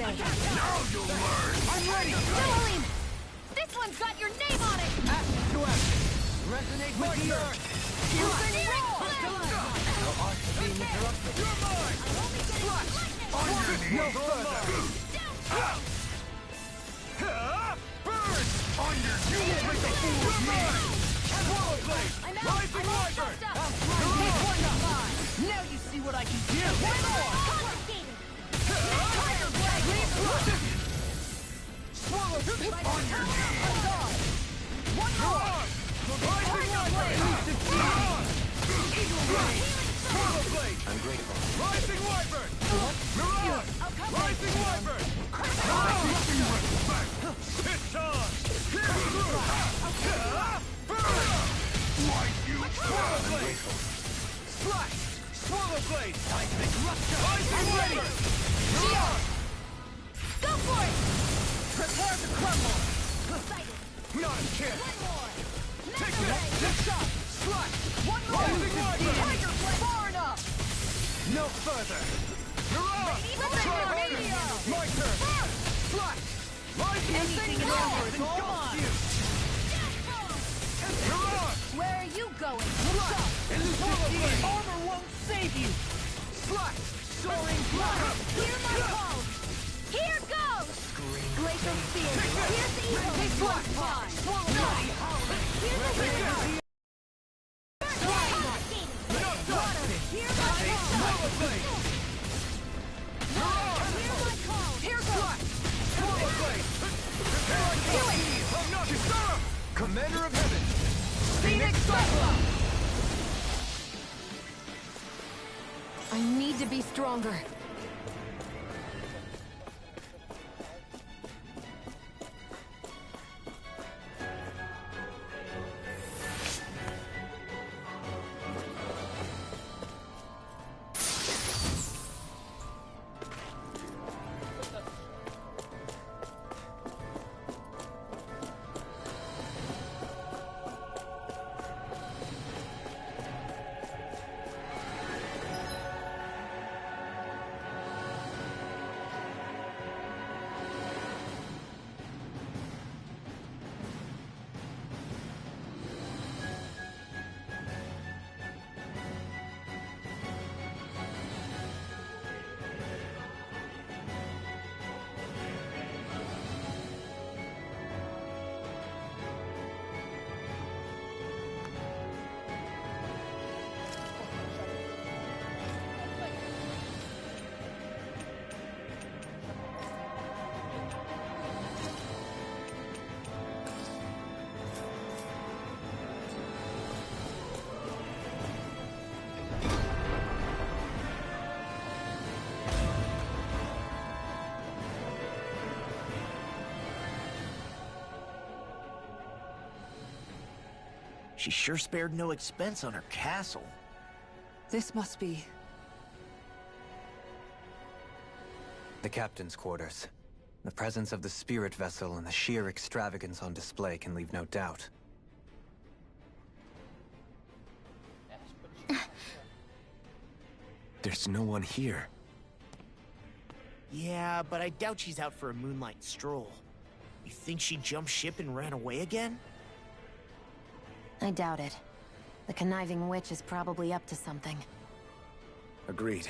failure. Now you'll learn! I'm ready! Dylan! This one's got your name on it! Action to action! Resonate with the earth! Thou art Being interrupted. You're mine! Underneath No the further! Burn! Under you will make a fool of me! Swallow blade! I'm out! Rising I'm all Wyvern! stuffed up! Take one up! Now you see what I can do! One more! Confiscated! Tiger blade! Swallow blade! On your knees! One more! Rising Wyvern! Eagle blade! Swallow blade! I'm grateful. Rising Wyvern! Mirage! Rising Wyvern! It's on! Like you! Swallow blade! Slash! Swallow blade! Seismic rupture! Rising Wyvern! Mirage! Go for it! Prepare to crumble! Excited! Not a chance! One more! Take Mega it! blade! Good shot! Slash! One more! Rising Wyvern! Tiger blade! Far enough! No further! Mirage! Listen, Try harder! radio! My turn! Slash! Rising Anything in Wyvern! order is all mine! Mirage! Where are you going? Swallow blade! Armor won't save you! Slash! Soaring blood! Hear my call! Here goes! Glacial spear! Here's the evil! This one's mine! Swallow Here's the hero! Hear my call! Swallow blade! Hear my call! Here goes! Swallow blade! Prepare to ease! I'm not Sora! Commander of Heaven! Phoenix Cyclone! I need to be stronger. She sure spared no expense on her castle. This must be... The captain's quarters. The presence of the spirit vessel and the sheer extravagance on display can leave no doubt. There's no one here. Yeah, but I doubt she's out for a moonlight stroll. You think she jumped ship and ran away again? I doubt it. The conniving witch is probably up to something. Agreed.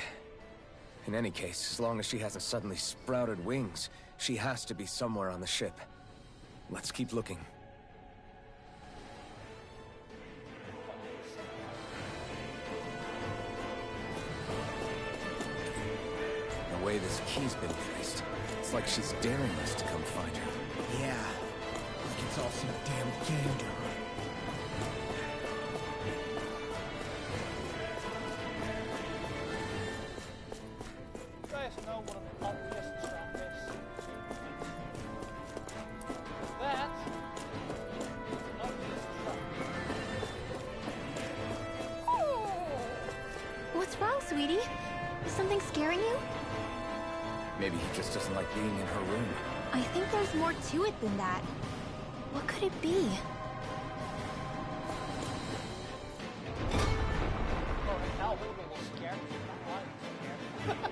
In any case, as long as she hasn't suddenly sprouted wings, she has to be somewhere on the ship. Let's keep looking. The way this key's been placed, it's like she's daring us to come find her. Yeah, like it's all some damn game to her. Guys know what an obvious trap is. That is an obvious trap. What's wrong, sweetie? Is something scaring you? Maybe he just doesn't like being in her room. I think there's more to it than that. What could it be? Oh, and now Wilbur was scared. Not scared.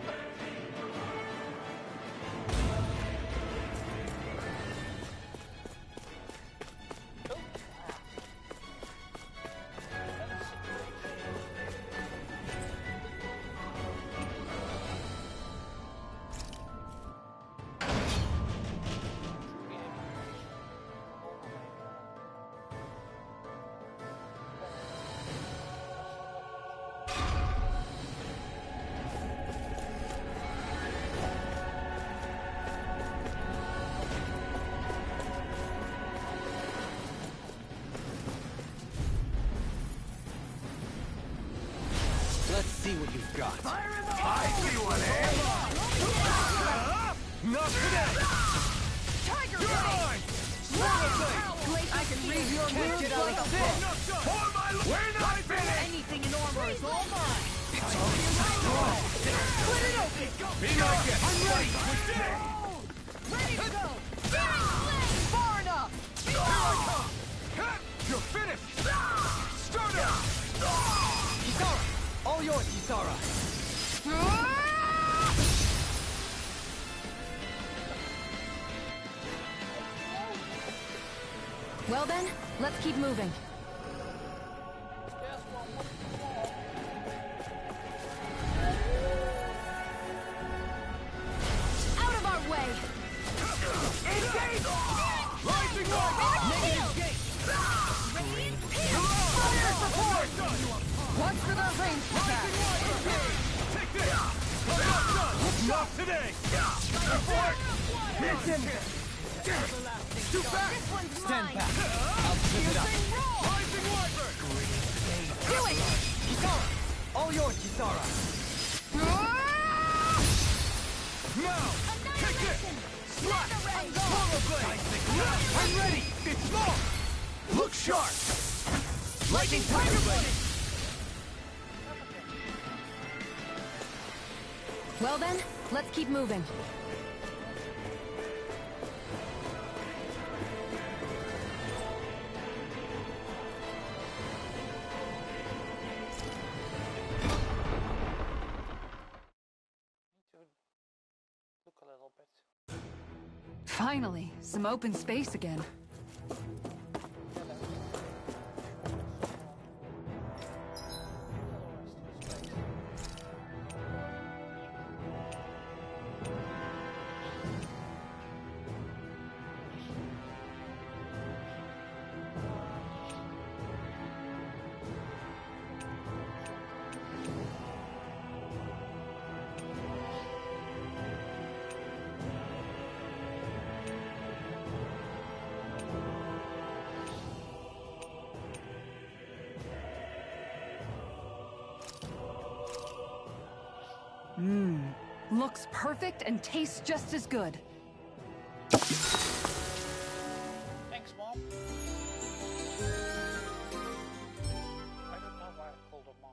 see what you've got. I see one, eh? Not today! Tiger You're mine! Swallow blade! I can read your Can't moves get out like of a the book. Not done! For my We're not finished! Anything in armor is all mine. It's all strong! Split it open. Be my guest! I'm ready. Ready to go. Far enough. Here I come! You're finished! Start up! Kisara! All yours, Kisara! Well then, let's keep moving. Out of our way! Engage! Rising up! Negative gate. Fire support. Watch for their range attack. Take this! I'm not done! Not today! Hit him! Too fast! This one's Stand mine! back! I'll flip it up! Rising Wyvern! Do it! Kisara! All yours, Kisara! Now! Take this! Slash. Swallow blade! I'm ready! It's long! Look sharp! Lightning tiger blade! Well then, let's keep moving. Look a little bit. Finally, some open space again. Looks perfect and tastes just as good. Thanks, Mom. I don't know why I called her Mom.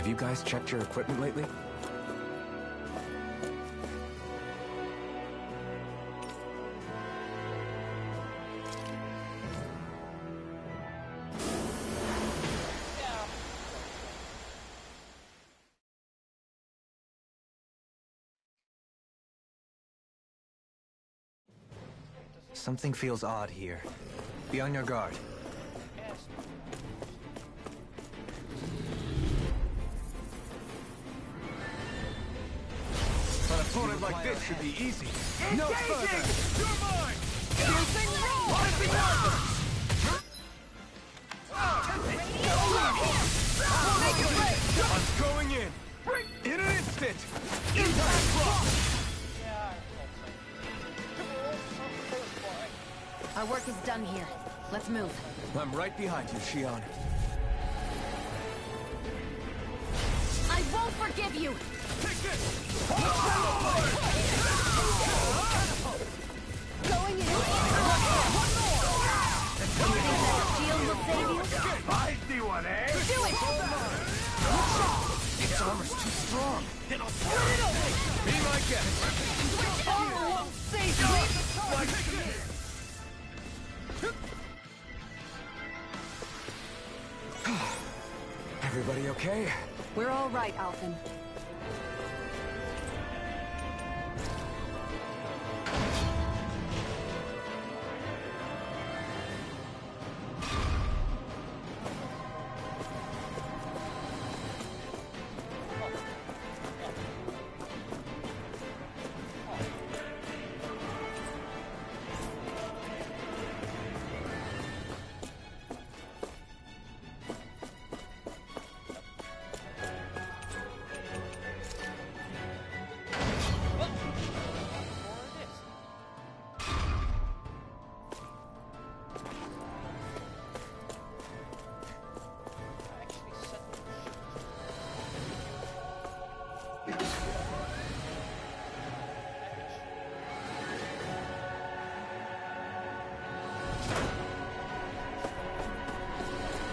Have you guys checked your equipment lately? Something feels odd here. Be on your guard. An opponent like this should be easy. No further! You're mine! I'm going in! In an instant! Impact block! Our work is done here. Let's move. I'm right behind you, Shion. I won't forgive you! Take this! Going in! One more! You think that shield will save you? I see one, eh? Do it! Its armor's too strong. Then I'll split it open! Be my guest. Armor won't save you! Everybody okay? We're all right, Alphen.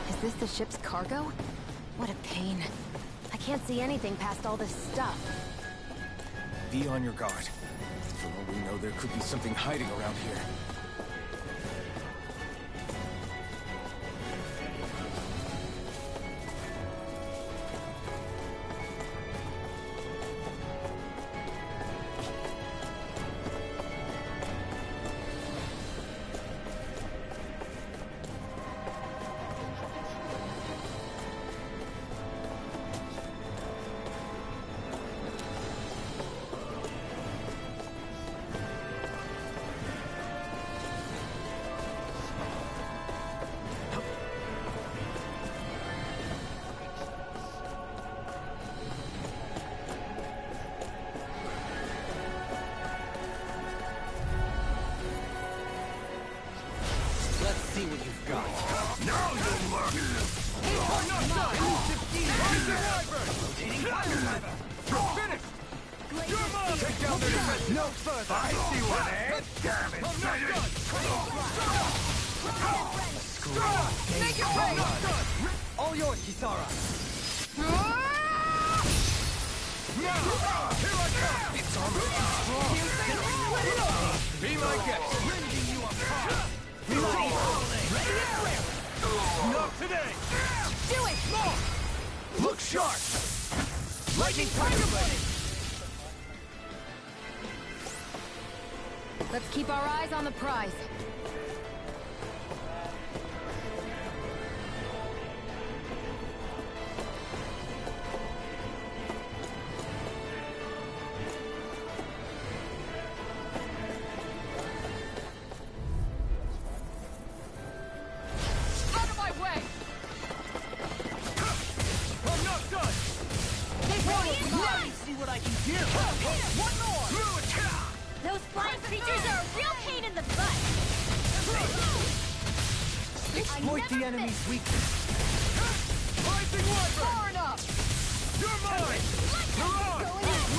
Is this the ship's cargo? What a pain. I can't see anything past all this stuff. Be on your guard. For all we know, there could be something hiding around here. See what you've got. Now you'll learn! Finish! You're mine! Take down their defense! No further! I see one, eh? Damn it! I'm not done! Make it rain! All yours, Kisara. Now! Here I come! Its armor is strong. Be my guest! Rending you apart! Not today! Do it! More! Look sharp! Lightning Thunderblade! Let's keep our eyes on the prize. Out of my way! I'm not done! Now you see what I can do! One more! Those flying creatures are a real pain in the butt. Exploit the enemy's weakness. Rising Wyvern! Far enough! You're mine! You're on!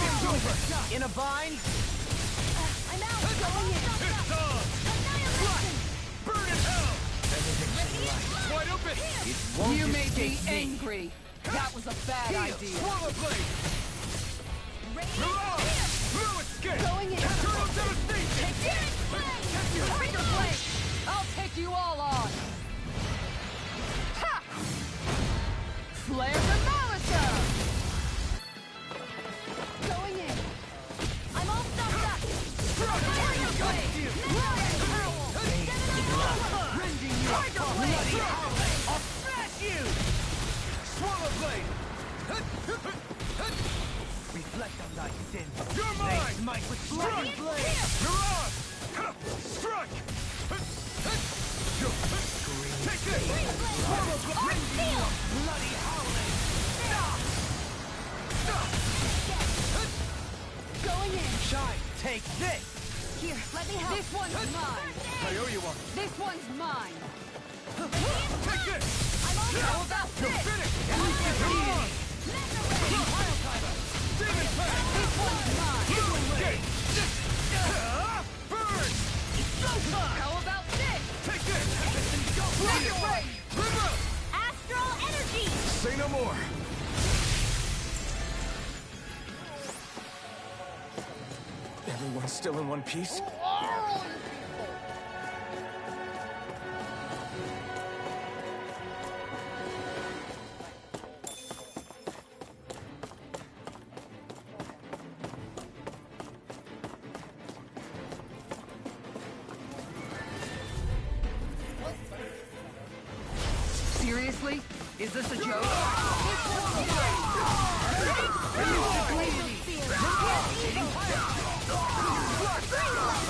It's over! In a bind? I'm out. Going in. It's on! Annihilation. Burn in hell! Wide open! It won't You made me escape me. angry. That was a bad idea. Swallow blade! No escape! Going in. Turtle devastation! Finger blade. I'll take you all on. Ha! Flare the Molotov. Going in. I'm all stuffed up. Finger blade. Lion Howl. Rending you! Tiger blade. I'll smash you! Swallow blade! Reflect on thy sins. You're mine! Smite with bloody blade. You're on! Strike! Take this! Swallow blade! Bloody howling. Going in. Shine, take this. Here, let me help. This one's mine. I owe you one. This one's mine. Take this! I'm all You're about this. finished! You're on! Demon Plague! This one's mine. Escape! Burn! How about this? Take this! Tiger blade. Remote! Astral energy! Say no more! Everyone's still in one piece? Seriously? Is this a joke?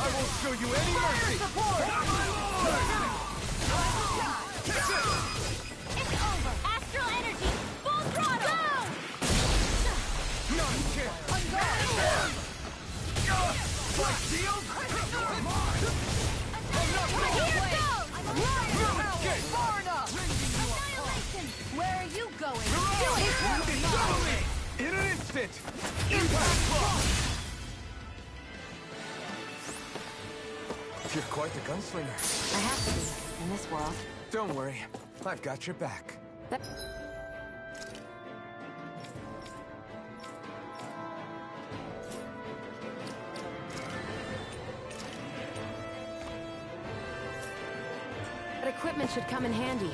I won't show you any mercy! It's over! Astral energy! Full throttle! No chance! Like shield? Far enough! Where are you going? In an instant! Impact block! You're quite the gunslinger. I have to be, in this world. Don't worry. I've got your back. That equipment should come in handy.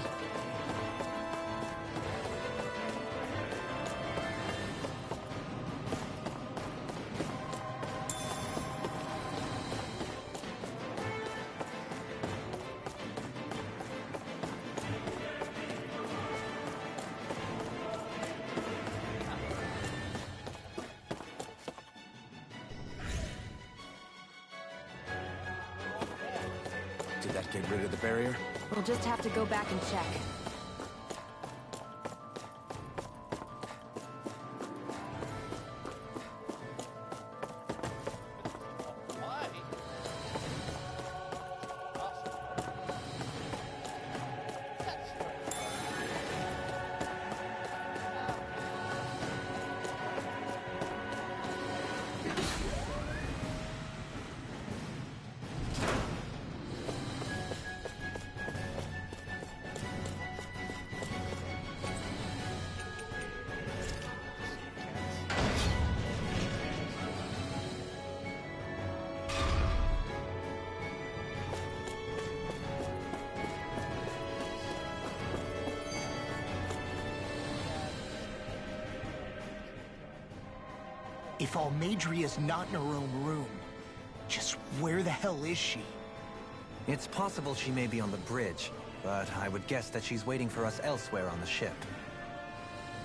Did that get rid of the barrier? We'll just have to go back and check. If Almadria's not in her own room, just where the hell is she? It's possible she may be on the bridge, but I would guess that she's waiting for us elsewhere on the ship.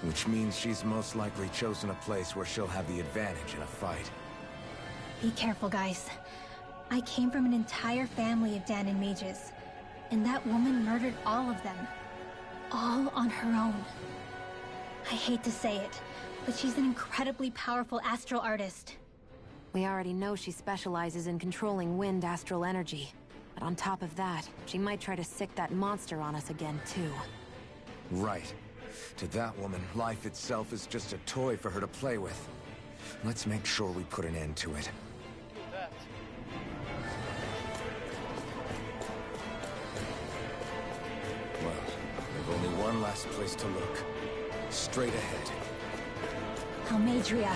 Which means she's most likely chosen a place where she'll have the advantage in a fight. Be careful, guys. I came from an entire family of Danon mages, and that woman murdered all of them. All on her own. I hate to say it, but she's an incredibly powerful astral artist. We already know she specializes in controlling wind astral energy. But on top of that, she might try to sick that monster on us again, too. Right. To that woman, life itself is just a toy for her to play with. Let's make sure we put an end to it. Well, we've only one last place to look. Straight ahead. Almadria.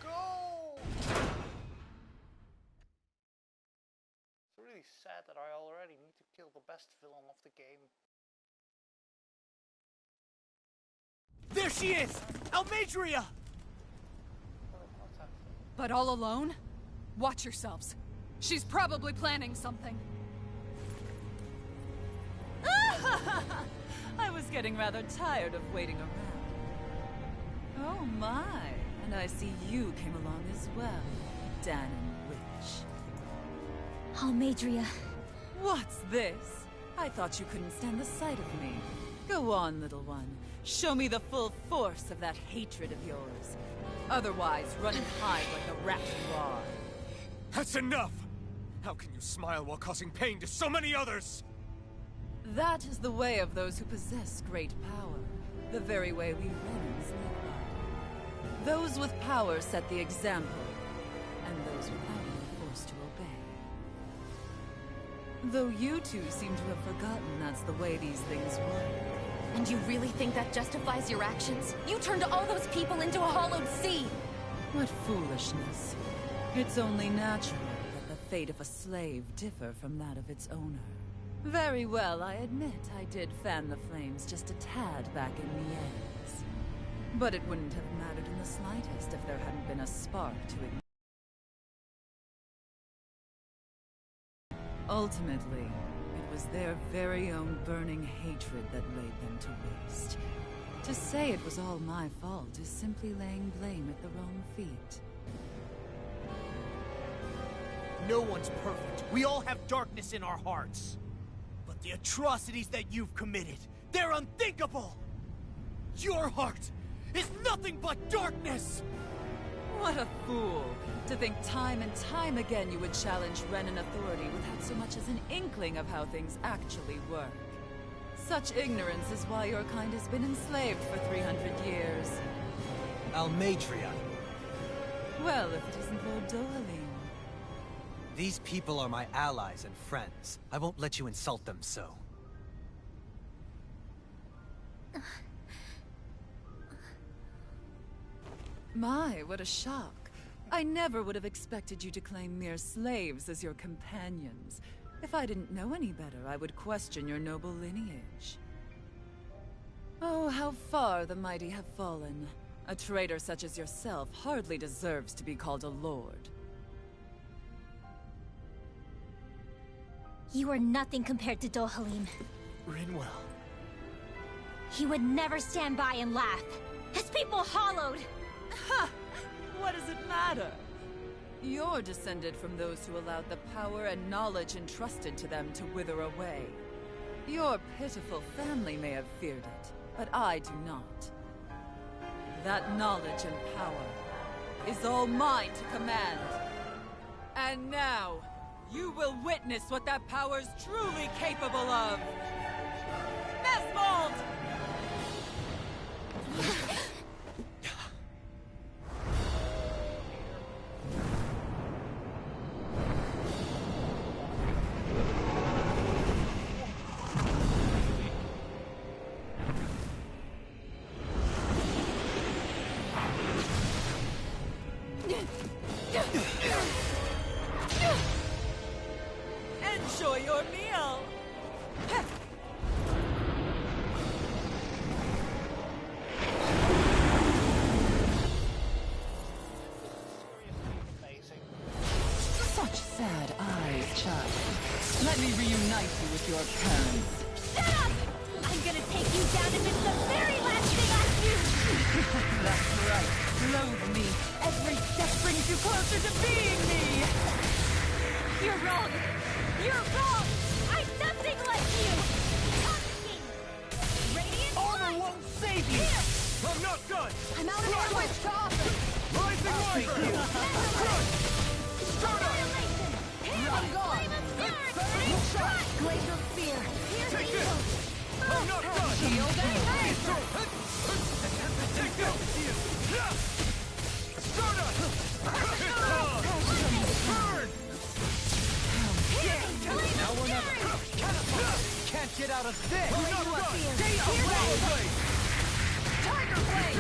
Go! It's really sad that I already need to kill the best villain of the game. There she is! Almadria! But all alone? Watch yourselves. She's probably planning something. I was getting rather tired of waiting around. Oh my, and I see you came along as well, Dan and Witch. Almadria. What's this? I thought you couldn't stand the sight of me. Go on, little one. Show me the full force of that hatred of yours. Otherwise, run and hide like the rat you are. That's enough! How can you smile while causing pain to so many others? That is the way of those who possess great power. The very way we Renans live by. Those with power set the example, and those without it are forced to obey. Though you two seem to have forgotten that's the way these things work. And you really think that justifies your actions? You turned all those people into a hollowed sea! What foolishness. It's only natural that the fate of a slave differ from that of its owner. Very well, I admit I did fan the flames just a tad back in Mien's. But it wouldn't have mattered in the slightest if there hadn't been a spark to ignite. Ultimately, it was their very own burning hatred that laid them to waste. To say it was all my fault is simply laying blame at the wrong feet. No one's perfect. We all have darkness in our hearts. But the atrocities that you've committed, they're unthinkable! Your heart is nothing but darkness! What a fool! To think time and time again you would challenge Renan authority without so much as an inkling of how things actually work. Such ignorance is why your kind has been enslaved for 300 years. Almadria. Well, if it isn't Lord Dohalim. These people are my allies and friends. I won't let you insult them so. My, what a shock. I never would have expected you to claim mere slaves as your companions. If I didn't know any better, I would question your noble lineage. Oh, how far the mighty have fallen. A traitor such as yourself hardly deserves to be called a lord. You are nothing compared to Dohalim. Rinwell. He would never stand by and laugh. His people hollowed! Ha! What does it matter? You're descended from those who allowed the power and knowledge entrusted to them to wither away. Your pitiful family may have feared it, but I do not. That knowledge and power is all mine to command. And now, you will witness what that power's truly capable of! Mesmold! Enjoy your meal! Amazing. Such sad eyes, child. Let me reunite you with your parents. Shut up! I'm gonna take you down if it's the very last thing I do! That's right. Loathe me. Every step brings you closer to being me! You're wrong! You're wrong! I'm nothing like you! King! Radiant Armor Light! won't save you! Here! I'm not done! I'm out of ammo! Rising Rider! Crush! Start up! Annihilation! I'm gone! Flame of Surge! Infernal shot! Strike! Glaze of fear! Here's Take the this! I'm not done! Shield and Take this! Stardust! Burn! Now or never. Can't get out of this. Tiger Blade!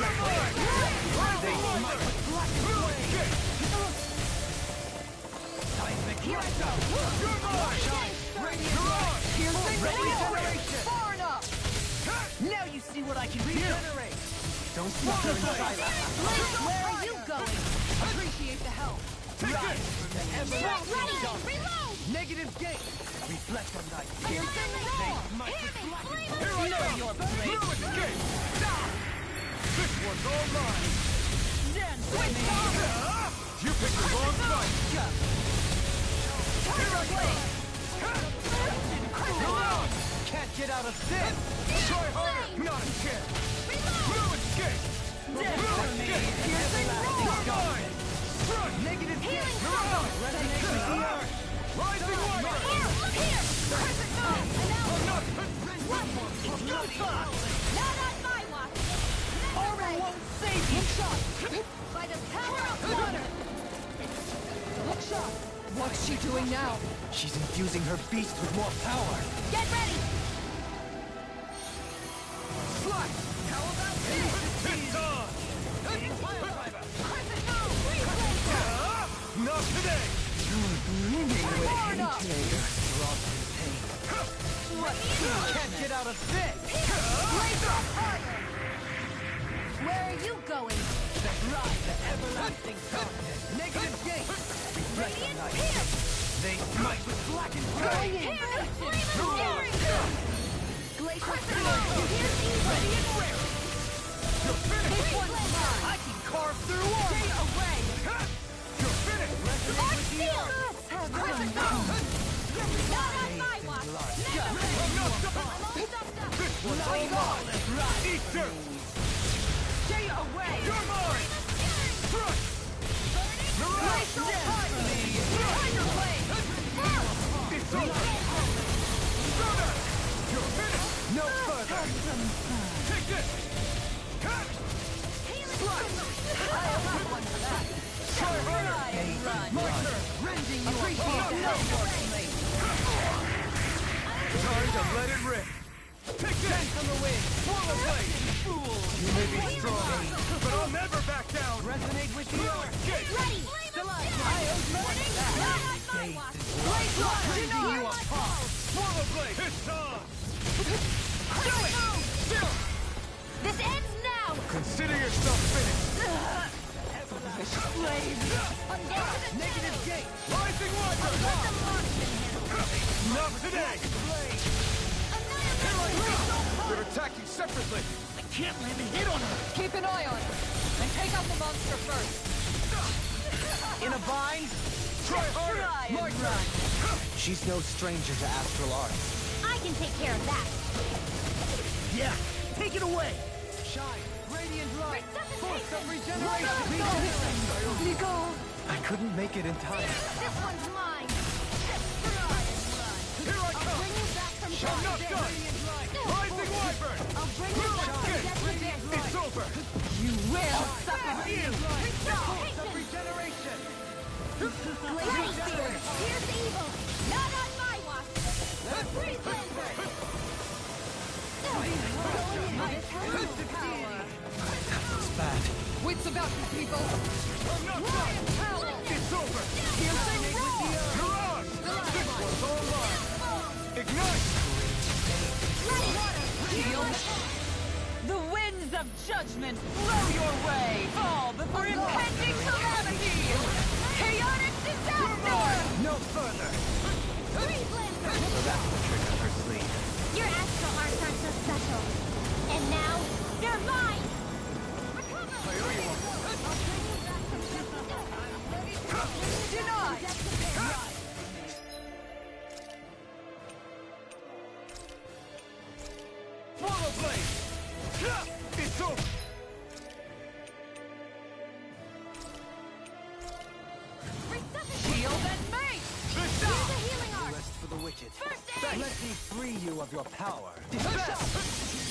Here I go. You're mine! Far enough! Now you see what I can regenerate. Don't suffer in silence. Where are you going? Appreciate the help. Rise from the everlasting dark. Reload! Negative gate. Reflect on thy Piercing roar! Know your place. No escape! This one's all mine! Dance with Sora! You picked the wrong fight! Tiger Blade! You're out! Can't get out of this. Try harder! Not a chance! No escape! No escape! Piercing You're mine! Front! Negative gate. Healing You're out! Resonate with the earth. Rising Wyvern! Here! Look here! Crescent Moon! I'm not... Not on my watch! Armor won't save you. Shot. By the power of water! Look shot! What's she doing now? She's infusing her beast with more power. Get ready! Slice. How about this? It's on! Crescent Moon! Freeze Blade! Not today! Far enough! Can't get out of this. Blaze of fire! Where are you going? Rise the everlasting darkness. Negative gate. Radiant Pierce! They smite with blackened Going flame. in! Flame and fury! Glacial Sword! Pierce evil! You're finished! This one's mine! I can carve through armor. Stay away! You're finished! Arch Steel! Crescent Moon! Not on my watch! Never! I'm not done! I'm all stuffed up! This one's all mine! Eat dirt! Stay away! You're mine! Crush! Glacial Fire! Tiger Blade! It's over! Stardust! You're finished! No further. Take this! Cut! I'll have one for that! Try harder! My turn. Rending you apart. No more play! Time to let it rip! Take this! Dance on the wind. Swallow blade! You may be strong, but I'll never back down! Resonate with the No earth. escape! Ready! I owe you one for that! Not on my watch! Blaze Rock! Rending you apart. Swallow blade! It's on! Do it! Still! This ends now! Consider yourself finished! Negative gate. Rising Wyvern! Let the marksman handle Not today! They're attacking separately! I can't land a hit on her. Keep an eye on her, and take out the monster first. In a bind. Try harder! My turn. She's no stranger to astral arts. I can take care of that. Yeah. Take it away. Shine. Radiant light. Force of regeneration. I couldn't make it in time. This one's mine. Here I I'll come! bring you back from I'm not death. done! Rising Wyvern! I'll bring you back from escape! death with this. It's over! You will suffer. Force of regeneration. Ready, Spear. Here's evil. Not on my watch. Freeze Lancer. It's bad. Wits about you, people. I'm not done! It's over! Piercing You're on! This one's all mine! Ignite! The winds of judgment blow your way. Fall before impending calamity. Chaotic disaster. No further. Freeze Lancer. So that's the trick up her sleeve. Your astral arts aren't so special. And now, they're mine! Denied. Swallow blade! It's over! Shield and mace. Here's a healing arc! Rest for the wicked. First Let aid! me free you of your power.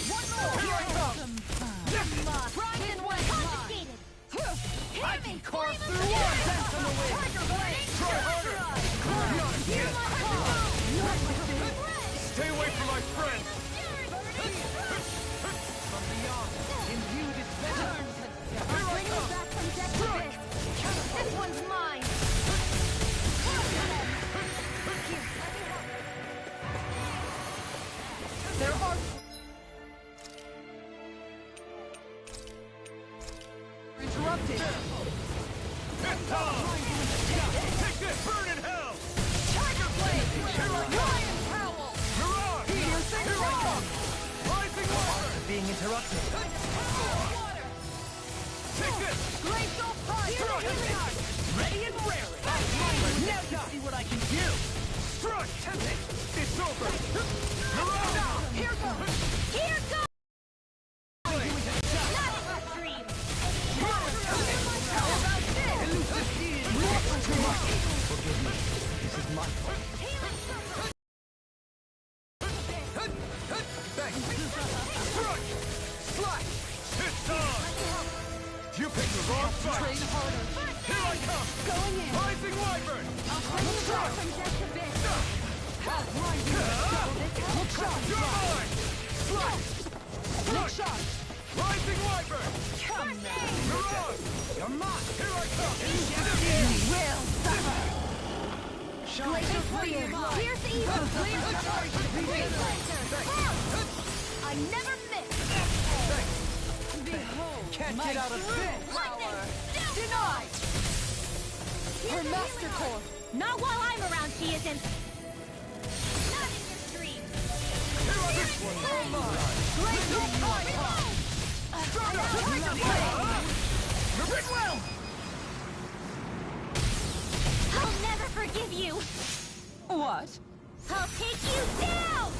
One more. Here I come! Pride and one confiscated! I can carve through one! Dance on the wind! Try harder! Stay away from my friend! From beyond, imbued is better. Bring me back from death to this. This one's mine. There are... Interrupted. It's time! Take this! Burn in hell! Tiger Blade! Here I come! Lion Howl! Mirage! Here I come! Rising water! Being interrupted. Take this! Glacial Fire! Ready and raring! Now you see what I can do! Strike! It's over! Mirage! Here goes! Here goes! Not extreme. How about this? Forgive me. This is my fault. Strike! Slash! It's time! You picked the wrong fight! Train harder. Here I come! Going in. Rising Wyvern! Bring me back from death to this. Look shot! You're mine! Slice! Look shot! Rising Wyvern! Come now! Mirage! You're mine! Here I come! You will suffer! Glacial Fire. Here's the evil. I never miss. Behold! Can't my get out of true this! power. Denied! Her master core! Not while I'm around, she isn't. Not in your dreams. Glacial Fire! Well! I'll never forgive you. What? I'll take you down.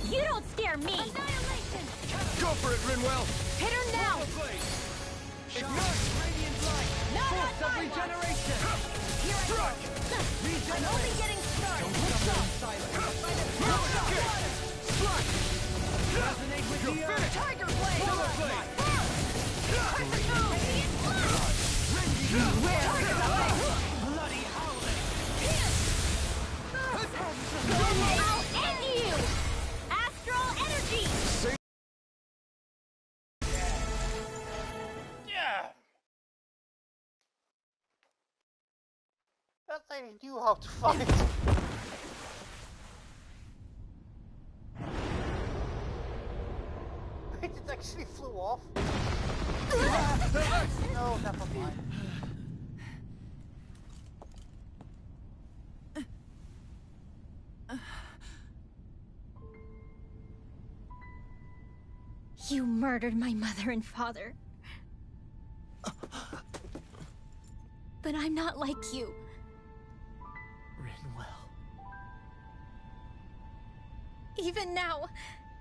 You don't scare me. Annihilation. Go for it, Rinwell! Hit her now. Ignite radiant light! Not Force on of my watch. regeneration! Here I go. I'm only getting started. Look shot! Look shot! Slash! Resonate with You're the earth! finished! Tiger Blade! Solar Blade! Bloody howling! I'll end you. Astral energy. Yeah! That lady knew how to fight. Wait, it actually flew off? No, never mind. You murdered my mother and father. But I'm not like you. Rinwell. Even now,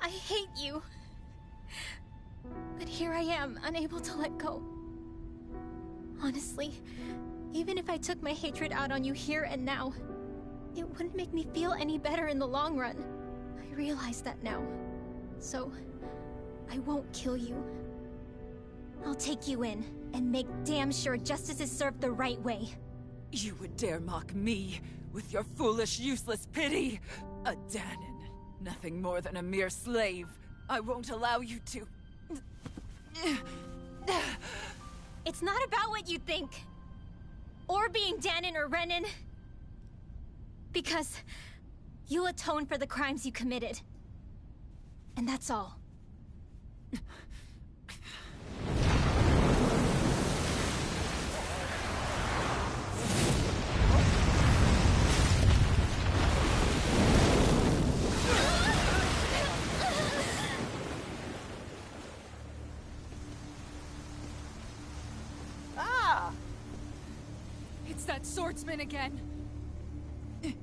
I hate you. But here I am, unable to let go. Honestly, even if I took my hatred out on you here and now, it wouldn't make me feel any better in the long run. I realize that now. So, I won't kill you. I'll take you in, and make damn sure justice is served the right way. You would dare mock me with your foolish, useless pity? A Danon, nothing more than a mere slave. I won't allow you to... It's not about what you think. Or being Danon or Renan. Because you'll atone for the crimes you committed. And that's all. Ah! It's that swordsman again. He's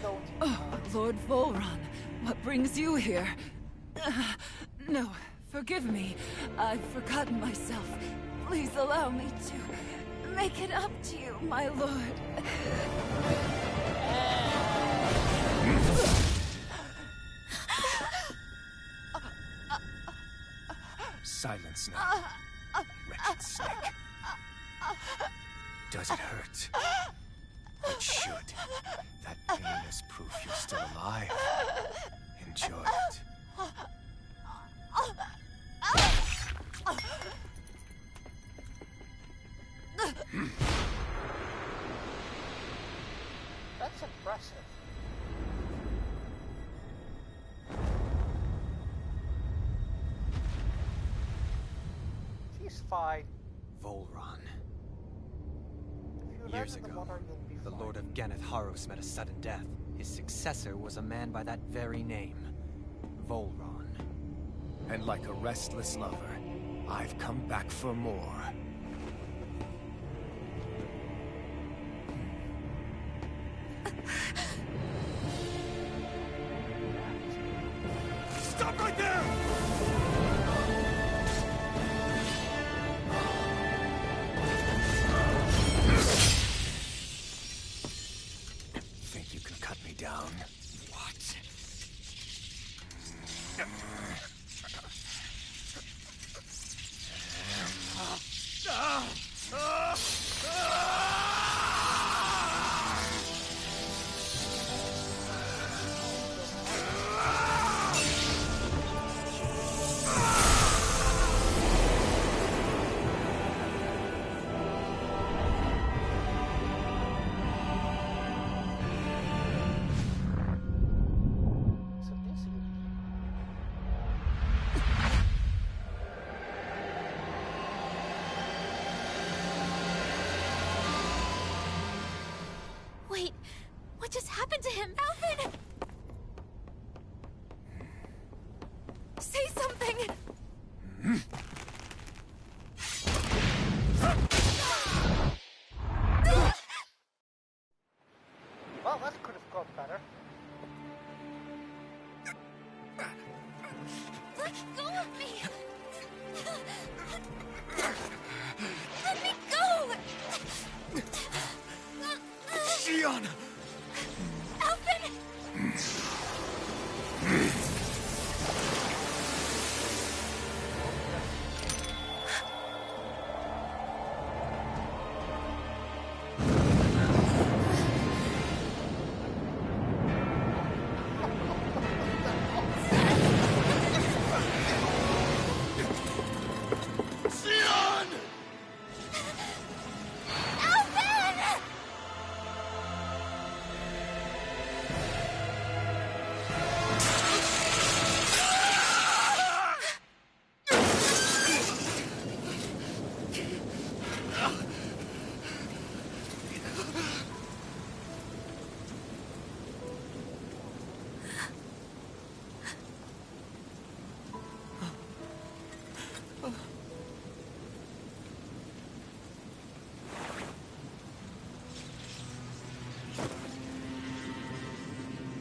going to... Oh, Lord Volron, what brings you here? No, forgive me. I've forgotten myself. Please allow me to make it up to you, my lord. Silence now, wretched snake. Does it hurt? It should. That pain is proof you're still alive. Enjoy it. That's impressive. She's fine. Volron. If you Years land in the ago, water, you'll be the fine. Lord of Ganeth Haros met a sudden death. His successor was a man by that very name, Volron. And like a restless lover, I've come back for more. Stop right there! Think you can cut me down? What? So this is Wait, what just happened to him? Alvin! Say something! well, that could have gone better. Let go of me! Let me go! Shion! Alvin! Shion! Alvin!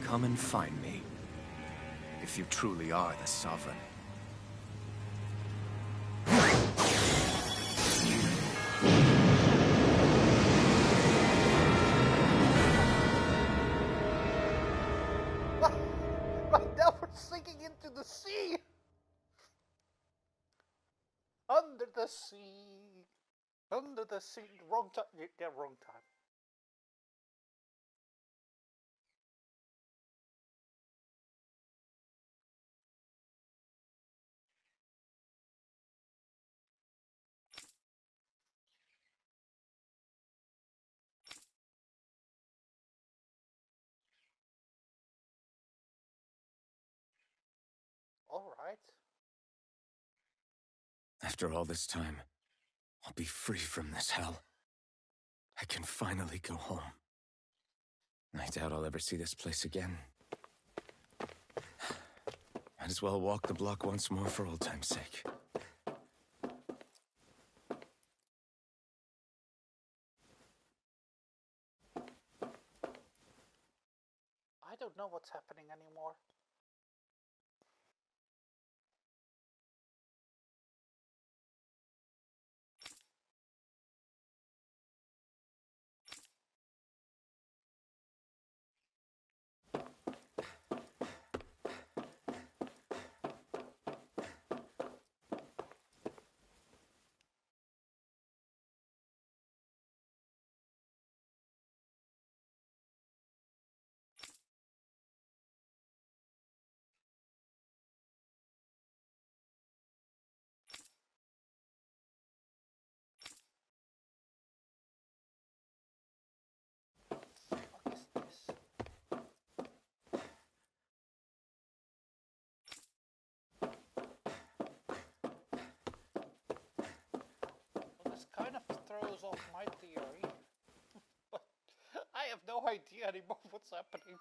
Come and find me, if you truly are the Sovereign. Right now we're sinking into the sea! Under the sea. Under the sea. Wrong time. Yeah, wrong time. Alright. After all this time, I'll be free from this hell. I can finally go home. I doubt I'll ever see this place again. Might as well walk the block once more for old time's sake. I don't know what's happening anymore. shows off my theory. But I have no idea anymore what's happening.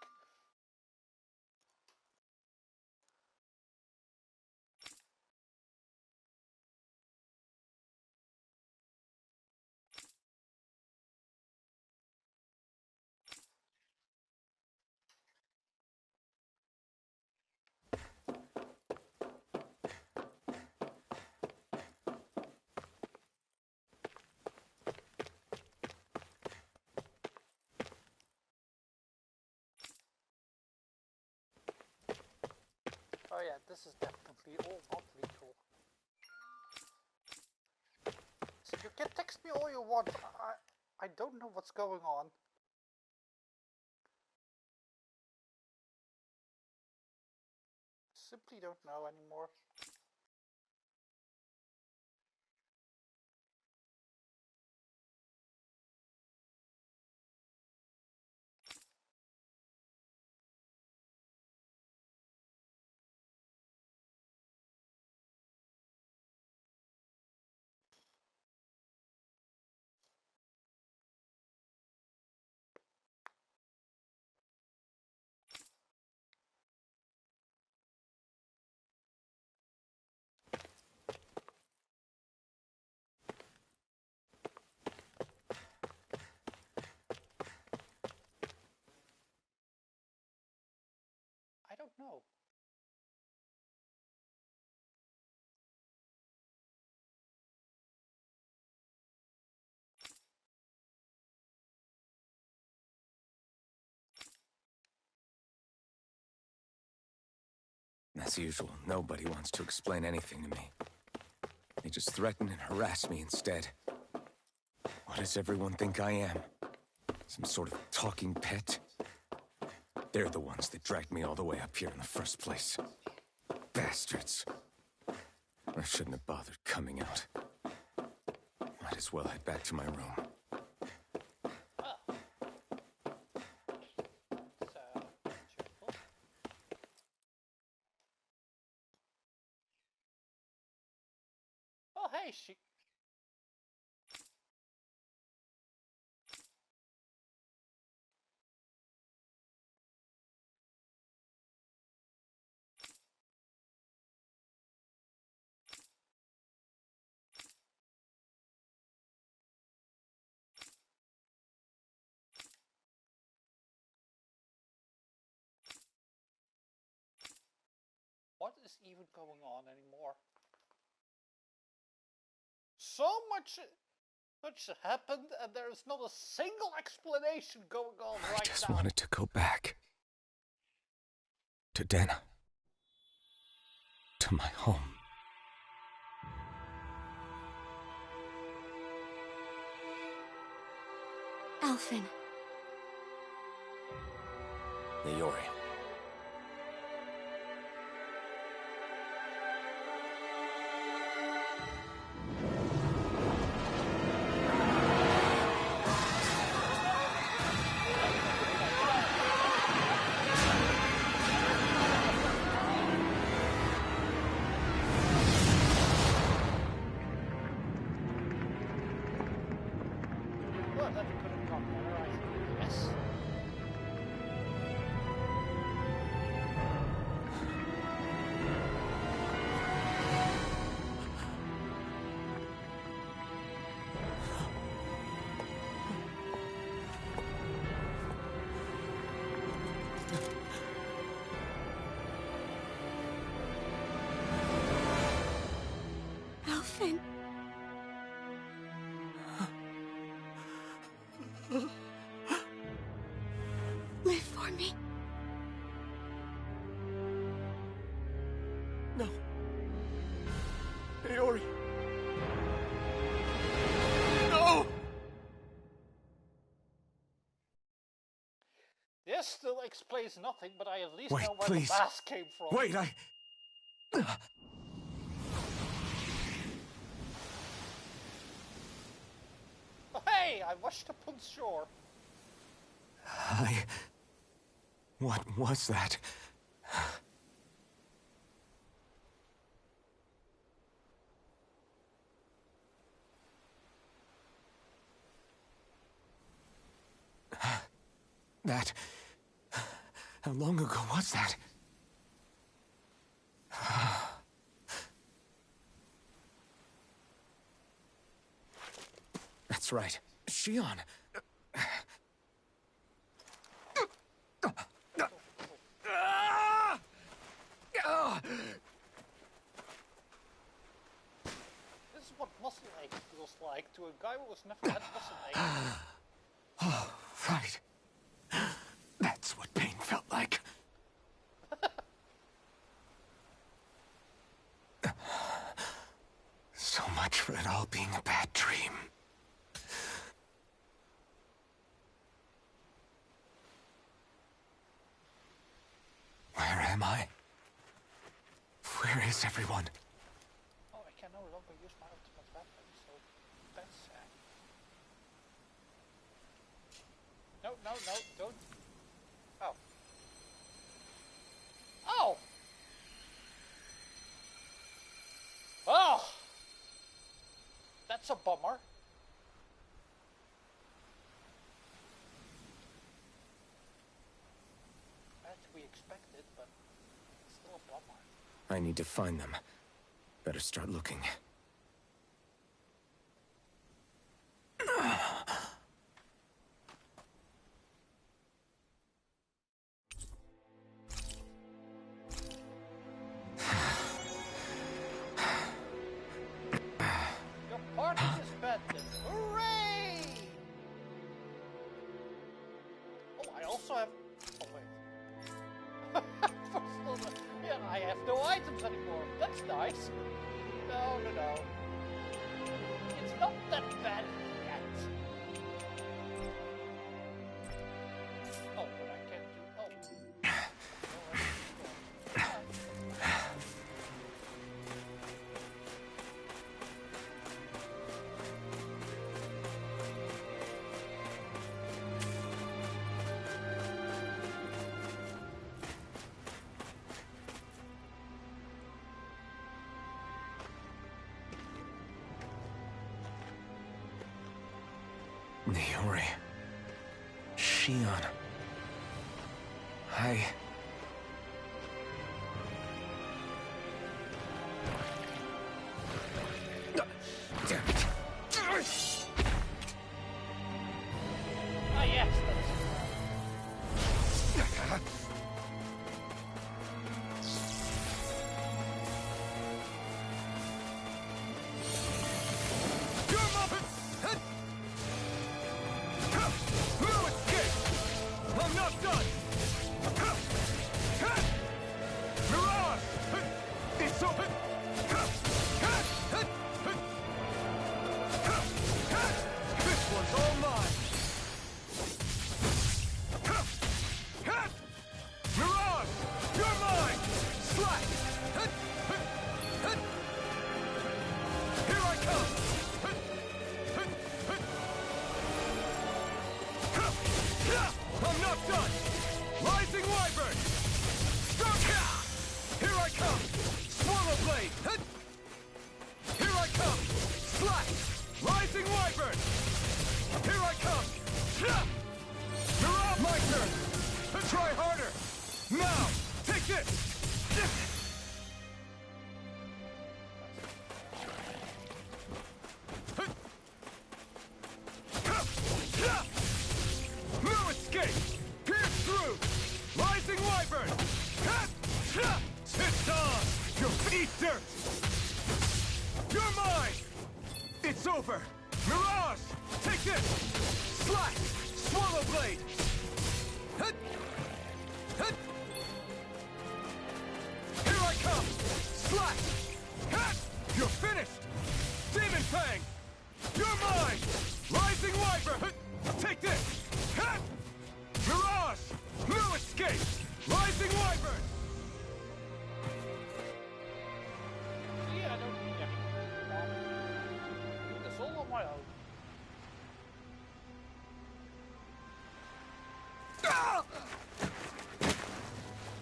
Oh yeah, this is definitely all not lethal. So you can text me all you want. I don't know what's going on. Simply don't know anymore. I don't know. As usual, nobody wants to explain anything to me. They just threaten and harass me instead. What does everyone think I am? Some sort of talking pet? They're the ones that dragged me all the way up here in the first place. Bastards. I shouldn't have bothered coming out. Might as well head back to my room. Cheerful. Oh hey, she... What is even going on anymore? So much happened, and there is not a single explanation going on right now. I just wanted to go back. To Dana. To my home. Alphen. Leori. Well, that could have gone better, I think. Yes. Alphen. Live for me. No. Leori. No! This still explains nothing, but I at least Wait, know where please. the mask came from. Wait, I... Hey, I washed up on shore. What was that? That... How long ago was that? That's right. Shion. This is what muscle ache feels like to a guy who has never had muscle ache. Oh, right. That's what pain felt like. So much for it all being a bad dream. Where am I? Where is everyone? Oh, I can no longer use my ultimate weapon, so that's sad. No, no, no, don't. Oh. Oh! Oh! That's a bummer. As we expected, but it's still a bummer. I need to find them. Better start looking. Your party is banded. Hooray! Oh, I also have... Oh, wait. Yeah, I have no items anymore. That's nice. No, no, no. It's not that bad yet. Oh, but I can't do... Oh. Niori. Shion. Damn it. Ah, yes, I'm not done! Mirage! It's open! This one's all mine! Mirage! You're mine! Slack! Here I come! I'm not done! Rising Wyvern! Here I come! Swallow Blade! Here I come! Slash! Rising Wyvern! Here I come! Mirage! My turn! Try harder! Now! Take this! No escape! Pierce through! Rising Wyvern! It's on! You'll eat dirt! You're mine! It's over! Mirage! Take this! Slash! Swallow Blade! Here I come! Slash! You're finished! Demon Fang! You're mine! Rising Wyvern! Take this! Mirage! No escape! Rising Wyvern! See, I don't need any. Do this all on my own.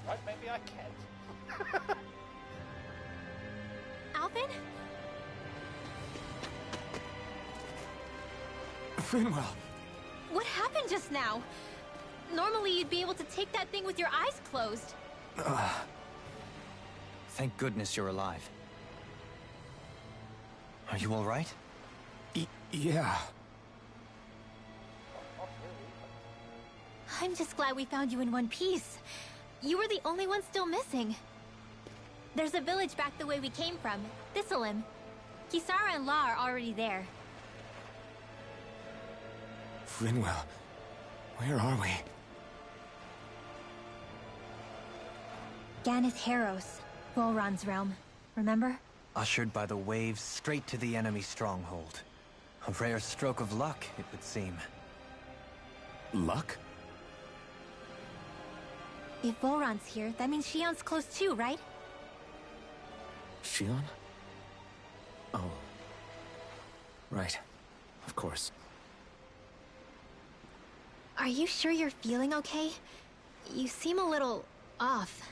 Right, maybe I can't. Alvin? Finwell. What happened just now? Normally you'd be able to take that thing with your eyes closed. Thank goodness you're alive. Are you all right? Yeah. I'm just glad we found you in one piece. You were the only one still missing. There's a village back the way we came from, Thistleim. Kisara and La are already there. Rinwell, where are we? Ganith Heros, Volron's realm. Remember? Ushered by the waves straight to the enemy stronghold. A rare stroke of luck, it would seem. Luck? If Volron's here, that means Shion's close too, right? Shion? Oh. Right. Of course. Are you sure you're feeling okay? You seem a little off.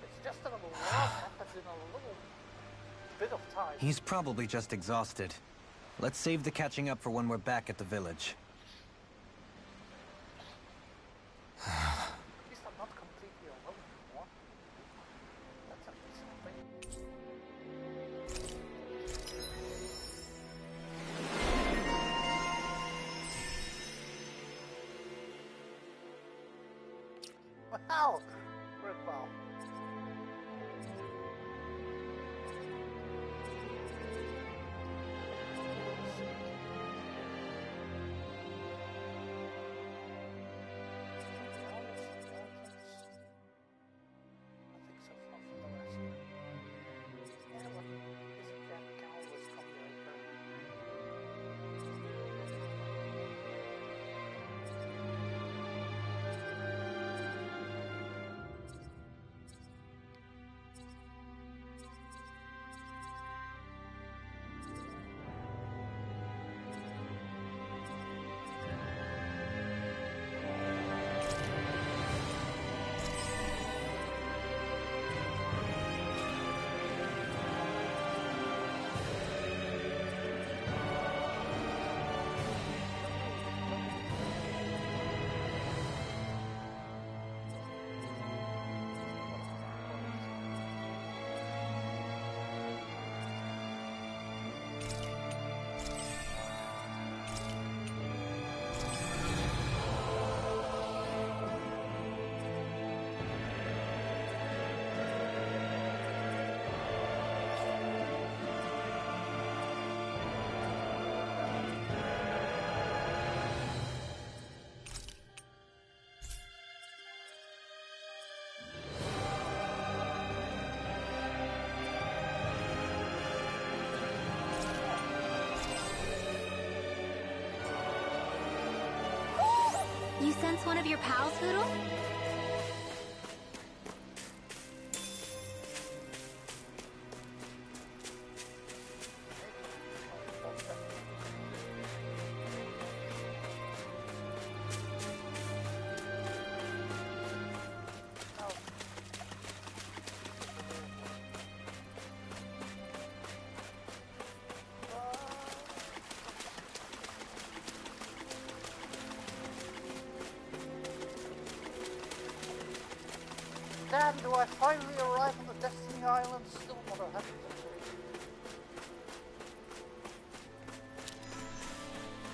It's just a little rough, happened in a little bit of time. He's probably just exhausted. Let's save the catching up for when we're back at the village. At least I'm not completely alone anymore. That's at least something. Wow! Red ball. You sense one of your pals, Hoodle? Damn, do I finally arrive on the Destiny Island? Still not a happy situation.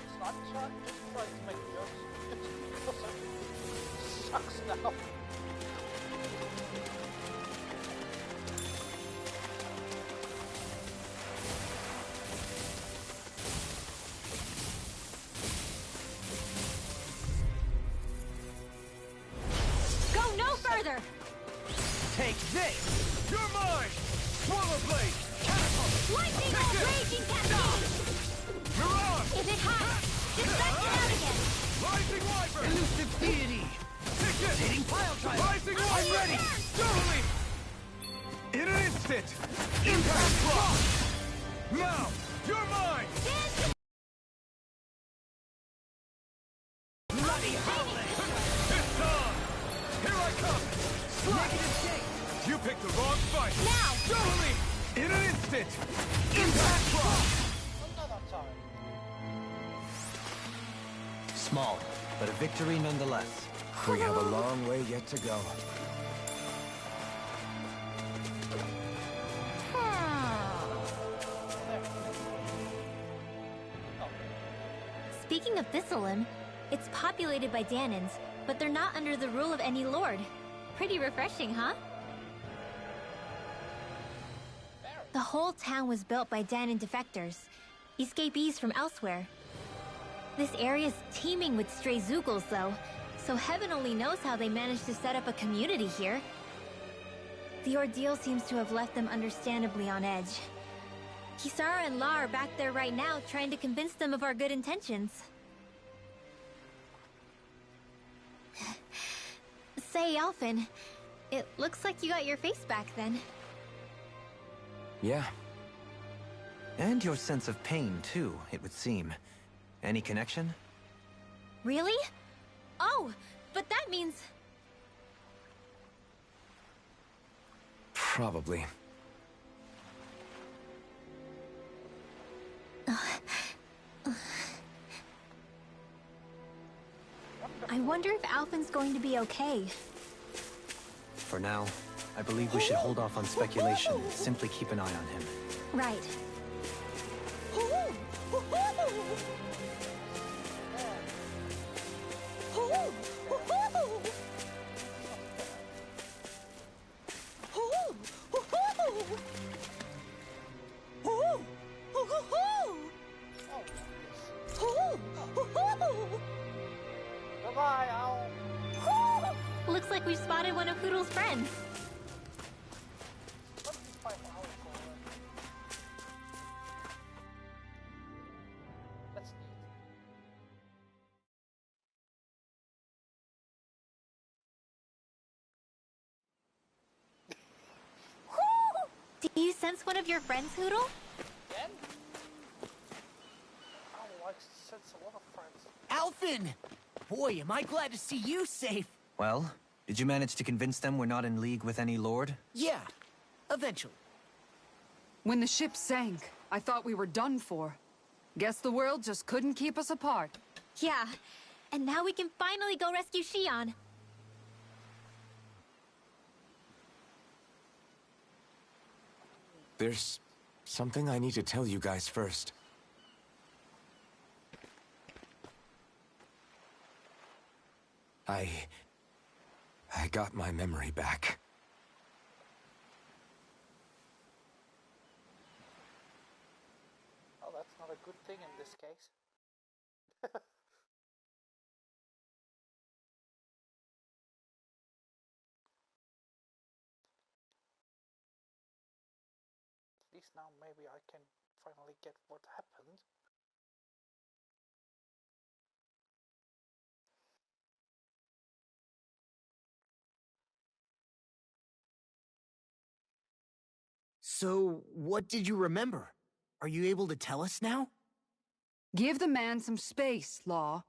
It's not just trying to make jokes. It's because it sucks now. Go no further! Take this! You're mine! Swallow blade! Catapult! Lightning bolt raging cascade! Mirage! Is it hot? Just suck it out again! Rising Wyvern! Elusive deity! Take this! Hitting pile driver! Rising I'm Wyvern! ready! Totally! In an instant! Impact block! Now! You're mine! Bloody howling! It's on! Here I come! Negative shake! You picked the wrong fight! Now! Totally! In an instant! Impact block! Another time. Small. but a victory nonetheless. We have a long way yet to go. Speaking of Thistleim, it's populated by Danans, but they're not under the rule of any lord. Pretty refreshing, huh? The whole town was built by Danan defectors, escapees from elsewhere. This area's teeming with stray Zeugles, though, so heaven only knows how they managed to set up a community here. The ordeal seems to have left them understandably on edge. Kisara and La are back there right now trying to convince them of our good intentions. Say, Alphen, it looks like you got your face back then. Yeah. And your sense of pain, too, it would seem. Any connection? Really? Oh, but that means... Probably. I wonder if Alphen's going to be okay. For now, I believe we should hold off on speculation and simply keep an eye on him. Right. Goodbye, owl. Looks like we've spotted one of Hoodle's friends. What did you find owl for? That's neat. Do you sense one of your friends, Hoodle? Again? Owl likes to sense a lot of friends. Alphen! Boy, am I glad to see you safe. Well, did you manage to convince them we're not in league with any lord? Yeah, eventually. When the ship sank, I thought we were done for. Guess the world just couldn't keep us apart. Yeah, and now we can finally go rescue Shion. There's something I need to tell you guys first. I got my memory back. Oh, that's not a good thing in this case. At least now maybe I can finally get what happened. So, what did you remember? Are you able to tell us now? Give the man some space, Law.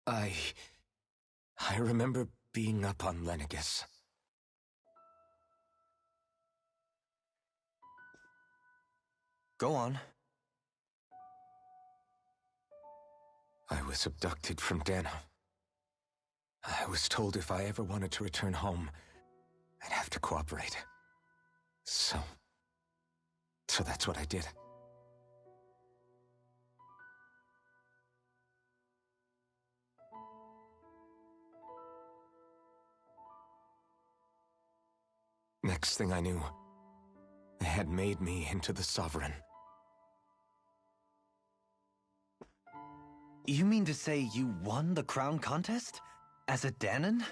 I remember being up on Lenegus. Go on. I was abducted from Dano. I was told if I ever wanted to return home, I'd have to cooperate. So that's what I did. Next thing I knew, they had made me into the Sovereign. You mean to say you won the crown contest? As a Danan?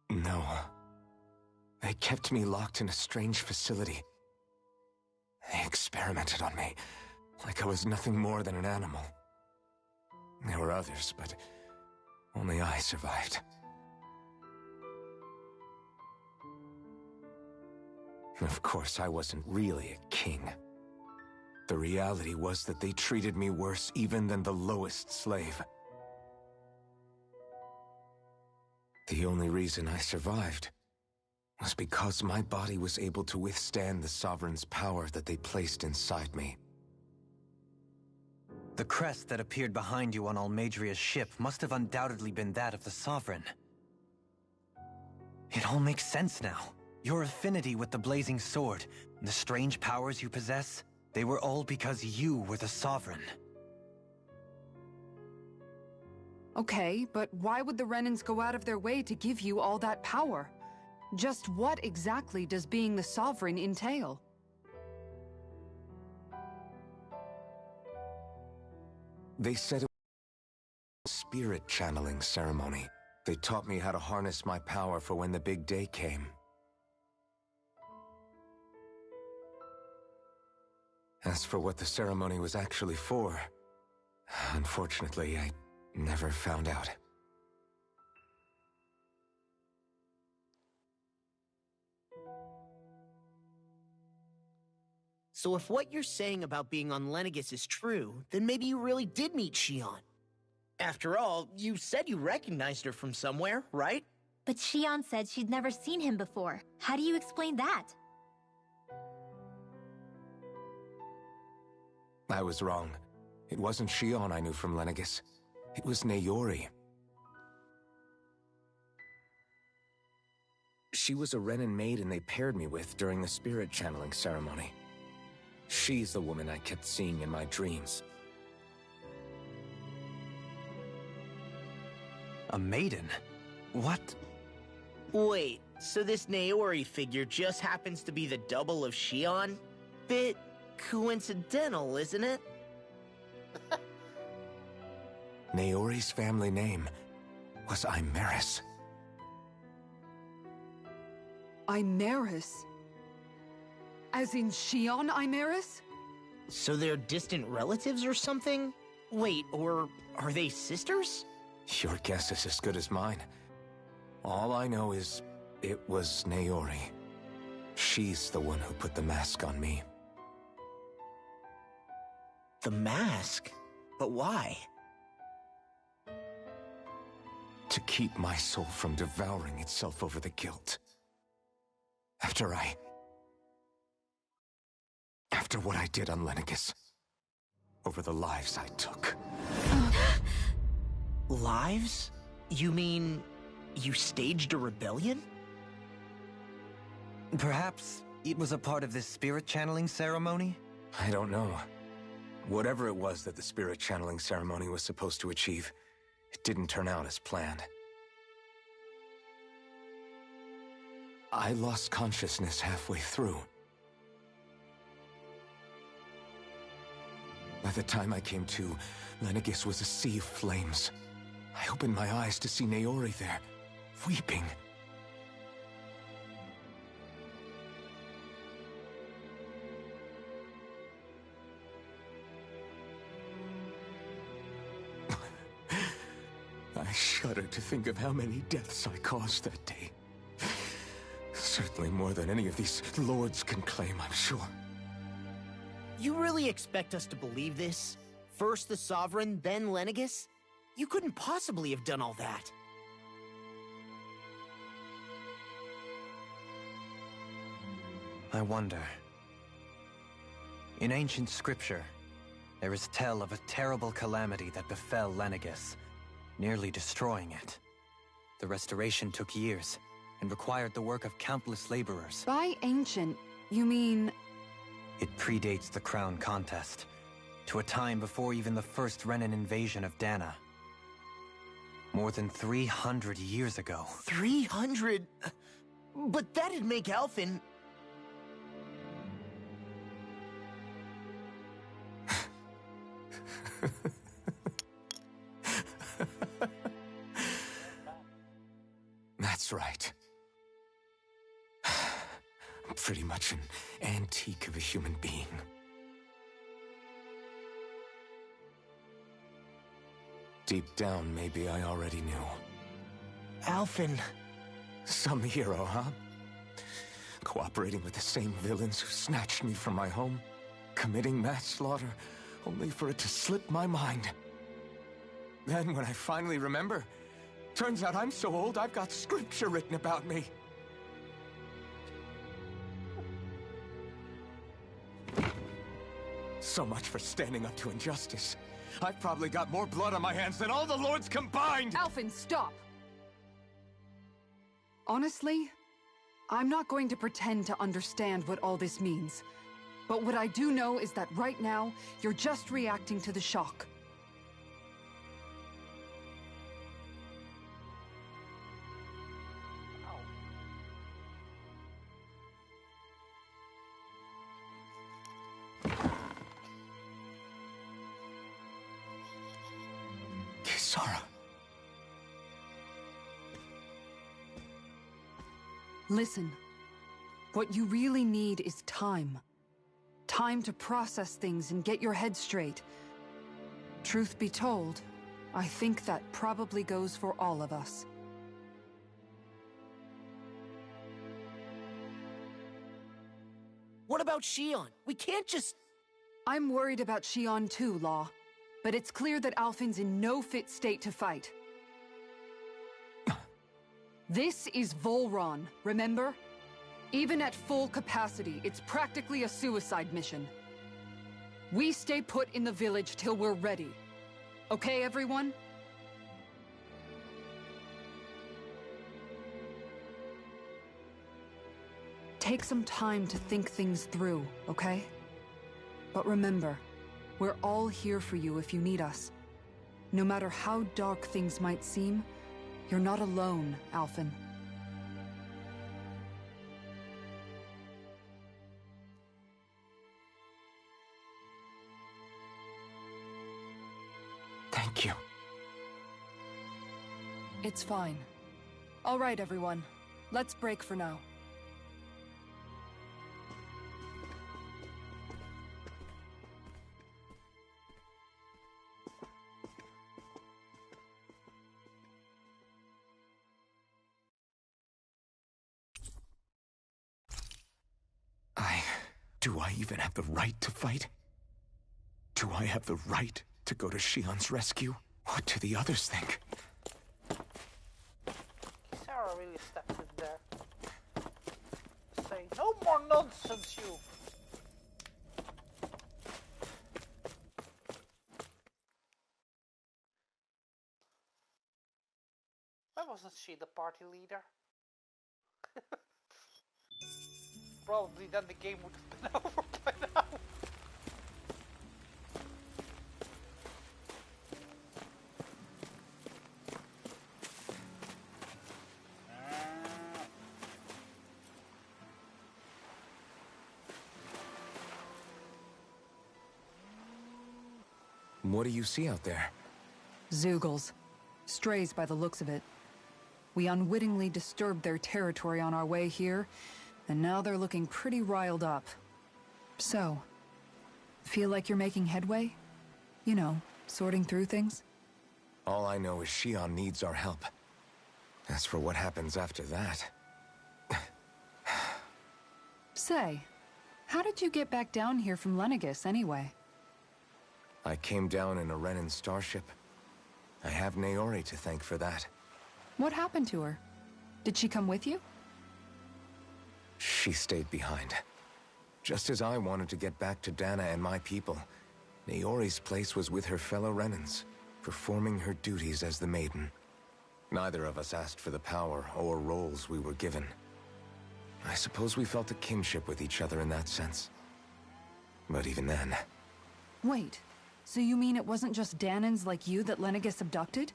No. They kept me locked in a strange facility. They experimented on me, like I was nothing more than an animal. There were others, but only I survived. Of course, I wasn't really a king. The reality was that they treated me worse even than the lowest slave. The only reason I survived was because my body was able to withstand the Sovereign's power that they placed inside me. The crest that appeared behind you on Almadria's ship must have undoubtedly been that of the Sovereign. It all makes sense now. Your affinity with the Blazing Sword, and the strange powers you possess, they were all because you were the Sovereign. Okay, but why would the Renans go out of their way to give you all that power? Just what exactly does being the Sovereign entail? They said it was a spirit channeling ceremony. They taught me how to harness my power for when the big day came. As for what the ceremony was actually for, unfortunately, I never found out. So if what you're saying about being on Lenegis is true, then maybe you really did meet Shion. After all, you said you recognized her from somewhere, right? But Shion said she'd never seen him before. How do you explain that? I was wrong. It wasn't Shion I knew from Lenegis. It was Naori. She was a Renan maiden they paired me with during the spirit channeling ceremony. She's the woman I kept seeing in my dreams. A maiden? What? Wait, so this Naori figure just happens to be the double of Shion? Bit coincidental, isn't it? Naori's family name was Imeris. Imeris? As in Shion Imeris? So they're distant relatives or something? Wait, or are they sisters? Your guess is as good as mine. All I know is it was Naori. She's the one who put the mask on me. The mask? But why? To keep my soul from devouring itself over the guilt. After what I did on Lenegis. Over the lives I took. Lives? You mean you staged a rebellion? Perhaps it was a part of this spirit channeling ceremony? I don't know. Whatever it was that the spirit channeling ceremony was supposed to achieve, it didn't turn out as planned. I lost consciousness halfway through. By the time I came to, Lenegis was a sea of flames. I opened my eyes to see Naori there, weeping. I shudder to think of how many deaths I caused that day. Certainly more than any of these lords can claim, I'm sure. You really expect us to believe this? First the Sovereign, then Lenegis? You couldn't possibly have done all that. I wonder. In ancient scripture, there is tell of a terrible calamity that befell Lenegis, nearly destroying it. The restoration took years, and required the work of countless laborers. By ancient, you mean... It predates the crown contest, to a time before even the first Renan invasion of Dana. More than 300 years ago. 300? But that'd make Alphen... That's right. I'm pretty much an antique of a human being. Deep down, maybe I already knew. Alphen... Some hero, huh? Cooperating with the same villains who snatched me from my home, committing mass slaughter, only for it to slip my mind. Then, when I finally remember, turns out I'm so old I've got scripture written about me. So much for standing up to injustice. I've probably got more blood on my hands than all the lords combined! Alphen, stop! Honestly, I'm not going to pretend to understand what all this means. But what I do know is that right now, you're just reacting to the shock. Sora. Listen. What you really need is time. Time to process things and get your head straight. Truth be told, I think that probably goes for all of us. What about Shion? We can't just... I'm worried about Shion too, Law. But it's clear that Alphen's in no fit state to fight. This is Volron, remember? Even at full capacity, it's practically a suicide mission. We stay put in the village till we're ready. Okay, everyone? Take some time to think things through, okay? But remember, we're all here for you if you need us. No matter how dark things might seem, you're not alone, Alphen. Thank you. It's fine. All right, everyone. Let's break for now. Do I even have the right to fight? Do I have the right to go to Shion's rescue? What do the others think? Sora really stepped in there. Saying, no more nonsense, you! Why wasn't she the party leader? Probably then the game would have been over by now. What do you see out there? Zeugles. Strays by the looks of it. We unwittingly disturbed their territory on our way here, and now they're looking pretty riled up. So, feel like you're making headway? You know, sorting through things? All I know is Shion needs our help. As for what happens after that... Say, how did you get back down here from Lenegis, anyway? I came down in a Renin starship. I have Naori to thank for that. What happened to her? Did she come with you? She stayed behind. Just as I wanted to get back to Dana and my people, Naori's place was with her fellow Renins, performing her duties as the Maiden. Neither of us asked for the power or roles we were given. I suppose we felt a kinship with each other in that sense. But even then... Wait, so you mean it wasn't just Danans like you that Lenegis abducted?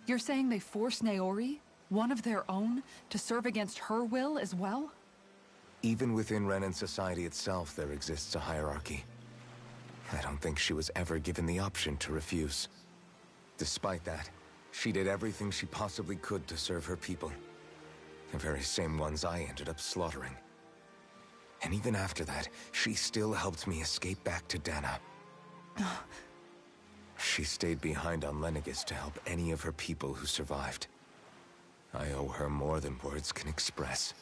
You're saying they forced Naori, one of their own, to serve against her will as well? Even within Renin society itself, there exists a hierarchy. I don't think she was ever given the option to refuse. Despite that, she did everything she possibly could to serve her people. The very same ones I ended up slaughtering. And even after that, she still helped me escape back to Dana. She stayed behind on Lenegis to help any of her people who survived. I owe her more than words can express.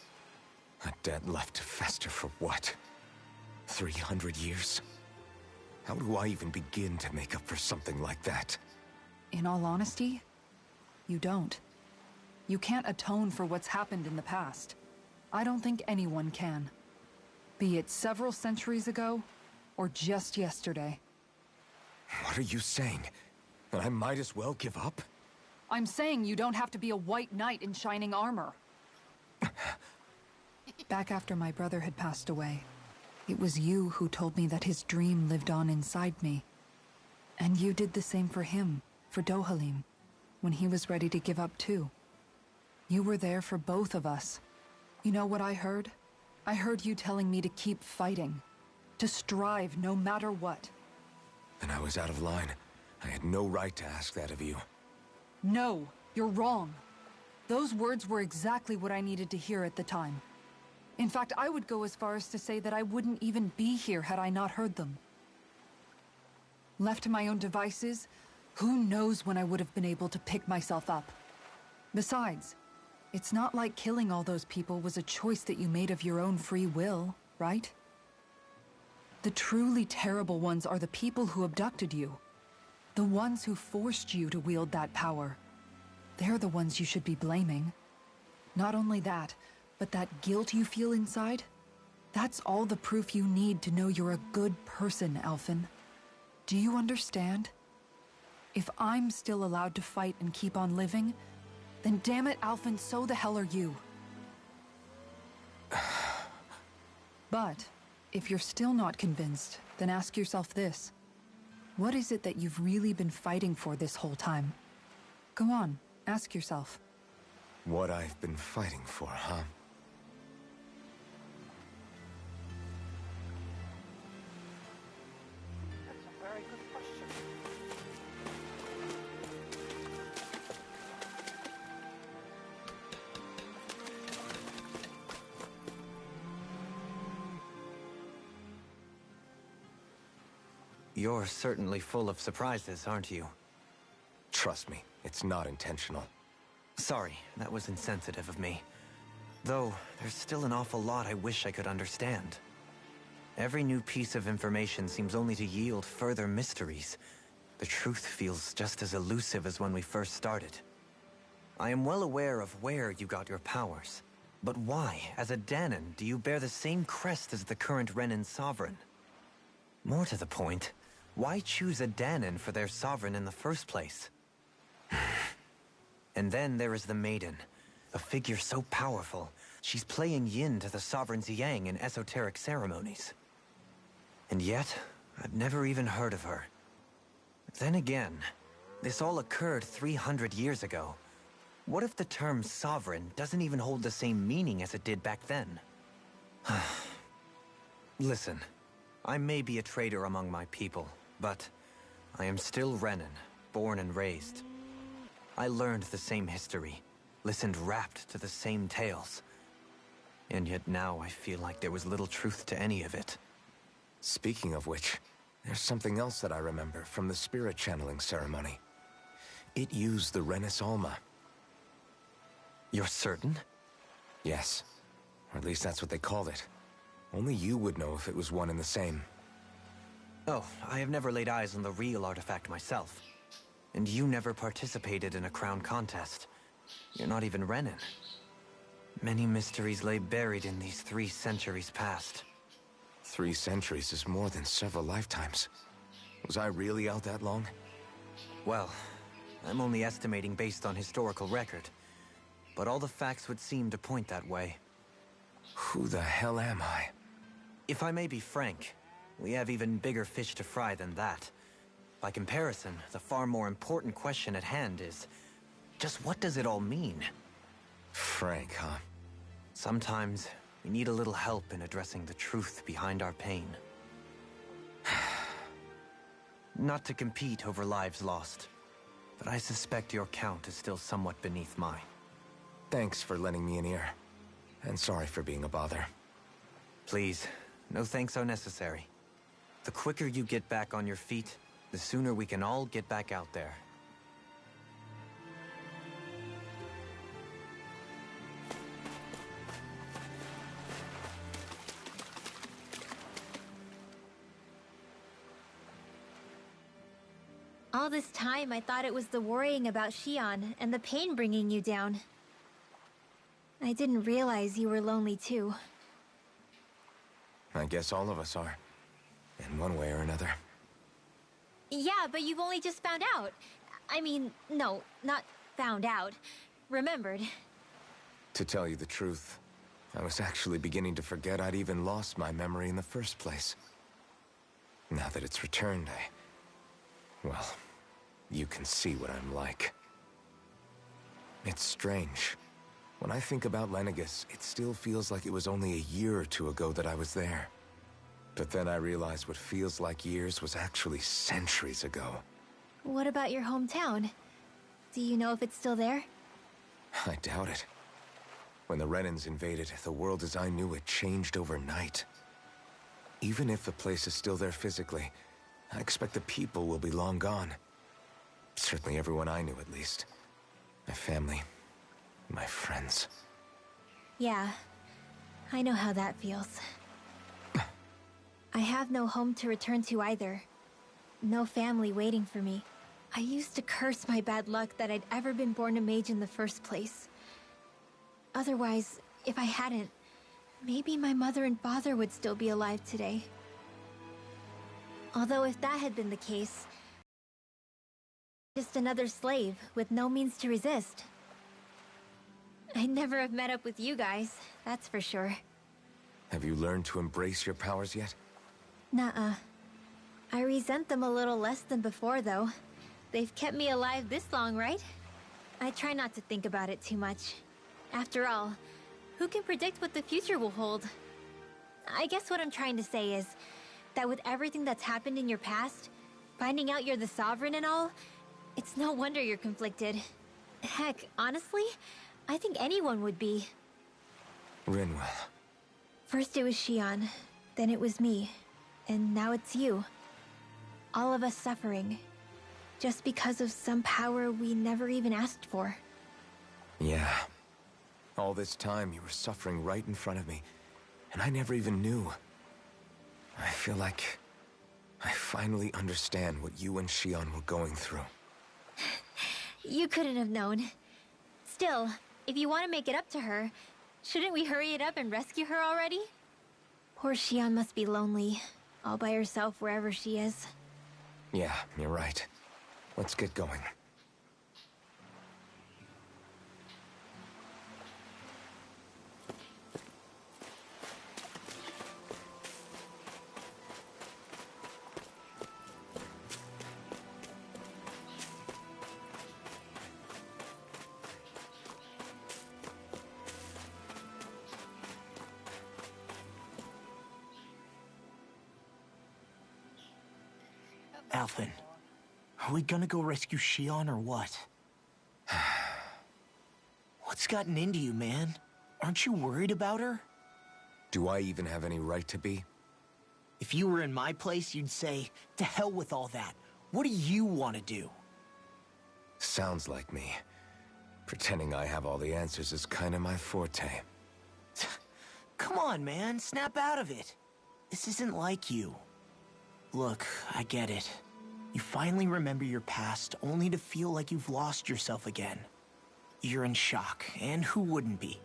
A debt left to fester for what? 300 years? How do I even begin to make up for something like that? In all honesty, you don't. You can't atone for what's happened in the past. I don't think anyone can. Be it several centuries ago, or just yesterday. What are you saying? then I might as well give up? I'm saying you don't have to be a white knight in shining armor. Back after my brother had passed away, it was you who told me that his dream lived on inside me. And you did the same for him, for Dohalim, when he was ready to give up too. You were there for both of us. You know what I heard? I heard you telling me to keep fighting, to strive no matter what. Then I was out of line. I had no right to ask that of you. No, you're wrong. Those words were exactly what I needed to hear at the time. In fact, I would go as far as to say that I wouldn't even be here had I not heard them. Left to my own devices, who knows when I would have been able to pick myself up. Besides, it's not like killing all those people was a choice that you made of your own free will, right? The truly terrible ones are the people who abducted you. The ones who forced you to wield that power. They're the ones you should be blaming. Not only that, but that guilt you feel inside, that's all the proof you need to know you're a good person, Alphen. Do you understand? If I'm still allowed to fight and keep on living, then damn it, Alphen, so the hell are you. But, if you're still not convinced, then ask yourself this. What is it that you've really been fighting for this whole time? Go on, ask yourself. What I've been fighting for, huh? That's a very good question. You're certainly full of surprises, aren't you? Trust me, it's not intentional. Sorry, that was insensitive of me. Though, there's still an awful lot I wish I could understand. Every new piece of information seems only to yield further mysteries. The truth feels just as elusive as when we first started. I am well aware of where you got your powers. But why, as a Dahnan, do you bear the same crest as the current Renan sovereign? More to the point, why choose a Dahnan for their sovereign in the first place? And then there is the Maiden, a figure so powerful, she's playing yin to the sovereign's yang in esoteric ceremonies. And yet, I've never even heard of her. Then again, this all occurred 300 years ago. What if the term sovereign doesn't even hold the same meaning as it did back then? Listen, I may be a traitor among my people, but I am still Renan, born and raised. I learned the same history, listened rapt to the same tales. And yet now I feel like there was little truth to any of it. Speaking of which, there's something else that I remember from the spirit channeling ceremony. It used the Renis Alma. You're certain? Yes. Or at least that's what they called it. Only you would know if it was one and the same. Oh, I have never laid eyes on the real artifact myself. And you never participated in a crown contest. You're not even Renan. Many mysteries lay buried in these 3 centuries past. 3 centuries is more than several lifetimes. Was I really out that long? Well, I'm only estimating based on historical record. But all the facts would seem to point that way. Who the hell am I? If I may be frank, we have even bigger fish to fry than that. By comparison, the far more important question at hand is, just what does it all mean? Frank, huh? Sometimes, we need a little help in addressing the truth behind our pain. Not to compete over lives lost, but I suspect your count is still somewhat beneath mine. Thanks for lending me an ear. And sorry for being a bother. Please, no thanks are necessary. The quicker you get back on your feet, the sooner we can all get back out there. All this time, I thought it was the worrying about Xion and the pain bringing you down. I didn't realize you were lonely too. I guess all of us are. In one way or another. Yeah, but you've only just found out. I mean, no, not found out. Remembered. To tell you the truth, I was actually beginning to forget I'd even lost my memory in the first place. Now that it's returned, well, you can see what I'm like. It's strange. When I think about Lenegis, it still feels like it was only a year or two ago that I was there. But then I realized what feels like years was actually centuries ago. What about your hometown? Do you know if it's still there? I doubt it. When the Renans invaded, the world as I knew it changed overnight. Even if the place is still there physically, I expect the people will be long gone. Certainly everyone I knew, at least. My family, my friends. Yeah, I know how that feels. I have no home to return to either. No family waiting for me. I used to curse my bad luck that I'd ever been born a mage in the first place. Otherwise, if I hadn't, maybe my mother and father would still be alive today. Although if that had been the case, just another slave with no means to resist. I'd never have met up with you guys, that's for sure. Have you learned to embrace your powers yet? Nuh-uh. I resent them a little less than before, though. They've kept me alive this long, right? I try not to think about it too much. After all, who can predict what the future will hold? I guess what I'm trying to say is that with everything that's happened in your past, finding out you're the Sovereign and all, it's no wonder you're conflicted. Heck, honestly, I think anyone would be. Rinwell. First it was Xion, then it was me, and now it's you. All of us suffering, just because of some power we never even asked for. Yeah. All this time you were suffering right in front of me, and I never even knew. I feel like I finally understand what you and Xion were going through. You couldn't have known. Still, if you want to make it up to her, shouldn't we hurry it up and rescue her already? Poor Xion must be lonely, all by herself wherever she is. Yeah, you're right. Let's get going. Alphen, are we gonna go rescue Xion or what? What's gotten into you, man? Aren't you worried about her? Do I even have any right to be? If you were in my place, you'd say, to hell with all that. What do you want to do? Sounds like me. Pretending I have all the answers is kind of my forte. Come on, man. Snap out of it. This isn't like you. Look, I get it. You finally remember your past, only to feel like you've lost yourself again. You're in shock, and who wouldn't be?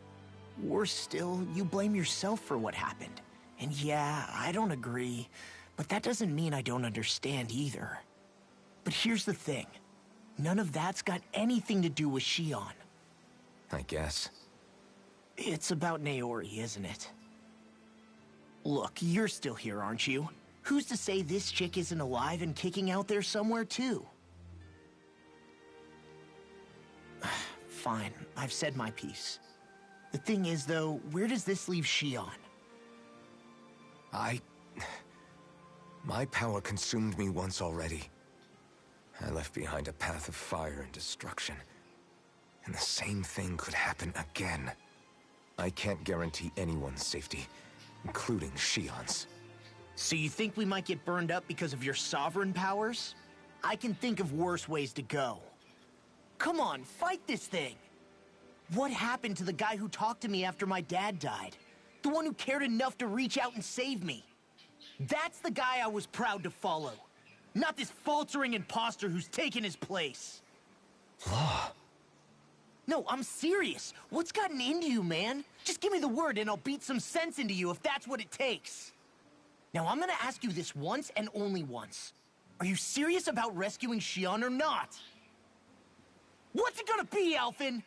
Worse still, you blame yourself for what happened. And yeah, I don't agree, but that doesn't mean I don't understand either. But here's the thing. None of that's got anything to do with Xion. I guess. It's about Naori, isn't it? Look, you're still here, aren't you? Who's to say this chick isn't alive and kicking out there somewhere, too? Fine, I've said my piece. The thing is, though, where does this leave Xion? My power consumed me once already. I left behind a path of fire and destruction. And the same thing could happen again. I can't guarantee anyone's safety, including Xion's. So you think we might get burned up because of your sovereign powers? I can think of worse ways to go. Come on, fight this thing! What happened to the guy who talked to me after my dad died? The one who cared enough to reach out and save me? That's the guy I was proud to follow. Not this faltering imposter who's taken his place. Law. No, I'm serious. What's gotten into you, man? Just give me the word and I'll beat some sense into you if that's what it takes. Now, I'm gonna ask you this once and only once. Are you serious about rescuing Xion or not? What's it gonna be, Alphen?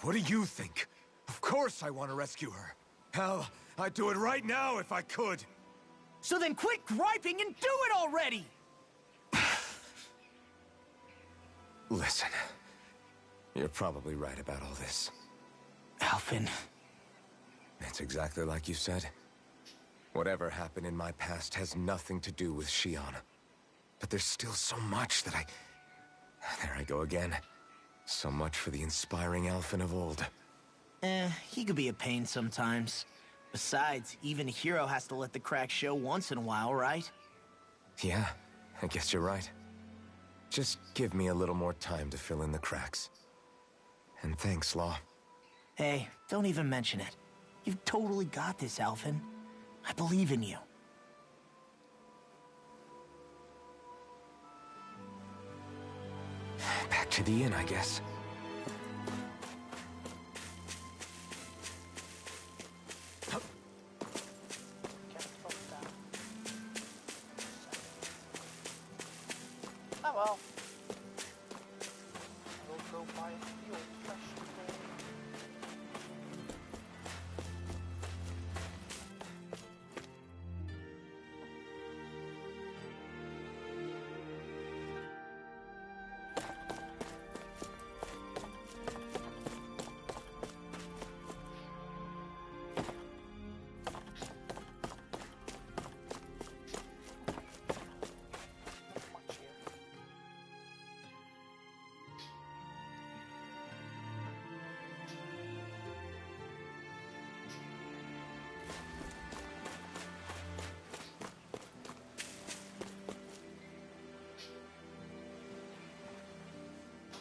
What do you think? Of course I want to rescue her. Hell, I'd do it right now if I could. So then quit griping and do it already! Listen, you're probably right about all this. Alphen. It's exactly like you said. Whatever happened in my past has nothing to do with Shion. But there's still so much that There I go again. So much for the inspiring Alphen of old. He could be a pain sometimes. Besides, even a hero has to let the cracks show once in a while, right? Yeah, I guess you're right. Just give me a little more time to fill in the cracks. And thanks, Law. Hey, don't even mention it. You've totally got this, Alphen. I believe in you. Back to the inn, I guess. Oh well. We'll go buy the old-fashioned way.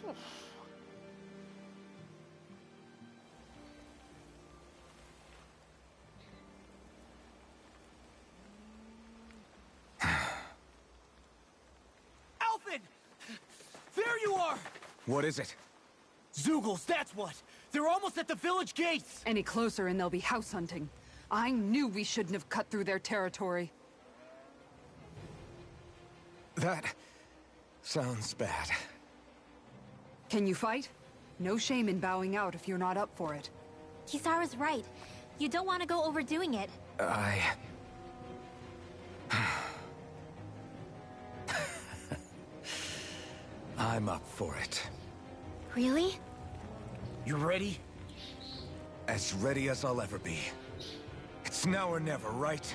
Much here. Alphen! There you are! What is it? Zeugles, that's what! They're almost at the village gates! Any closer and they'll be house hunting. I knew we shouldn't have cut through their territory. That sounds bad. Can you fight? No shame in bowing out if you're not up for it. Kisara's right. You don't want to go overdoing it. I'm up for it. Really? You ready? As ready as I'll ever be. It's now or never, right?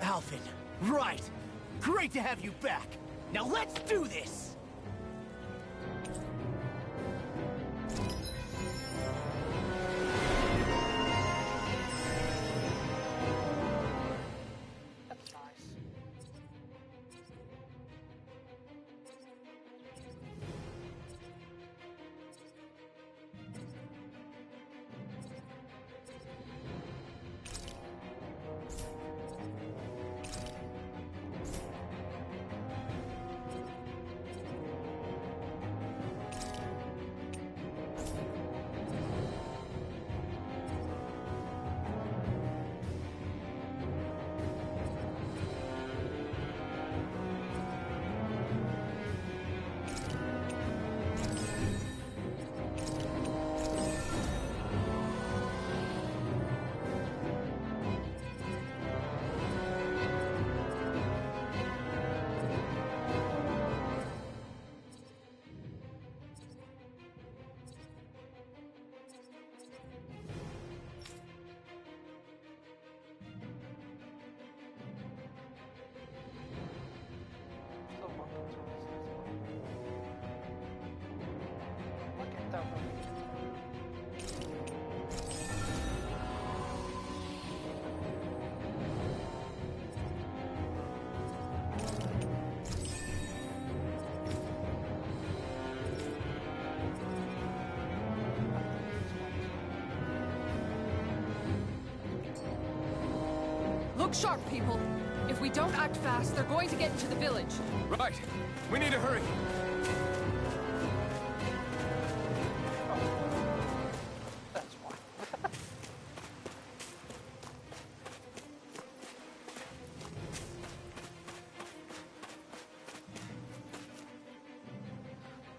Alphen, right! Great to have you back! Now let's do this! That's nice. Still more controls this one. Look at that one. Look sharp, people. If we don't act fast, they're going to get into the village. Right. We need to hurry. That's why.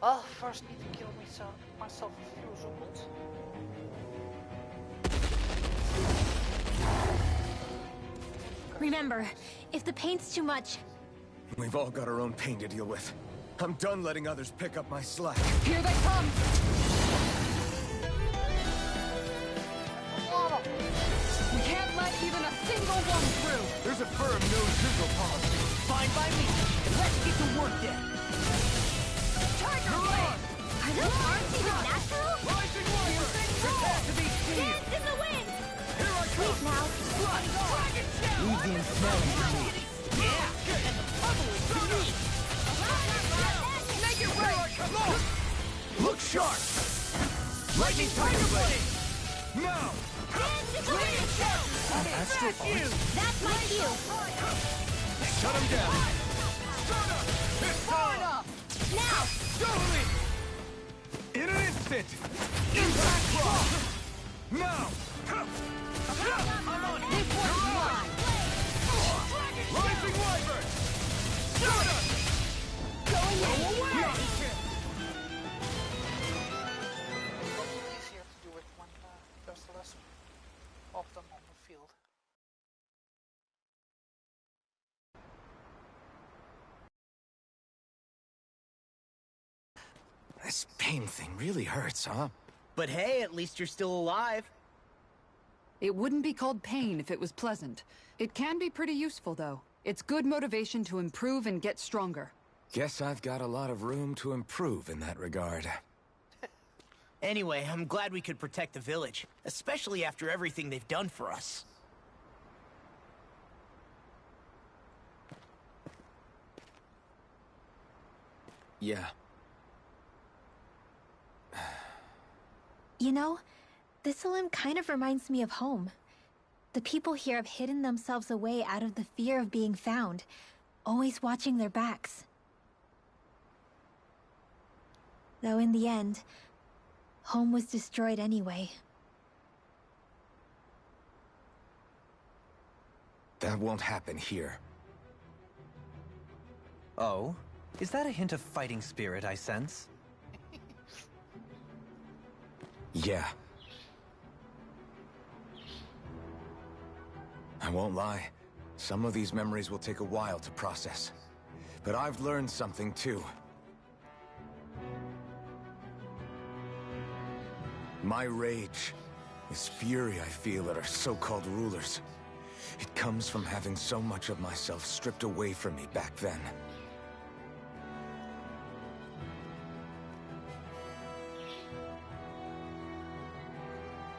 I'll first need to kill myself a few Zoobles. Remember, if the pain's too much... We've all got our own pain to deal with. I'm done letting others pick up my slack. Here they come! We can't let even a single one through! There's a firm no-sizzle policy. Fine by me. Let's get to work then. Tiger Blade! Are those arms even natural? Rising Warrior! Prepare to be seen. Dance in the wind! Here I come! Please now. Dragon Shell! Leave the ensnaring to me. Yeah, and the puzzle is to me. Make it Here I come! Look sharp! Lightning Tiger Blade! Now! Dance in the wind! Astral Art? That's my cue! Shut him down! Sora! It's time! Now! Totally! In an instant! Impact Rock! Now! I'm on it! This one's mine! Rising Wyvern! Sora! Going away! Easier to do it when there's less of them on the field. This pain thing really hurts, huh? But hey, at least you're still alive. It wouldn't be called pain if it was pleasant. It can be pretty useful, though. It's good motivation to improve and get stronger. Guess I've got a lot of room to improve in that regard. Anyway, I'm glad we could protect the village, especially after everything they've done for us. Yeah. You know, Thistleum kind of reminds me of home. The people here have hidden themselves away out of the fear of being found, always watching their backs. Though in the end, home was destroyed anyway. That won't happen here. Oh? Is that a hint of fighting spirit I sense? Yeah. I won't lie. Some of these memories will take a while to process. But I've learned something too. My rage, this fury I feel at our so-called rulers, it comes from having so much of myself stripped away from me back then.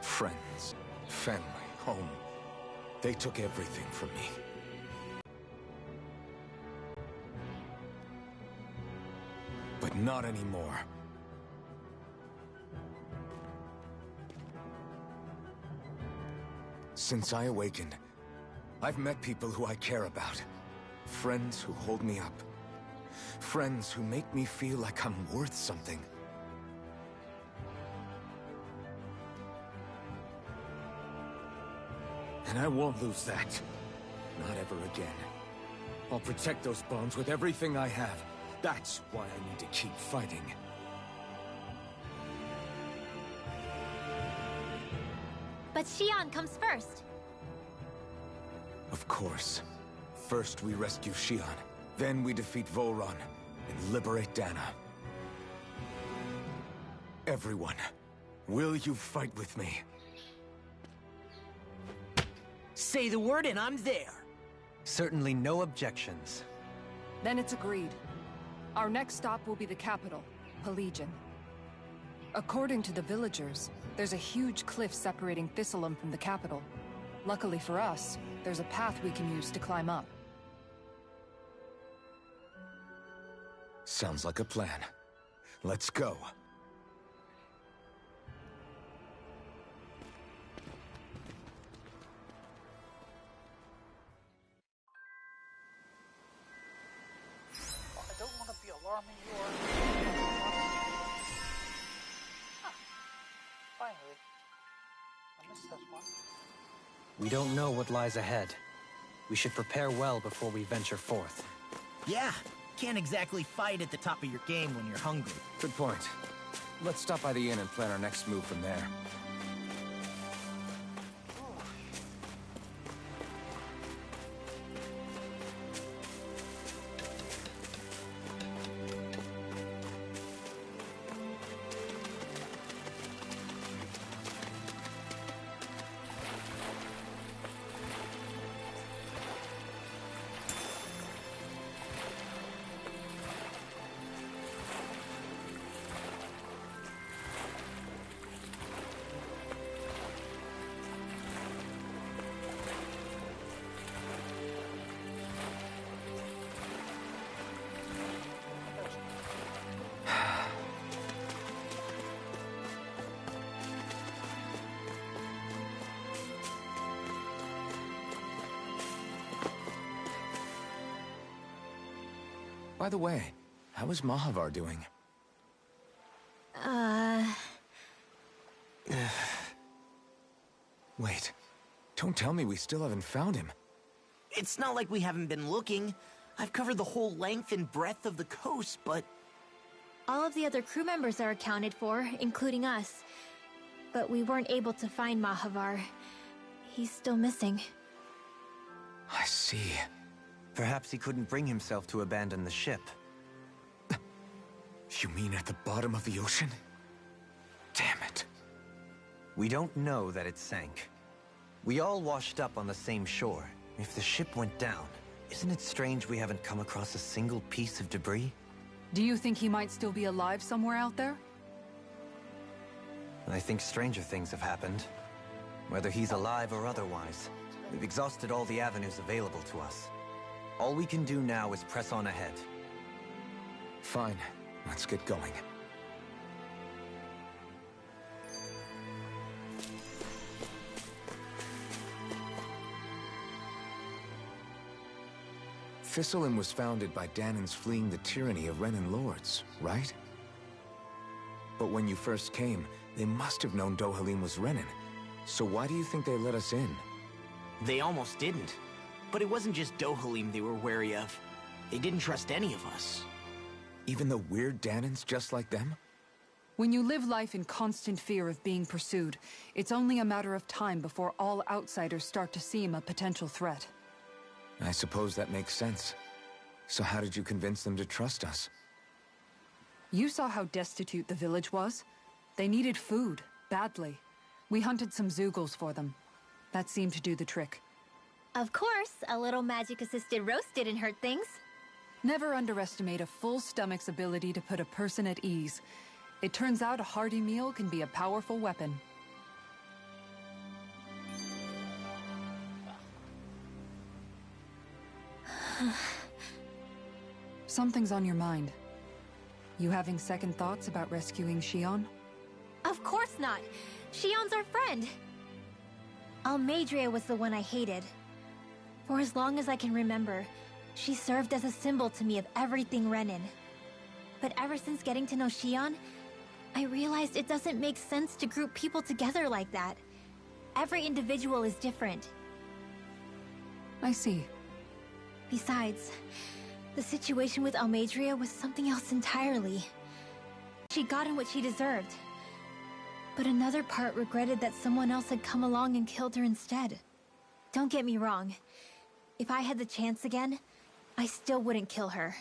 Friends, family, home. They took everything from me. But not anymore. Since I awakened, I've met people who I care about. Friends who hold me up. Friends who make me feel like I'm worth something. And I won't lose that. Not ever again. I'll protect those bonds with everything I have. That's why I need to keep fighting. But Xion comes first. Of course. First we rescue Xion. Then we defeat Volron and liberate Dana. Everyone, will you fight with me? Say the word and I'm there. Certainly no objections. Then it's agreed. Our next stop will be the capital, Pelegion. According to the villagers, there's a huge cliff separating Thistleum from the capital. Luckily for us, there's a path we can use to climb up. Sounds like a plan. Let's go. I don't want to be alarming you or... Ah, finally. I missed this one. We don't know what lies ahead. We should prepare well before we venture forth. Yeah, Can't exactly fight at the top of your game when you're hungry. Good point. Let's stop by the inn and plan our next move from there. By the way, how is Mahavar doing? Wait, don't tell me we still haven't found him. It's not like we haven't been looking. I've covered the whole length and breadth of the coast, but... All of the other crew members are accounted for, including us. But we weren't able to find Mahavar. He's still missing. I see. Perhaps he couldn't bring himself to abandon the ship. You mean at the bottom of the ocean? Damn it. We don't know that it sank. We all washed up on the same shore. If the ship went down, isn't it strange we haven't come across a single piece of debris? Do you think he might still be alive somewhere out there? I think stranger things have happened. Whether he's alive or otherwise, we've exhausted all the avenues available to us. All we can do now is press on ahead. Fine, let's get going. Thistlein was founded by Danans fleeing the tyranny of Renan lords, right? But when you first came, they must have known Dohalim was Renan. So why do you think they let us in? They almost didn't. But it wasn't just Dohalim they were wary of. They didn't trust any of us. Even the weird Danans just like them? When you live life in constant fear of being pursued, it's only a matter of time before all outsiders start to seem a potential threat. I suppose that makes sense. So how did you convince them to trust us? You saw how destitute the village was. They needed food, badly. We hunted some Zeugles for them. That seemed to do the trick. Of course, a little magic-assisted roast didn't hurt things. Never underestimate a full stomach's ability to put a person at ease. It turns out a hearty meal can be a powerful weapon. Something's on your mind. You having second thoughts about rescuing Shion? Of course not! Shion's our friend! Almeidrea was the one I hated. For as long as I can remember, she served as a symbol to me of everything Renan. But ever since getting to know Shion, I realized it doesn't make sense to group people together like that. Every individual is different. I see. Besides, the situation with Almeidrea was something else entirely. She'd gotten what she deserved. But another part regretted that someone else had come along and killed her instead. Don't get me wrong. If I had the chance again, I still wouldn't kill her.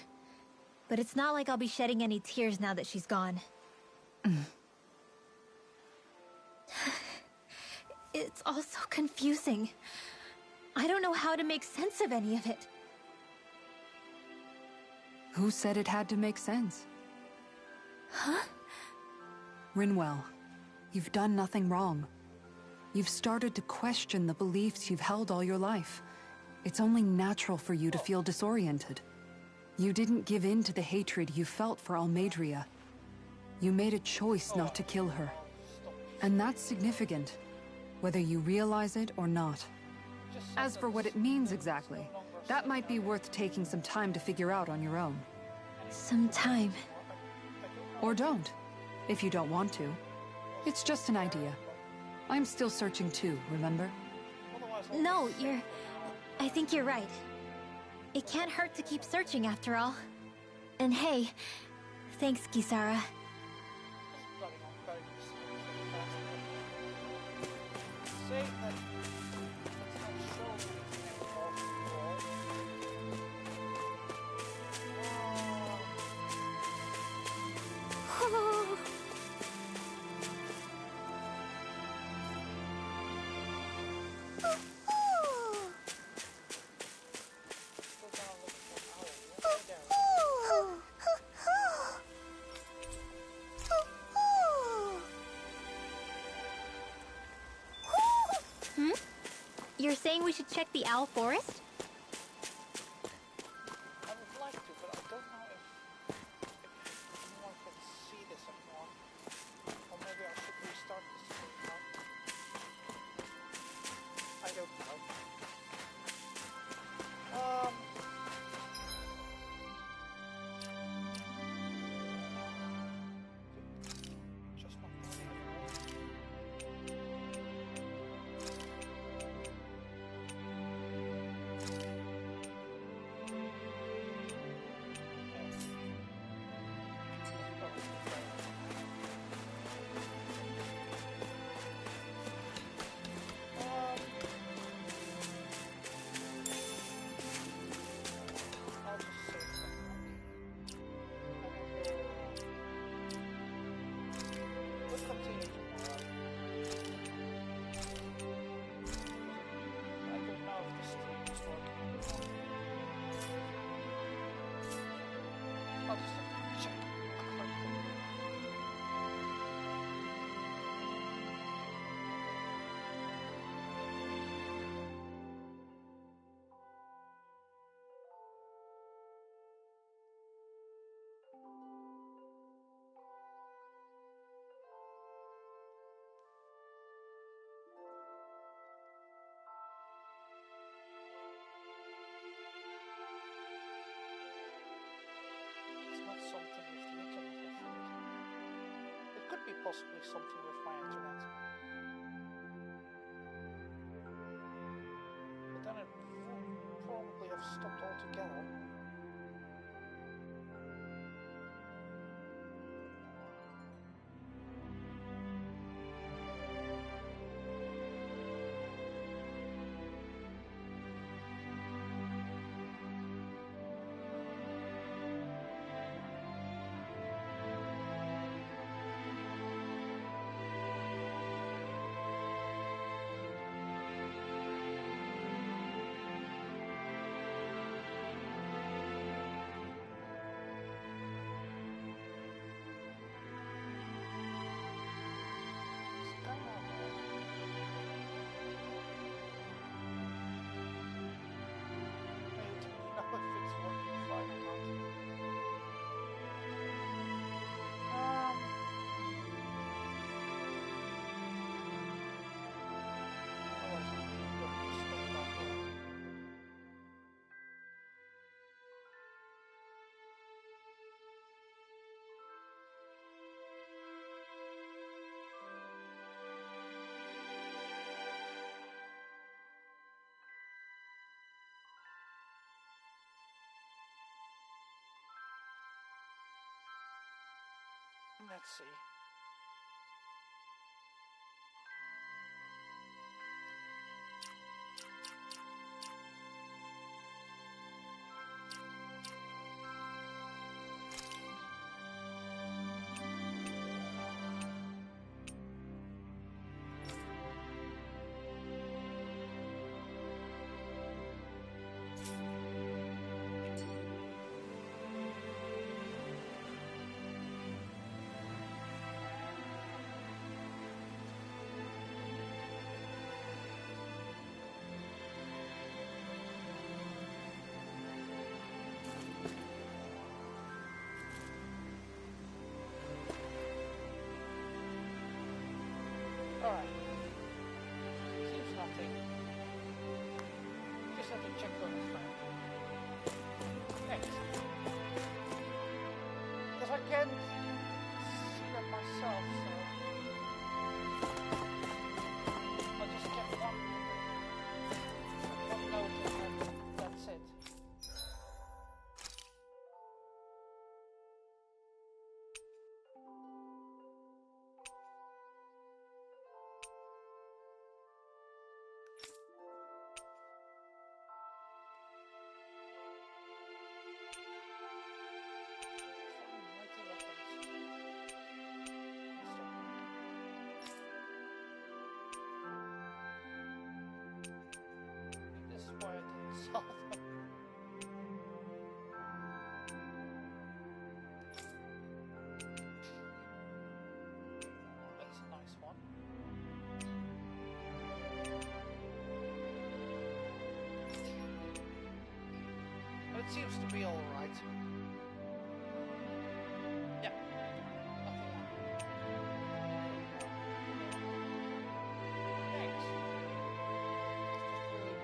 But it's not like I'll be shedding any tears now that she's gone. It's all so confusing. I don't know how to make sense of any of it. Who said it had to make sense? Huh? Rinwell, you've done nothing wrong. You've started to question the beliefs you've held all your life. It's only natural for you to feel disoriented. You didn't give in to the hatred you felt for Almeidrea. You made a choice not to kill her. And that's significant, whether you realize it or not. As for what it means exactly, that might be worth taking some time to figure out on your own. Some time. Or don't, if you don't want to. It's just an idea. I'm still searching too, remember? No, I think you're right. It can't hurt to keep searching after all. And hey, thanks, Kisara. Bloody hell, very good. Say that it's not shown anymore. Hmm? You're saying we should check the owl forest? I would like to, but I don't know if anyone can see this anymore. Or maybe I should restart this stream now. I don't know. Just one more. I'll just save something. We'll continue tomorrow. I don't know if the stream is working. I'll just have to check quickly. It's not something with the internet, I think. It could be possibly something with my internet. But then it would probably have stopped altogether. It's kind of maybe to know if it's working fine or not. Otherwise I'm going to stop that way. Let's see. Alright. Seems nothing. Just have to check on the frame. Thanks. Because I can't see that myself, so I just get one note and that's it. why I didn't sell them. That's a nice one. But it seems to be alright. Yeah. Nothing more. Thanks. Just really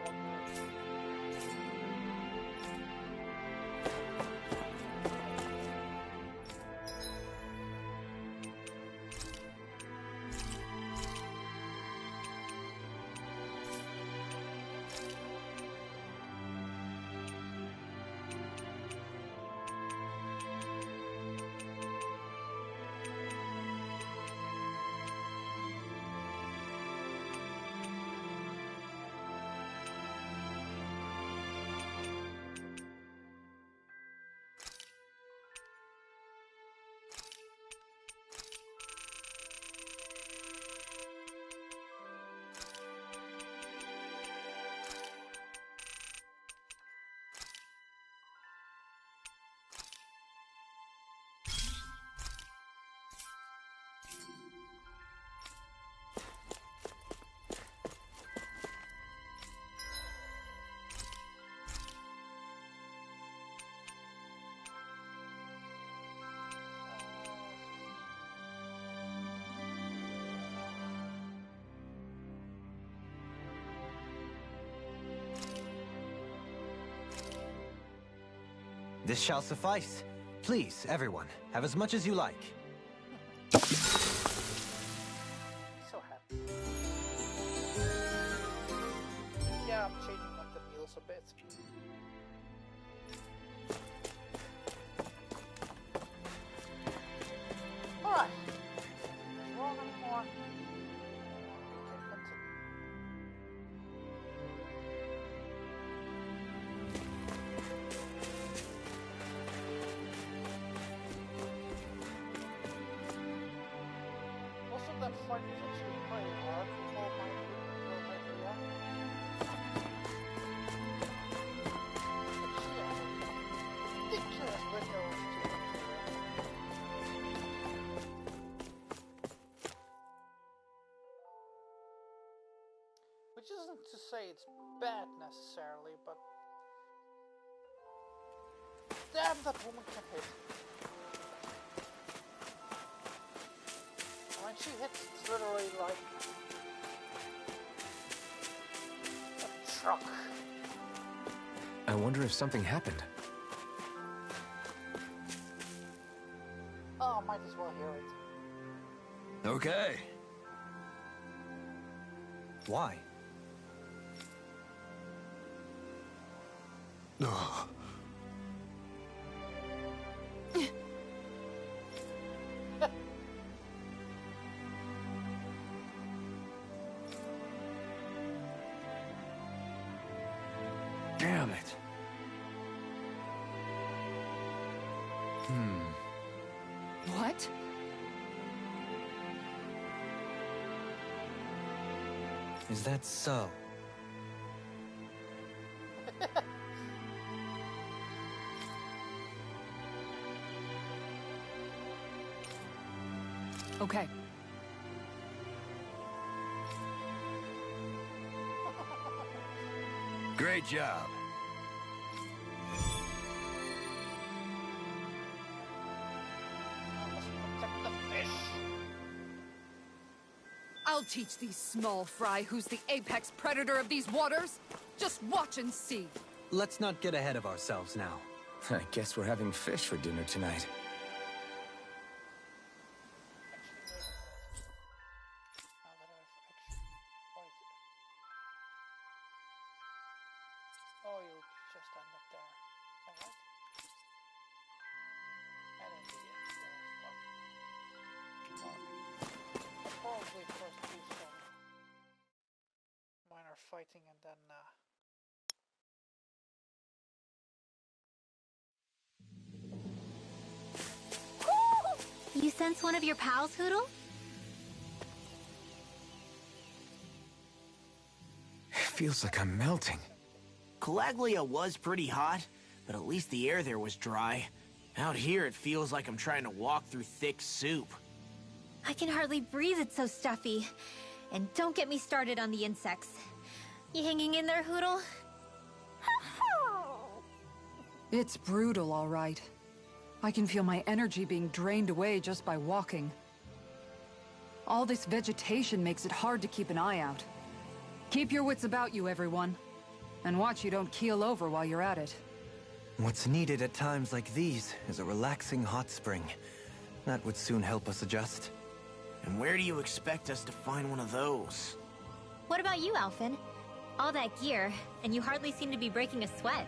This shall suffice. Please, everyone, have as much as you like. so happy. Yeah, I'm changing up the meals a bit. Alright. There's wrong anymore. We can continue. Also, that fight was actually pretty hard with all my reaction. Ridiculous windows to which isn't to say it's bad necessarily, but damn, that woman can hit. When she hits, it's literally like a truck. I wonder if something happened. Oh, might as well hear it. Okay. Why? Ugh. Damn it. What? Is that so? Okay. Great job. I must protect the fish. I'll teach these small fry who's the apex predator of these waters. Just watch and see. Let's not get ahead of ourselves now. I guess we're having fish for dinner tonight. Oh, you just end up there. Alright. And in the end, I'll probably first do some minor fighting and then You sense one of your pals, Hoodle? It feels like I'm melting. Calaglia was pretty hot, but at least the air there was dry. Out here, it feels like I'm trying to walk through thick soup. I can hardly breathe, it's so stuffy. And don't get me started on the insects. You hanging in there, Hoodle? It's brutal, all right. I can feel my energy being drained away just by walking. All this vegetation makes it hard to keep an eye out. Keep your wits about you, everyone. And watch you don't keel over while you're at it. What's needed at times like these is a relaxing hot spring. That would soon help us adjust. And where do you expect us to find one of those? What about you, Alphen? All that gear, and you hardly seem to be breaking a sweat.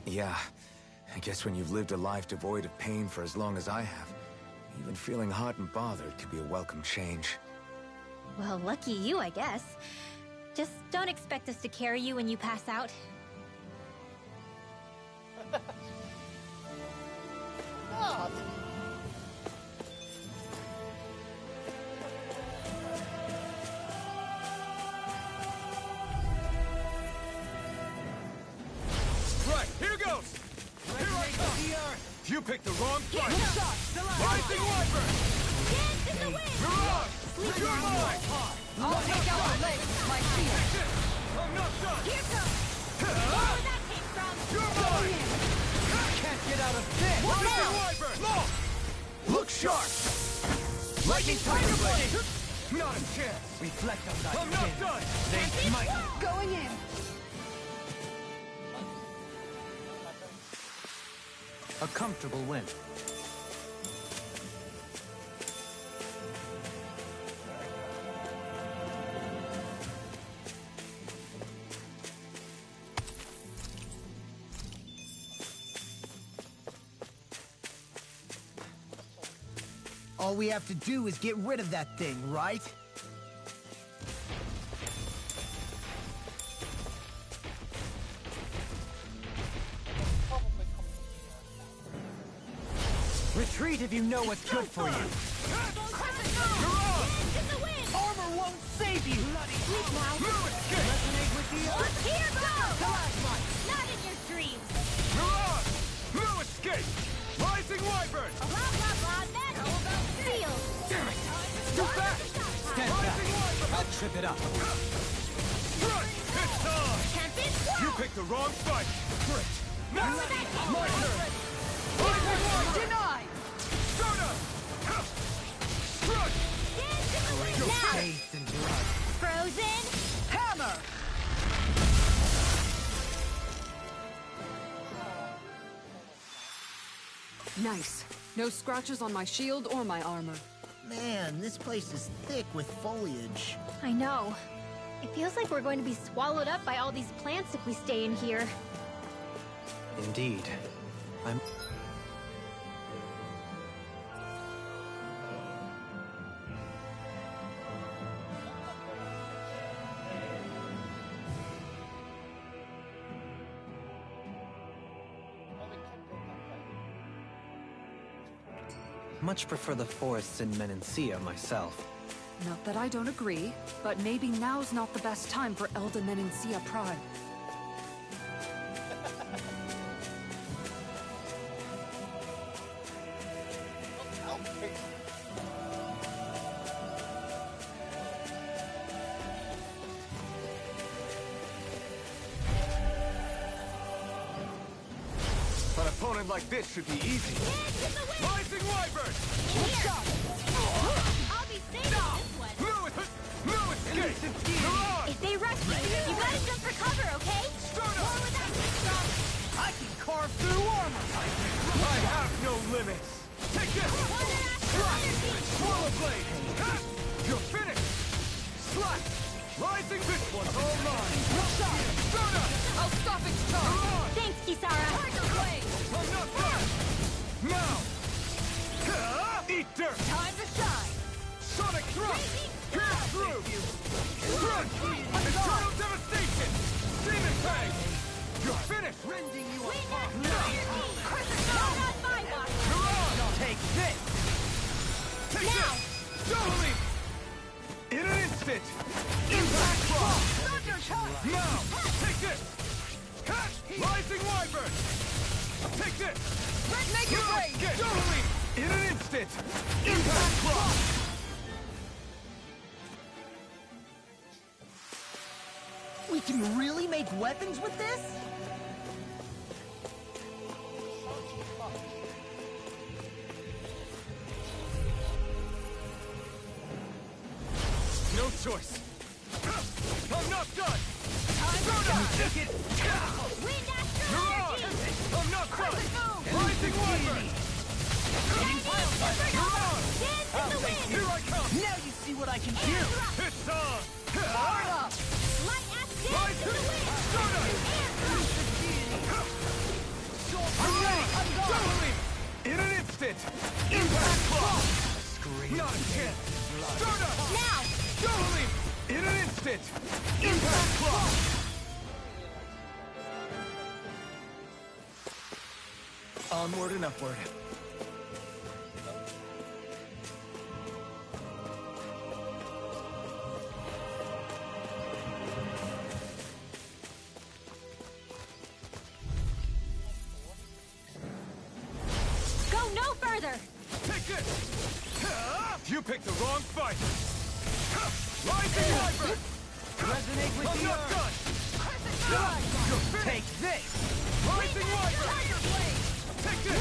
Yeah, I guess when you've lived a life devoid of pain for as long as I have, even feeling hot and bothered could be a welcome change. Well, lucky you, I guess. Just don't expect us to carry you when you pass out. God. Right, here goes! Here I come! You picked the wrong fight! Rising Wyvern! Dance in the wind! Mirage! You're mine! I'll take out the legs with my shield. Take this! I'm not done! Here goes! Where that came from? You're mine! Can't get out of this! Rising Wyvern! Look sharp! Lightning Tiger Blade! Not a chance! Reflect on that. I'm not done! They might. Going in! A comfortable win. All we have to do is get rid of that thing, right? Retreat if you know what's good for you. Armor won't save you! Sleep now. Resonate with you? Here goes! Not in your dreams. Mirage! No escape! Rising Wyvern! Blah, blah, blah. Magic. Sealed. Damn it! Too fast! Stand back. I'll trip it up. Right! It's on! Tempest. You picked the wrong fight! Great! Now, that my turn! Rising Wyvern! Denied! Sora! Strike! Dance in the wind Your now. Faith and blood. Frozen. Hammer! Nice. No scratches on my shield or my armor. Man, this place is thick with foliage. I know. It feels like we're going to be swallowed up by all these plants if we stay in here. Indeed. I'm... much prefer the forests in Menancia myself. Not that I don't agree, but maybe now's not the best time for Elda Menancia Pride. An opponent like this should be easy. Rising Wyvern! I'll be saving this one. No escape! Mirage! If they rush me, you gotta jump for cover, okay? More without this. I can carve through armor! I have no limits! Take this! Swallow Blade! You're finished! Slash! Rising, this one's all mine! Sora! I'll stop its charge! Mirage! Thanks, Kisara. Tiger Blade! I'm not done! Now! Eat dirt! Time to shine! Sonic Thrust! Pierce through! Crunch! Eternal Devastation! Demon Fang! You're finished! Rending you Wind apart! Not on my watch. Mirage! Take this! Take Now! this! Double Leap! In an instant! Impact Frost! Thunder charge! Now! Take this! Take this! Let's make it rain! Totally! In an instant! Impact block! We can really make weapons with this? No choice. I'm not done! Take it! Wind Astral Mirage! Energy! I'm not done! Rising Wyvern! Mirage! Dance in the wind! Here I come! Now you see what I can do! It's on! Light Ash Dance in the wind! I'm ready! Totally! In an instant! Impact block! Not a chance! Stardust! Now! Totally! In an instant! Impact block! Onward and upward. Go no further! Take it! You picked the wrong fight! Rising Wyvern! Resonate with I'm the not earth! done! You're finished! Take this! Rising Wyvern! Take this!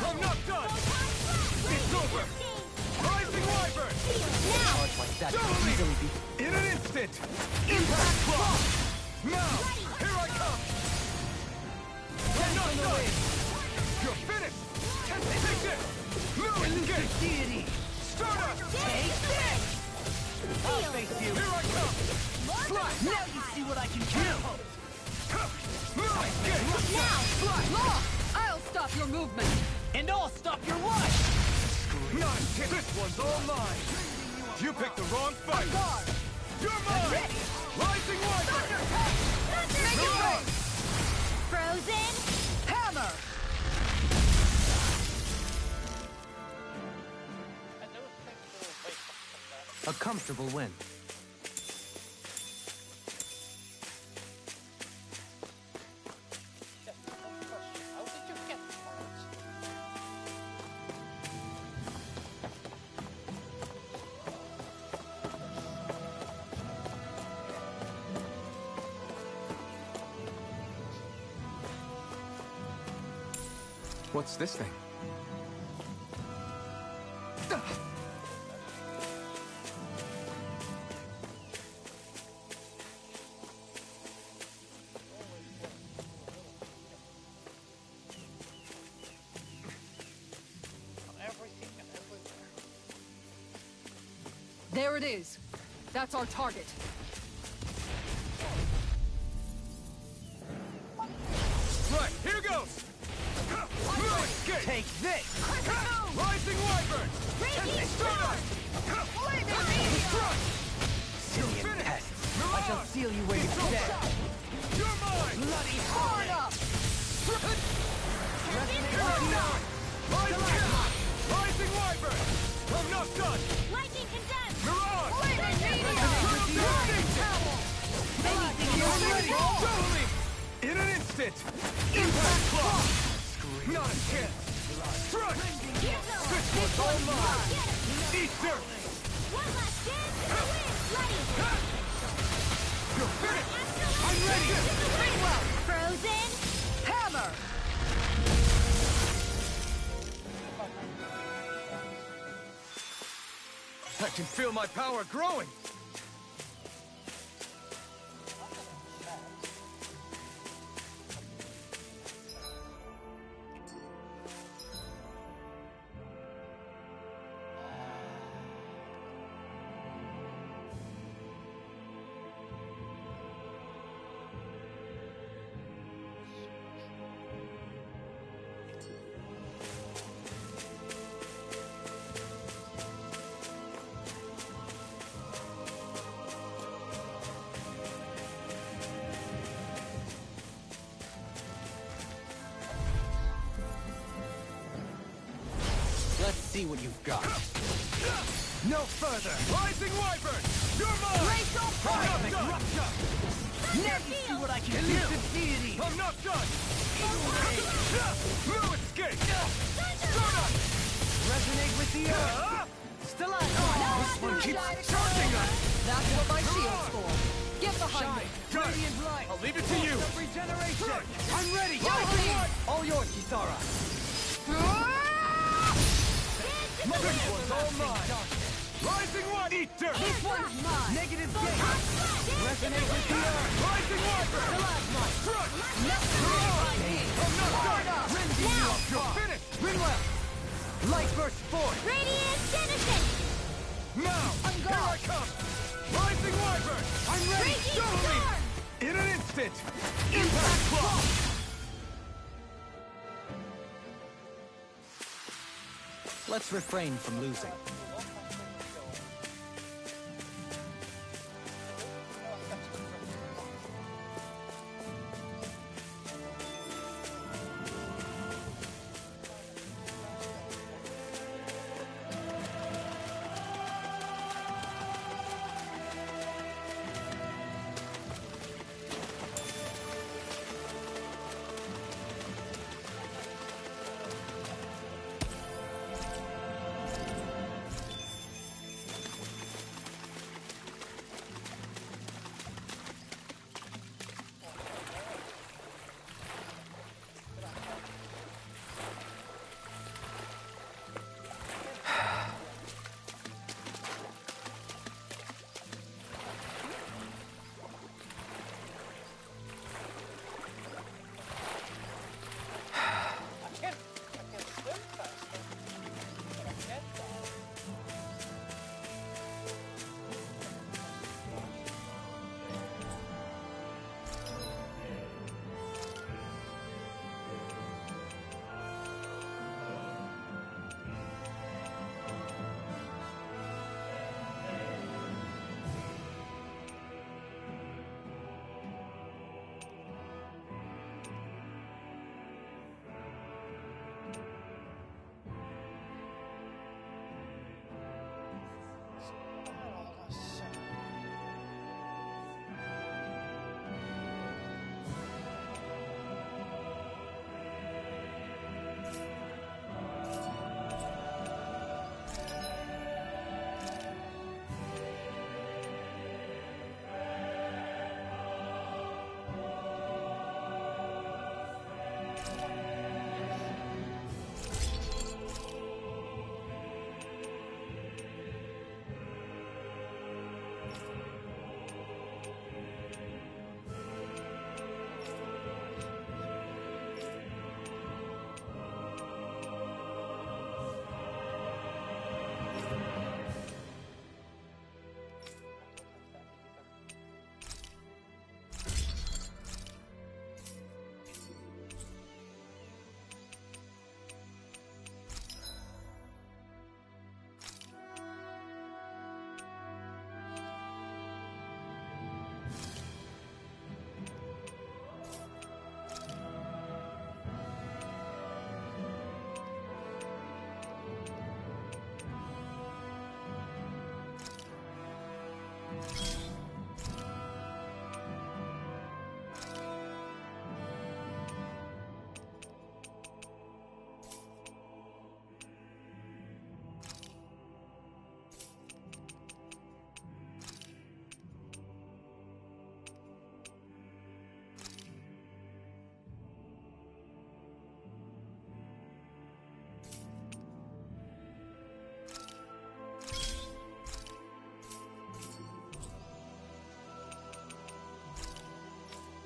I'm not done! It's over! Rising Wyvern! Knowledge like that could Totally! easily be... In an instant! Impact block! Now! Here I come! I'm not done! You're finished! Take this! Move and get! Deity! Stardust! Take this! I'll face you! Here I come! Slash! Now you see what I can do! Move and get! Now! Law! I'll stop your movement! And I'll stop your life! Not a chance! This one's all mine! You picked the wrong fight! You're mine! Rising Wyvern! Make it rain! Frozen! Hammer! And those things will wake up from that. A comfortable win. Just one question. How did you get the parts? What's this thing? On everything and everywhere. There it is. That's our target. Right, here goes! Move and get! Take this! Rising Wyvern! Stardust! Simian pests! I shall seal you where you It's over! stand! You're mine! Bloody hard! Rising Wyvern! I'm not done! Lightning condemned! Mirage! Anything you're ready! Totally! In an instant! Impact block! Not a chance! Strike! This one's all mine! Eat dirt! One last dance in the wind! Bloody! You're finished! I'm ready. Frozen! Hammer! I can feel my power growing! Let's see what you've got. No further! Rising Wyvern! You're mine! Glacial I'm not Pyramid done! Rupture! Now you see what I can do! Deity! I'm not done! No escape! Sora! Resonate with the earth! Stalagmite! This one keeps charging us! That's what my shield's for. Get behind me. Got it. Radiant light! I'll leave it to you! Of regeneration! I'm ready! Rising All yours, Kisara! This one's all mine! Rising one! Eat dirt! This one's mine! Negative gate! Resonate with the earth! Rising wyvern! Stalagmite! Crush! I'm not done! Rindy you up! You're finished! Rinwell! Light burst forth! Radiant Genesis! Now! Here I come! Rising wyvern! I'm ready! Raging Show me! Storm! In an instant! Impact claw! Let's refrain from losing. I can swim faster, but I can't fly.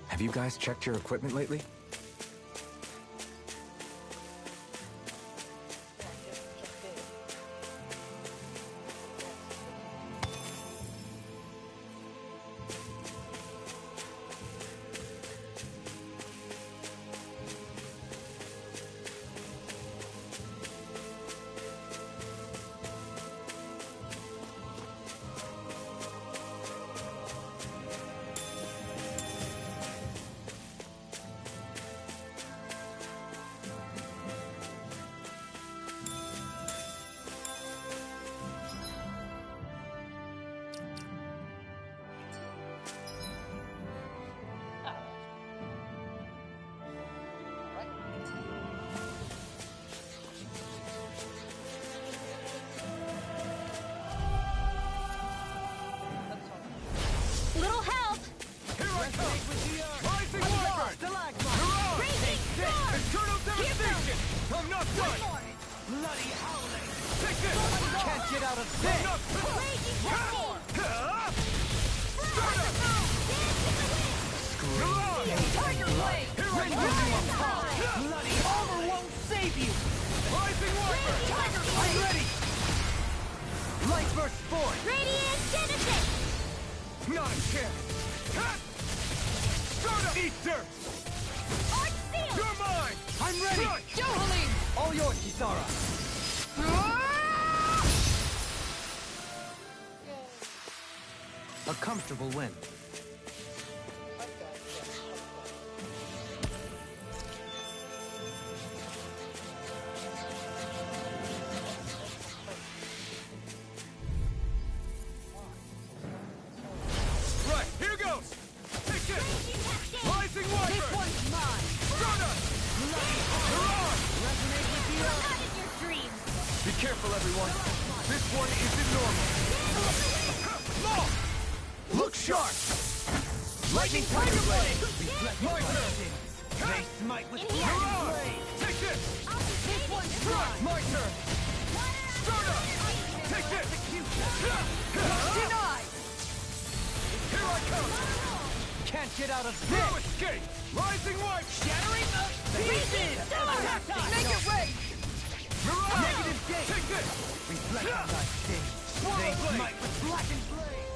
Have you guys checked your equipment lately? with the earth! Rising Wyvern! Mirage! Raging storm! Eternal devastation! I'm not done! Bloody howling! Take this! Can't get out of I'm this! not Raging cascade! Start up! Mirage! Tiger blade! Here I come! Bloody armor won't save you! Rising Wyvern! Tiger I'm blade! ready! Light burst forth! Radiant genesis! Not a chance! Start up! Eat dirt! Arch seal! You're mine! I'm ready! Right. All yours, Kisara! A comfortable win. Right, here goes! Take this! Raging cascade! Rising Wyvern! one's mine! Start up! Mirage! Resonate with the earth! Not in your dreams! Be careful, everyone. This one isn't normal. Law! Look sharp! Lightning Tiger Blade! Reflect my turn! They smite with Dragon Mirage! Blade! Take this! This one's mine! My turn! Start up! Take this! Denied! Here I come! Can't get out of No this! escape! Rising Wyvern! Shattering of pieces! Make it rain! Mirage! Negative gate! Take this! Reflect on thy sting! Swallow They blade! smite with blackened blade!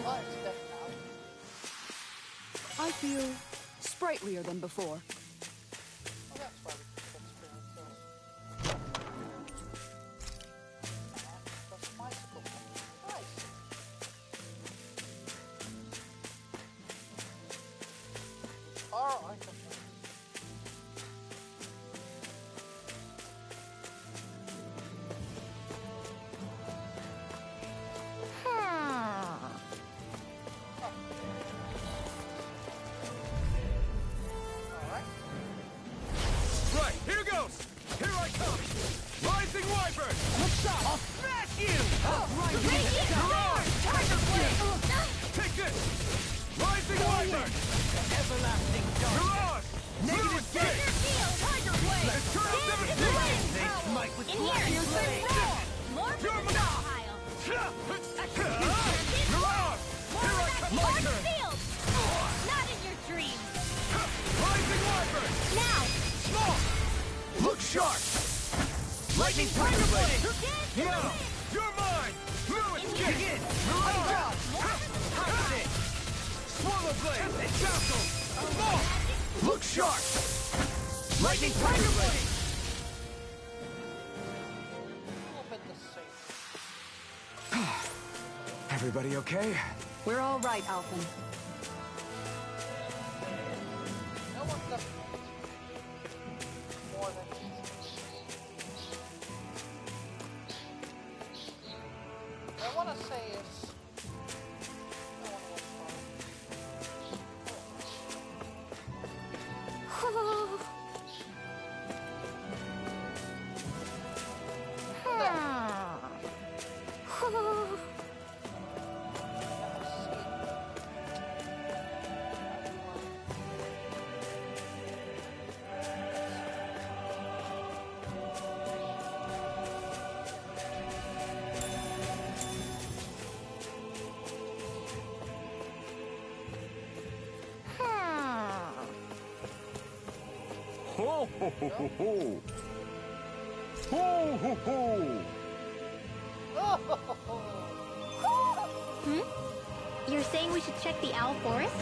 Oh, it's death now. I feel sprightlier than before. Oh, that's why we keep experiences. That's bicycle. Nice. Alright. Alright. Right, here goes! Here I come! Rising Wyvern! I'll smash you! Mirage! Tiger blade! Take this! Rising Wyvern! Everlasting dark! Mirage! Negative No escape! Tiger shield! Tiger blade! Eternal Dance in the devastation! wind! They smite with In here! blackened blade! More for You're the my- stockpile! Mirage! Here I come! My Arch turn! shield! Not in your dreams! Rising Wyvern! Now! Small! Look sharp! Lightning Tiger Blade! Now! You're mine! No escape! Begin! Mirage! Hot stick! Swallow blade! Shackle! Small! Look sharp! Lightning Tiger Blade! A little bit the same. Everybody okay? We're all right, Alphen. No one does more than what I want to say is no one was Ho ho ho ho ho! Ho ho ho! You're saying we should check the owl forest?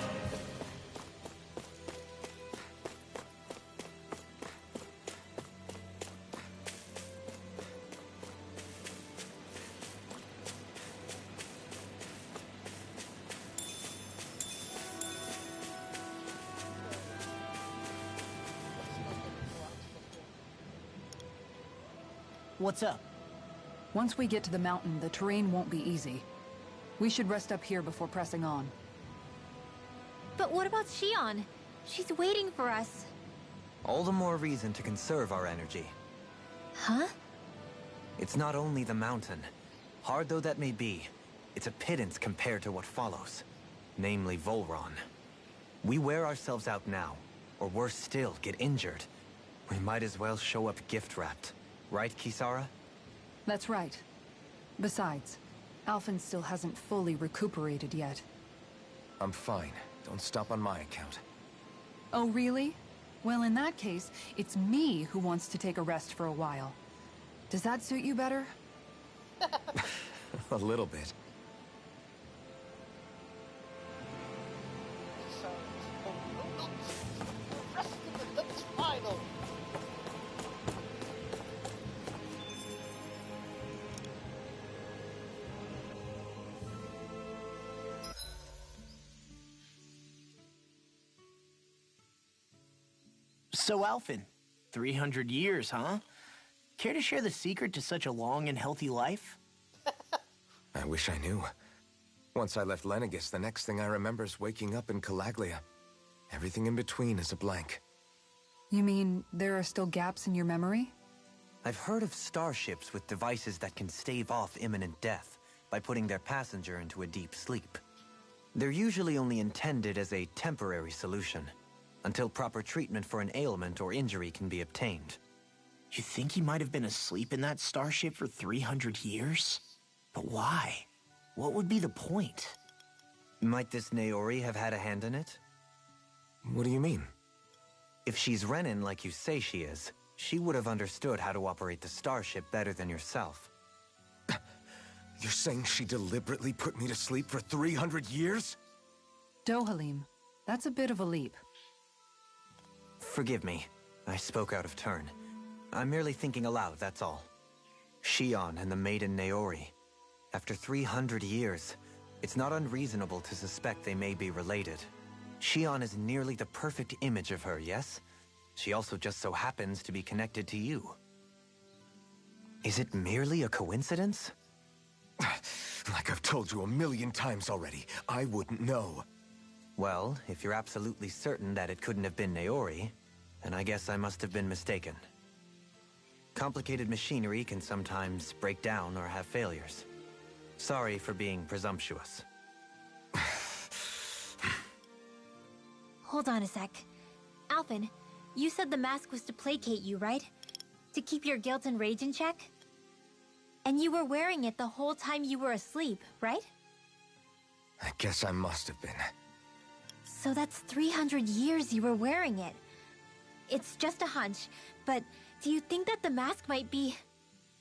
What's up? Once we get to the mountain, the terrain won't be easy. We should rest up here before pressing on. But what about Shion? She's waiting for us. All the more reason to conserve our energy. Huh? It's not only the mountain. Hard though that may be, it's a pittance compared to what follows. namely Volron. We wear ourselves out now, or worse still, get injured. We might as well show up gift-wrapped. Right, Kisara? That's right. Besides, Alphen still hasn't fully recuperated yet. I'm fine. Don't stop on my account. Oh, really? Well, in that case, it's me who wants to take a rest for a while. Does that suit you better? A little bit. That's final. So, Alphen, 300 years, huh? Care to share the secret to such a long and healthy life? I wish I knew. Once I left Lenegis, the next thing I remember is waking up in Calaglia. Everything in between is a blank. You mean there are still gaps in your memory? I've heard of starships with devices that can stave off imminent death by putting their passenger into a deep sleep. They're usually only intended as a temporary solution, until proper treatment for an ailment or injury can be obtained. You think he might have been asleep in that starship for 300 years? But why? What would be the point? Might this Naori have had a hand in it? What do you mean? If she's Renin like you say she is, she would have understood how to operate the starship better than yourself. You're saying she deliberately put me to sleep for 300 years? Dohalim, that's a bit of a leap. Forgive me. I spoke out of turn. I'm merely thinking aloud, that's all. Shion and the maiden Naori. After 300 years, it's not unreasonable to suspect they may be related. Shion is nearly the perfect image of her, yes? She also just so happens to be connected to you. Is it merely a coincidence? Like I've told you a million times already, I wouldn't know. Well, if you're absolutely certain that it couldn't have been Naori, then I guess I must have been mistaken. Complicated machinery can sometimes break down or have failures. Sorry for being presumptuous. Hold on a sec. Alphen, you said the mask was to placate you, right? To keep your guilt and rage in check? And you were wearing it the whole time you were asleep, right? I guess I must have been. So that's 300 years you were wearing it. It's just a hunch, but do you think that the mask might be...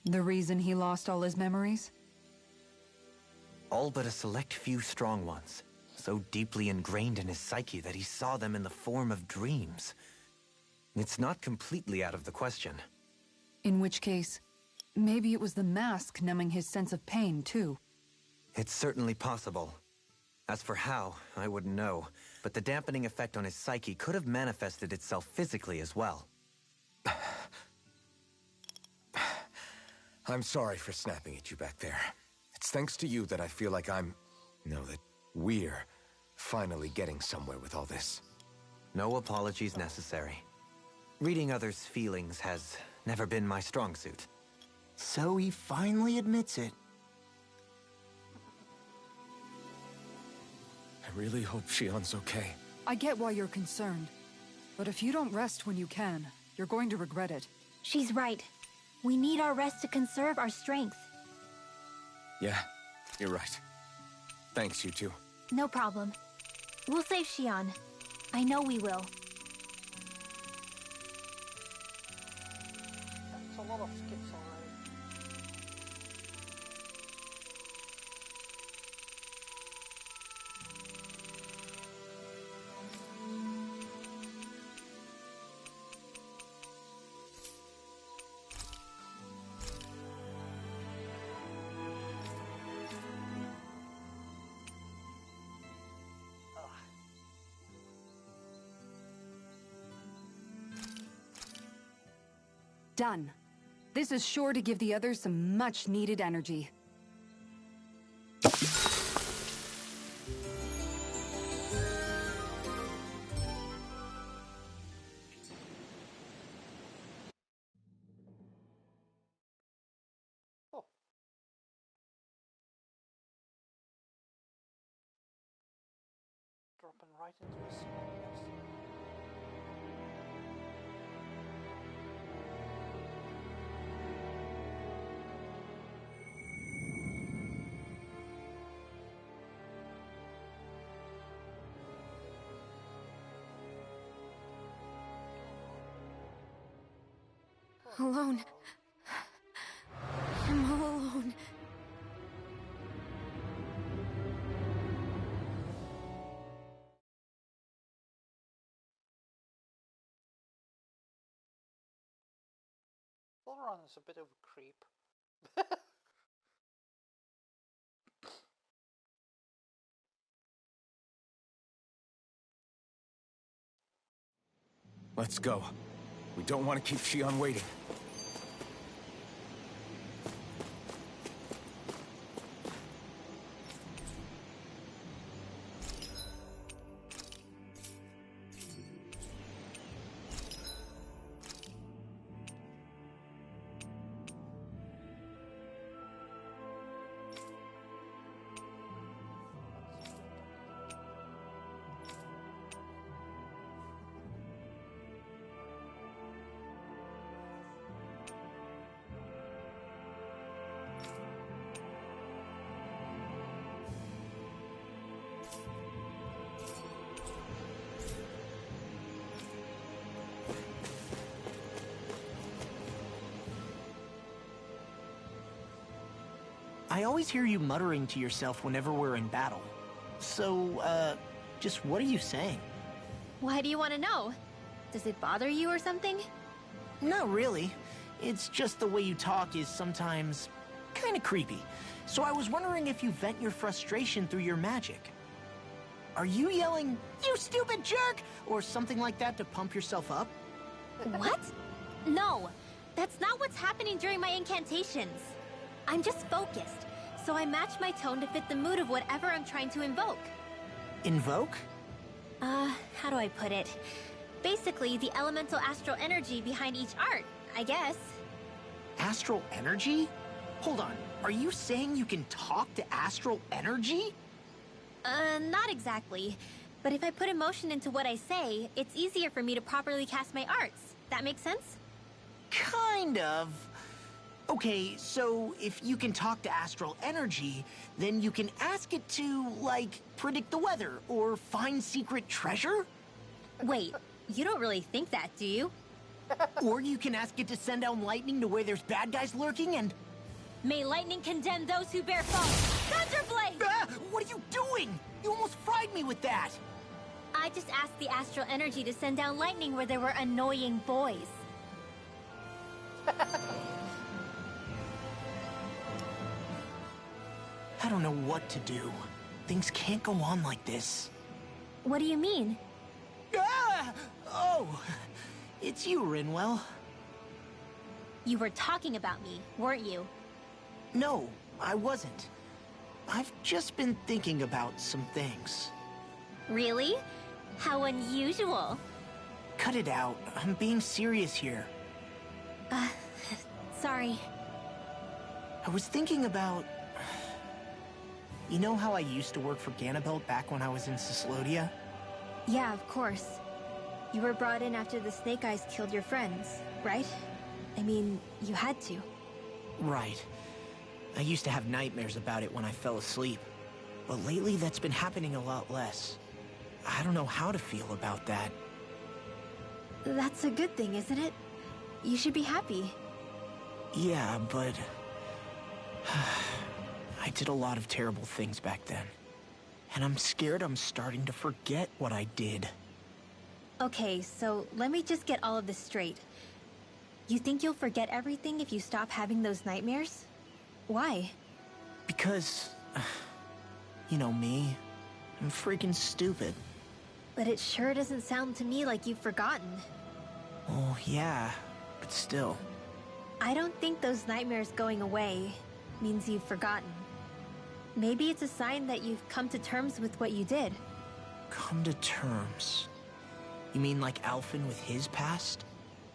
The reason he lost all his memories? All but a select few strong ones, so deeply ingrained in his psyche that he saw them in the form of dreams. It's not completely out of the question. In which case, maybe it was the mask numbing his sense of pain, too. It's certainly possible. As for how, I wouldn't know, but the dampening effect on his psyche could have manifested itself physically as well. I'm sorry for snapping at you back there. It's thanks to you that I feel like that we're finally getting somewhere with all this. No apologies necessary. Reading others' feelings has never been my strong suit. So he finally admits it. I really hope Shion's okay. I get why you're concerned. But if you don't rest when you can, you're going to regret it. She's right. We need our rest to conserve our strength. Yeah, you're right. Thanks, you two. No problem. We'll save Shion. I know we will. That's a lot of skips already. Done. This is sure to give the others some much-needed energy. right into a secret, yes. Alone. I'm all alone. Valron is a bit of a creep. Let's go. We don't want to keep Shion waiting. I always hear you muttering to yourself whenever we're in battle. So, just what are you saying? Why do you want to know? Does it bother you or something? Not really. It's just the way you talk is sometimes kind of creepy. So I was wondering if you vent your frustration through your magic. Are you yelling, "You stupid jerk," or something like that to pump yourself up? What? No, that's not what's happening during my incantations. I'm just focused, so I match my tone to fit the mood of whatever I'm trying to invoke. Invoke? How do I put it? Basically, the elemental astral energy behind each art, I guess. Astral energy? Hold on, are you saying you can talk to astral energy? Not exactly. But if I put emotion into what I say, it's easier for me to properly cast my arts. That makes sense? Kind of. Okay, so if you can talk to astral energy, then you can ask it to, like, predict the weather or find secret treasure? Wait, you don't really think that, do you? Or you can ask it to send down lightning to where there's bad guys lurking and... May lightning condemn those who bear false. Thunderblade! Ah! What are you doing? You almost fried me with that! I just asked the astral energy to send down lightning where there were annoying boys. I don't know what to do. Things can't go on like this. What do you mean? Ah! Oh, it's you, Rinwell. You were talking about me, weren't you? No, I wasn't. I've just been thinking about some things. Really? How unusual. Cut it out. I'm being serious here. Sorry. I was thinking about... You know how I used to work for Ganabelt back when I was in Cyslodia? Yeah, of course. You were brought in after the Snake Eyes killed your friends, right? I mean, you had to. Right. I used to have nightmares about it when I fell asleep. But lately that's been happening a lot less. I don't know how to feel about that. That's a good thing, isn't it? You should be happy. Yeah, but... I did a lot of terrible things back then. And I'm scared I'm starting to forget what I did. Okay, so let me just get all of this straight. You think you'll forget everything if you stop having those nightmares? Why? Because... you know me. I'm freaking stupid. But it sure doesn't sound to me like you've forgotten. Oh, yeah. But still. I don't think those nightmares going away means you've forgotten. Maybe it's a sign that you've come to terms with what you did. Come to terms? You mean like Alphen with his past?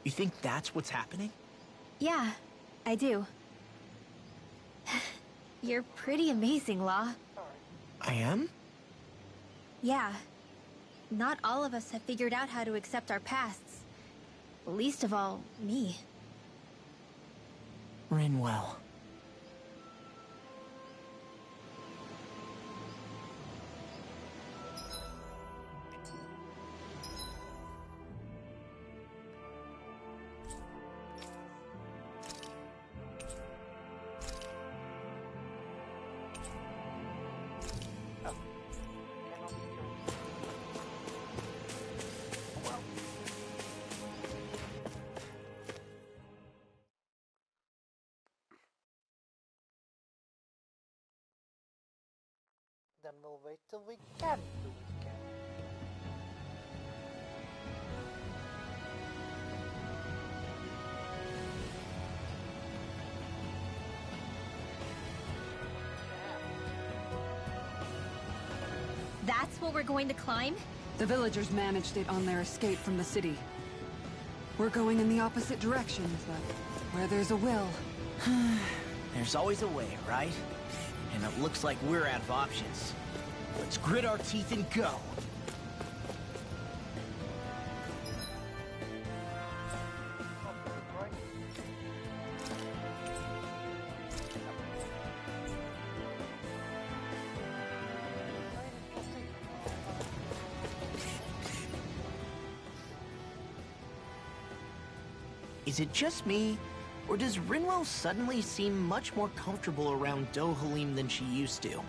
You think that's what's happening? Yeah, I do. You're pretty amazing, Law. I am? Yeah. not all of us have figured out how to accept our pasts. Least of all, me. Rinwell. Then we'll wait till we can do it again. That's what we're going to climb? The villagers managed it on their escape from the city. We're going in the opposite direction, but where there's a will... There's always a way, right? And it looks like we're out of options. Let's grit our teeth and go. Is it just me, or does Rinwell suddenly seem much more comfortable around Dohalim than she used to?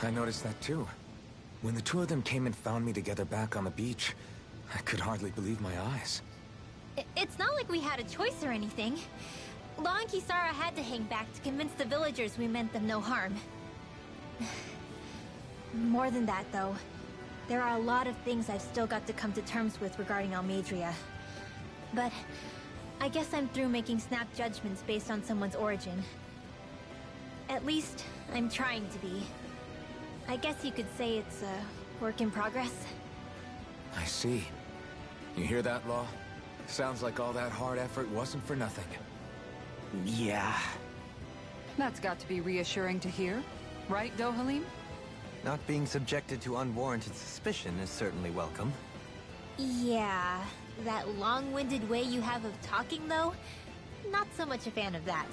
I noticed that too. When the two of them came and found me together back on the beach, I could hardly believe my eyes. It's not like we had a choice or anything. Law and Kisara had to hang back to convince the villagers we meant them no harm. More than that, though. There are a lot of things I've still got to come to terms with regarding Almeidrea. But I guess I'm through making snap judgments based on someone's origin. At least, I'm trying to be. I guess you could say it's a work in progress. I see. You hear that, Law? Sounds like all that hard effort wasn't for nothing. Yeah. That's got to be reassuring to hear. Right, Dohalim? Not being subjected to unwarranted suspicion is certainly welcome. Yeah, that long-winded way you have of talking, though? Not so much a fan of that.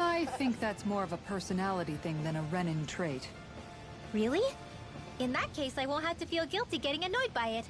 I think that's more of a personality thing than a Renin trait. Really? In that case, I won't have to feel guilty getting annoyed by it.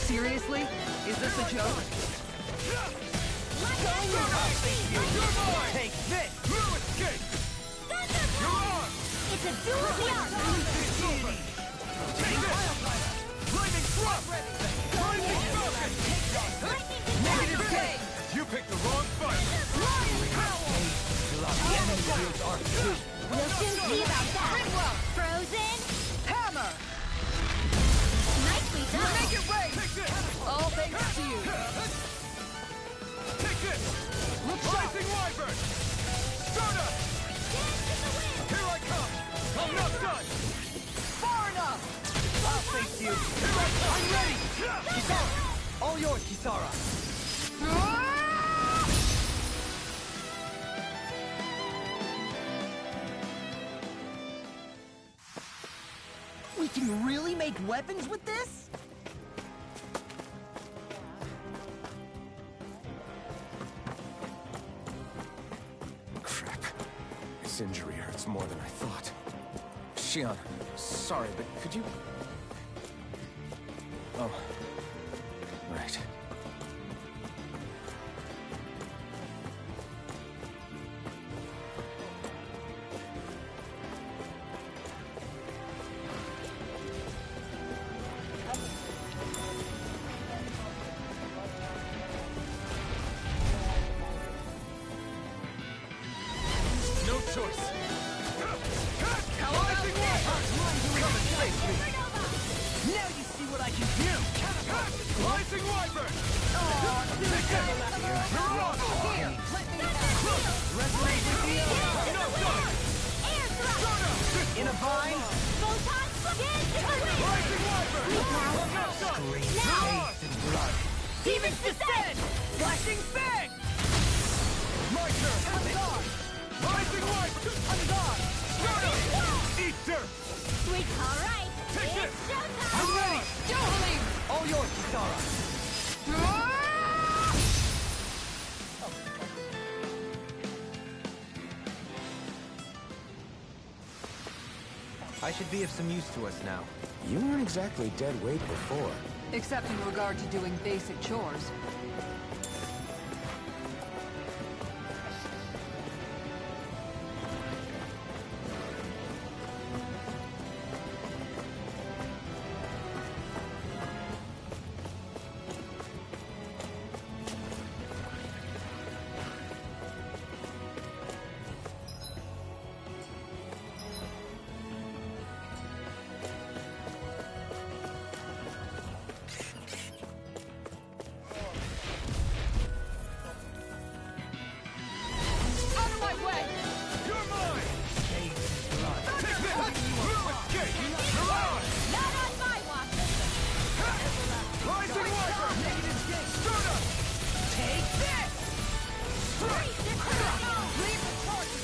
Seriously? Is this a joke? Take this! No escape! You're on! It's a duel beyond! Take this! Lightning thrust! Lightning focus! Lightning Finish! You picked the wrong fight! We'll soon see about that! Frozen! Hammer! Nicely done! Make it rain! Take this! All thanks to you. Take this! Rising Wyvern! Sora! Here I come! I'm not done! Far enough! I'll face you! Here I come! I'm ready! Kisara! All yours, Kisara! We can really make weapons with this? Crap. This injury hurts more than I thought. Shion, sorry, but could you... Oh. Right. Rising Wyvern! Resonate with the in a vine. Rising Wyvern! Scream taste and blood. Demons descend! Flashing fang! My turn! Rising Wyvern! Eat dirt! Alright, Take it's this! showtime! I'm ready! Jubilee! All yours, Sora. I should be of some use to us now. You weren't exactly dead weight before. Except in regard to doing basic chores.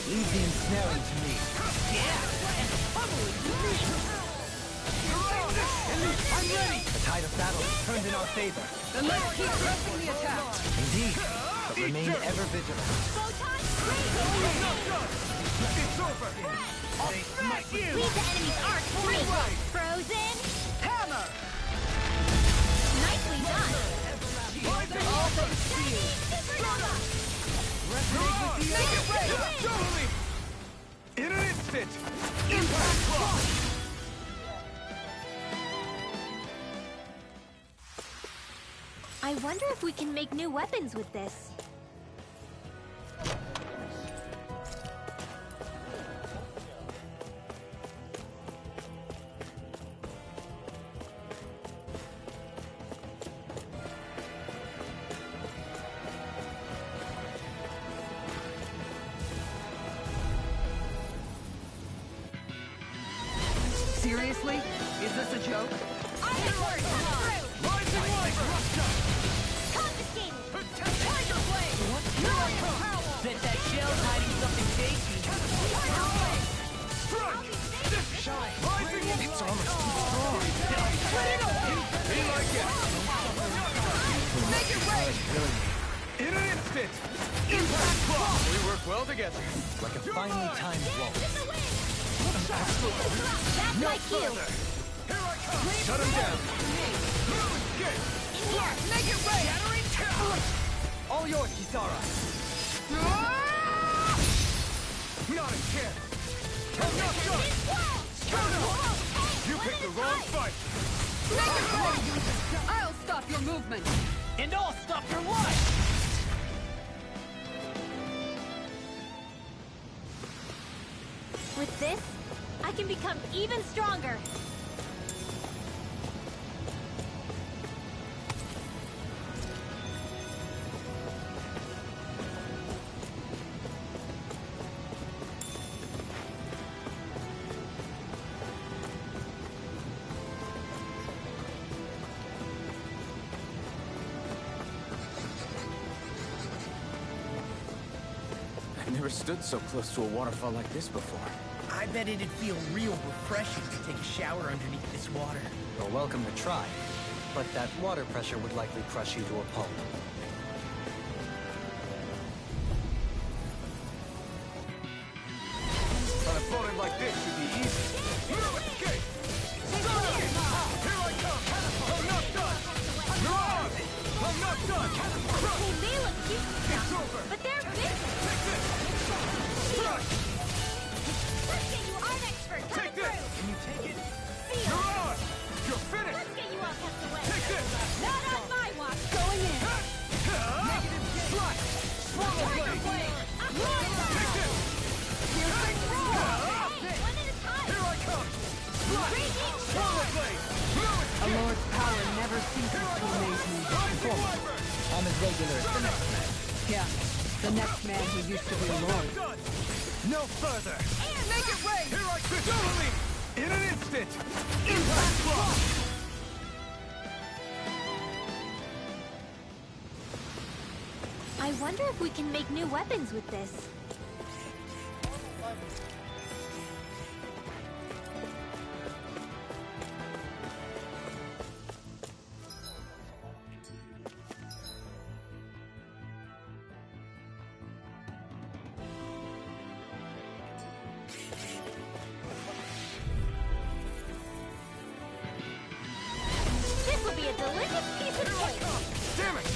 Leave the ensnaring to me. Yeah, and pummeling to me. I'm ready. The tide of battle has turned in our favor. Then let's keep pressing the attack. Indeed, but remain ever vigilant. It's over! They smite you. Leave the enemy's arc free! Frozen! Hammer. Nicely done! All things sealed. Supernova! Resonate with the earth. Totally! In an instant! Impact Claw! I wonder if we can make new weapons with this. Seriously? Is this a joke? Rising Wyvern! Confiscated! Tiger Blade! Bet that shell's hiding something tasty. Strike! Rising It's almost too strong. Be like it! Make it rain! In an instant! Impact Claw! We work well together. Like a finely timed waltz. That's No my cue! further! Here I come! Shut him down! Escape! Make it rain. All yours, Kisara. Not a chance! I'm not done! You picked the wrong fight! I'll stop your movement. And I'll stop your life. With this, I can become even stronger. I've never stood so close to a waterfall like this before. I bet it'd feel real refreshing to take a shower underneath this water. You're welcome to try, but that water pressure would likely crush you to a pulp. An opponent like this should be easy. No escape! Sora! Here I come! I'm not done! You're on! I'm not done! They may look cute and It's stuff, over! but they're big. Take this! Strike! Let's get you art expert coming Take this! through. Can you take it? Seal. You're on! You're finished! Let's get you all kept away. Take this! Not on my watch. Going in. Ha! regular as the next man. Yeah, the next man who used to be a lord. Done! No further! Make it rain! Here I could totally! In an instant! Impact block! I wonder if we can make new weapons with this. This will be a delicious piece of cake. Damn it!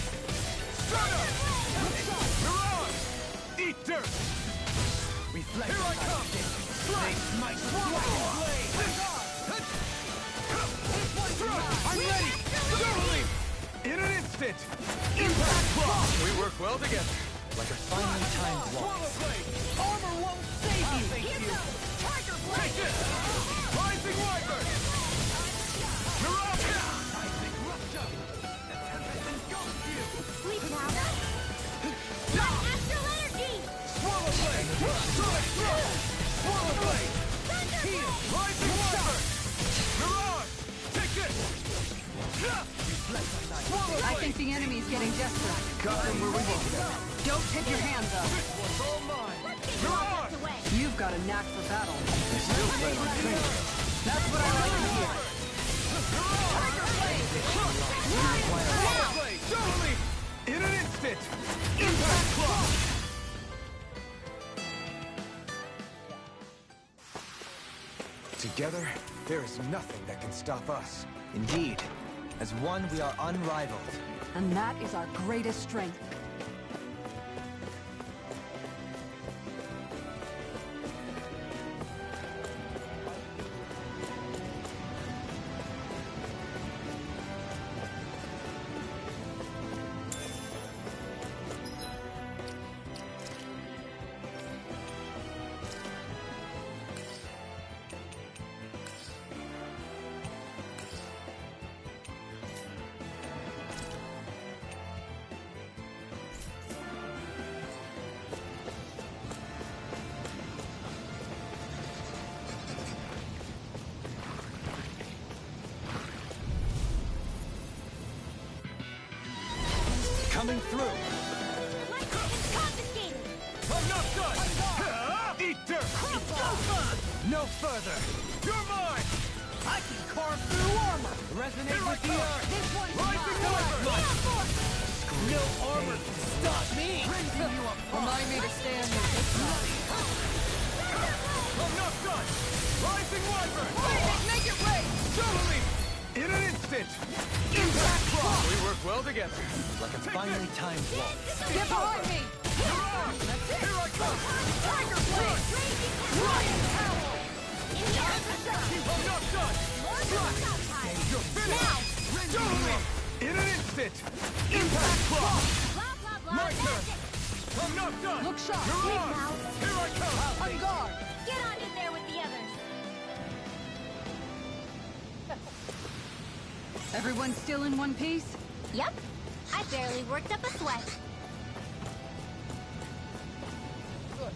Sora! You're on! Eat dirt! Reflect. Here I come! Strike! My I'm ready! Totally! In an instant! Impact block! We work well together. Like a finely timed waltz. Swallow blade! armor won't save you! Here goes Tiger Take Blade. this! Rising Wyvern! Mirage! Sleep now. My astral energy. Swallow blade! Sonic thrust! Swallow blade! Thunder Heal! Blade. Rising Wyvern! Mirage! Take this! Swallow I blade! think the enemy's getting desperate. Got them where we want them. Don't take your hands up. This one's all mine! Let's get you all tucked away. You've got a knack for battle. I still plan on training. That's what I like to hear. Swallow blade! Totally! In an instant! Impact block! Together, there is nothing that can stop us. Indeed. As one, we are unrivaled. And that is our greatest strength. Coming through! Light is confiscated. I'm not done! Eat dirt! No further! You're mine! I can carve through armor! Resonate Here I with the come! earth! This one's Rising mine! Wyvern! No armor can stop me! Rending you apart! Remind me to stand with this side. I'm not done! Rising Wyvern! Make it rain! Totally! In an instant! Impact block! We work well together. Like a finely timed waltz. Get behind me! Here I come! Tiger Blade! Flying power! In the I'm not done! You're finished! Totally! In an instant! Impact block! Blah, blah, blah. My turn! Magic. I'm not done! Look sharp. You're Sleep on! now. Here I come! On guard! Get on in there with the others. Everyone still in one piece? Yep. I barely worked up a sweat. Good.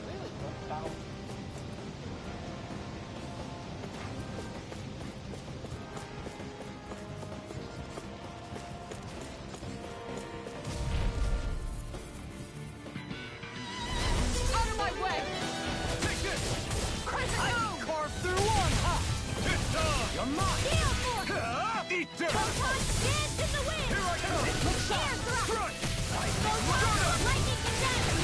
Really jumped down. Out of my way! Take this! Crescent I Moon! can carve through armor! It's time! You're mine! Heal force! Eat dirt! Photon dance in the wind! Here I come! Air thrust! Crush! Photon lightning condense!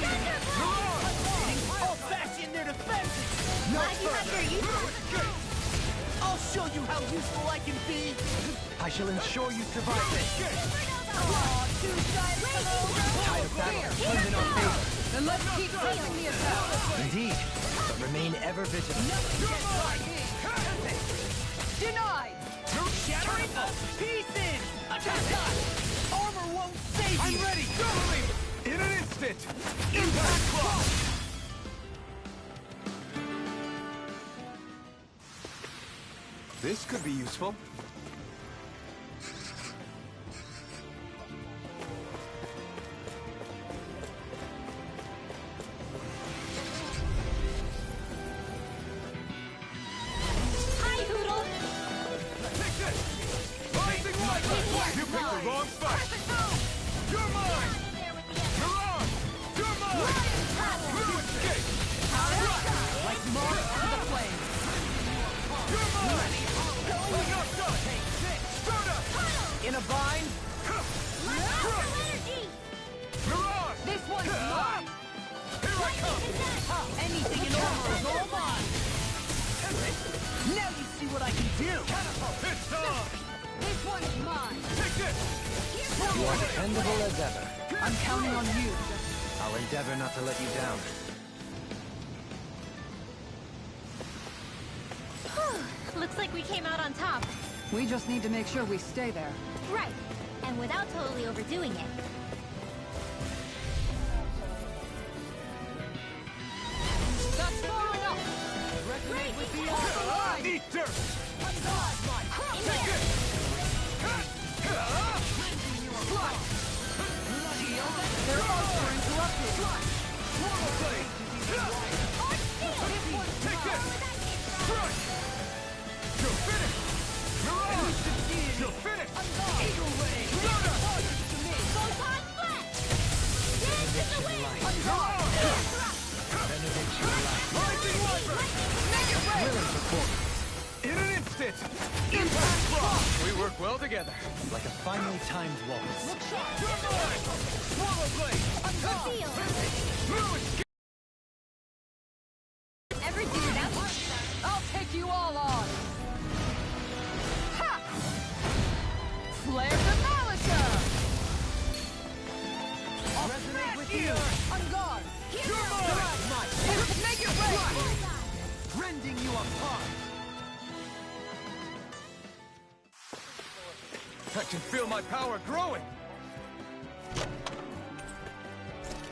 Thunder blade! Old-fashioned their defenses! Glad you have your use. I'll show you how useful I can be! I shall ensure you survive this. Tide of battle turns in our favor. Then let's keep pressing the attack. Indeed, but remain ever vigilant. Denied! Shattering to pieces! Attack! Armor won't save you! I'm ready! Doubling! In an instant! Impact block! This could be useful. Hi, Poodle! Take this! Rising light! You picked the wrong fight! You're mine! You're on! You're mine! You escape! Like moth to the flame. You're mine! We're not done! Start up! In a bind? You're on! This one's mine! Here I come! Anything in armor is all mine! Now you see what I can do! It's on! This one's mine! Take this! You are dependable as ever. I'm counting on you. I'll endeavor not to let you down. Looks like we came out on top. We just need to make sure we stay there. Right. And without totally overdoing it. That's far enough! Resonate with the Eat dirt! In here! Their arms are interrupted. Swallow blade! Take this! Crush! You're finished! You're on! You're finished! Eagle Ray! Photon flash! Dance in the wind! Rising Wyvern! Brilliant performance. In an instant! Impact block! We work well together. Like a finely timed waltz. You're mine! Swallow blade! Good deal! Blue escape! Ever do that? I'll take you all on! Ha! Flare the Malika! Resonate with the earth! On guard! You're mine! Make it rain! Rending you apart! I can feel my power growing!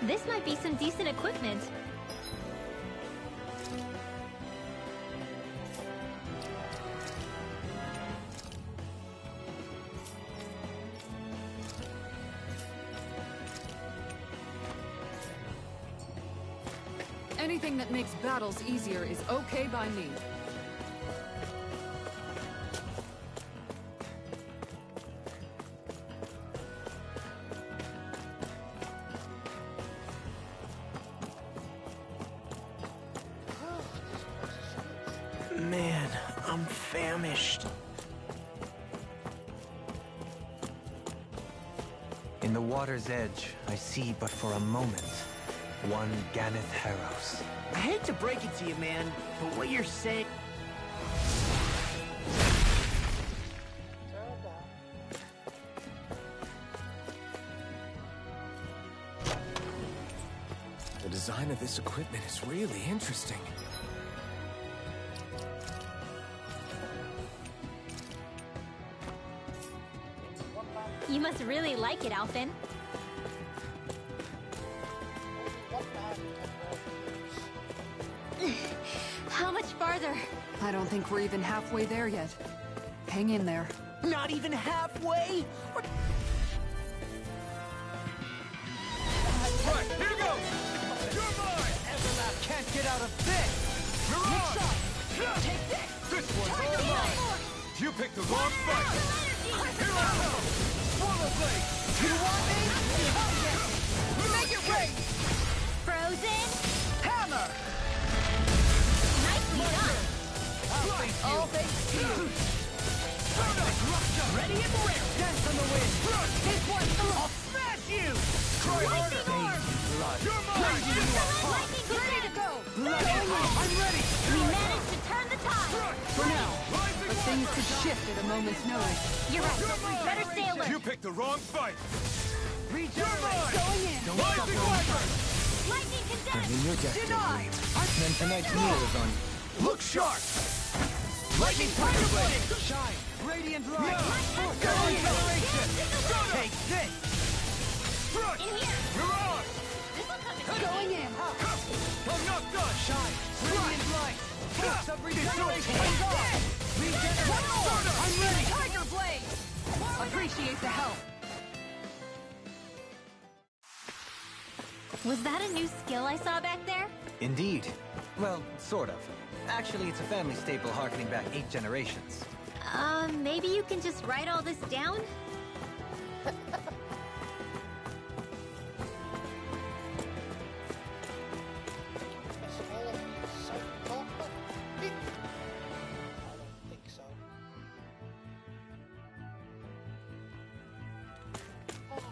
This might be some decent equipment. Anything that makes battles easier is okay by me. Man, I'm famished. In the water's edge, I see but for a moment one Ganeth Harrows. I hate to break it to you, man, but what you're saying... The design of this equipment is really interesting. You must really like it, Alphen. How much farther? I don't think we're even halfway there yet. Hang in there. Not even halfway? Right, here goes! You're mine! Everlap can't get out of this! You're on! Take this! This one's all mine! You picked the wrong fight! Here I come! Swallow blade! You want me? Make it rain! Frozen? Hammer! Nicely done! All thanks to you. Ready and rare! Dance on the wind! This one's I'll smash you! Try harder! Blood. You're mine! ready to go! I'm ready! We managed to turn the tide! For now, Rising but things Wyvern! could shift at a moment's notice. You're right. Better stay alert. You picked the wrong fight! Regenerate! Going in. Don't stop Lightning going. Weapon! Lightning condensed. Turning your destiny. Denied! Then tonight's meal is on you. Look sharp! Lightning Tiger Blade! Shine! Radiant light! Full acceleration! Take this! Thrust! In here. You're on! This'll come in. Going in. I'm not done! Shine! Radiant light! Force of regeneration! Take Regenerate! I'm ready! Tiger Blade! Appreciate the help. Was that a new skill I saw back there? Indeed. Well, sort of. Actually, it's a family staple harkening back 8 generations. Maybe you can just write all this down? Is all of these self-confident? I don't think so. Oh.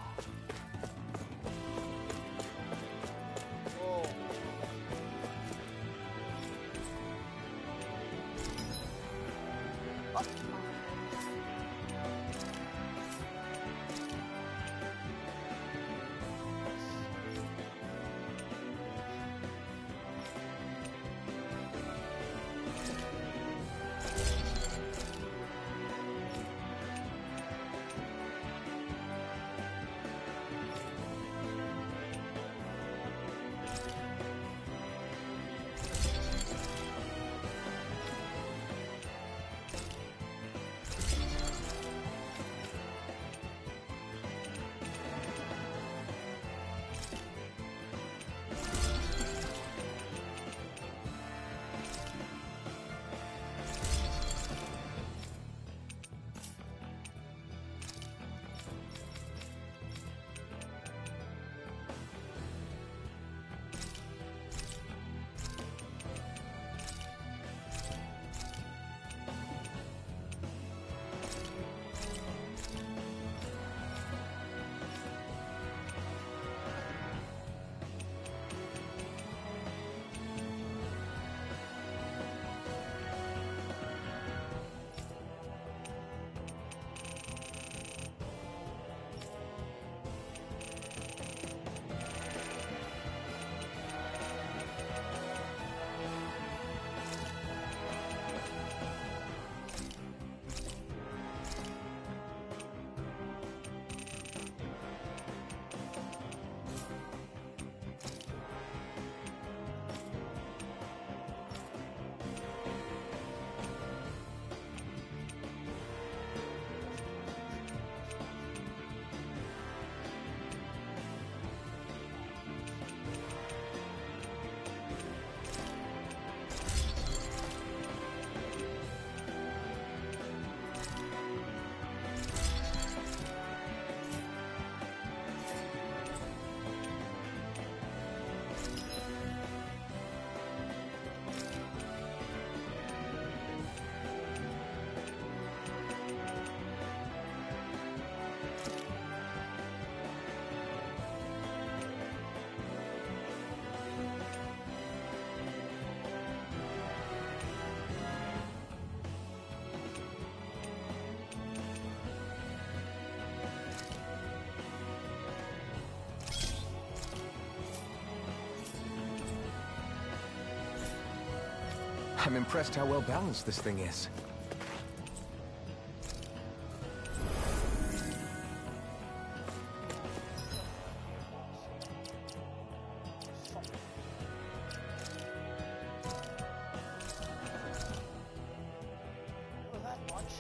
I'm impressed how well balanced this thing is. Not that much.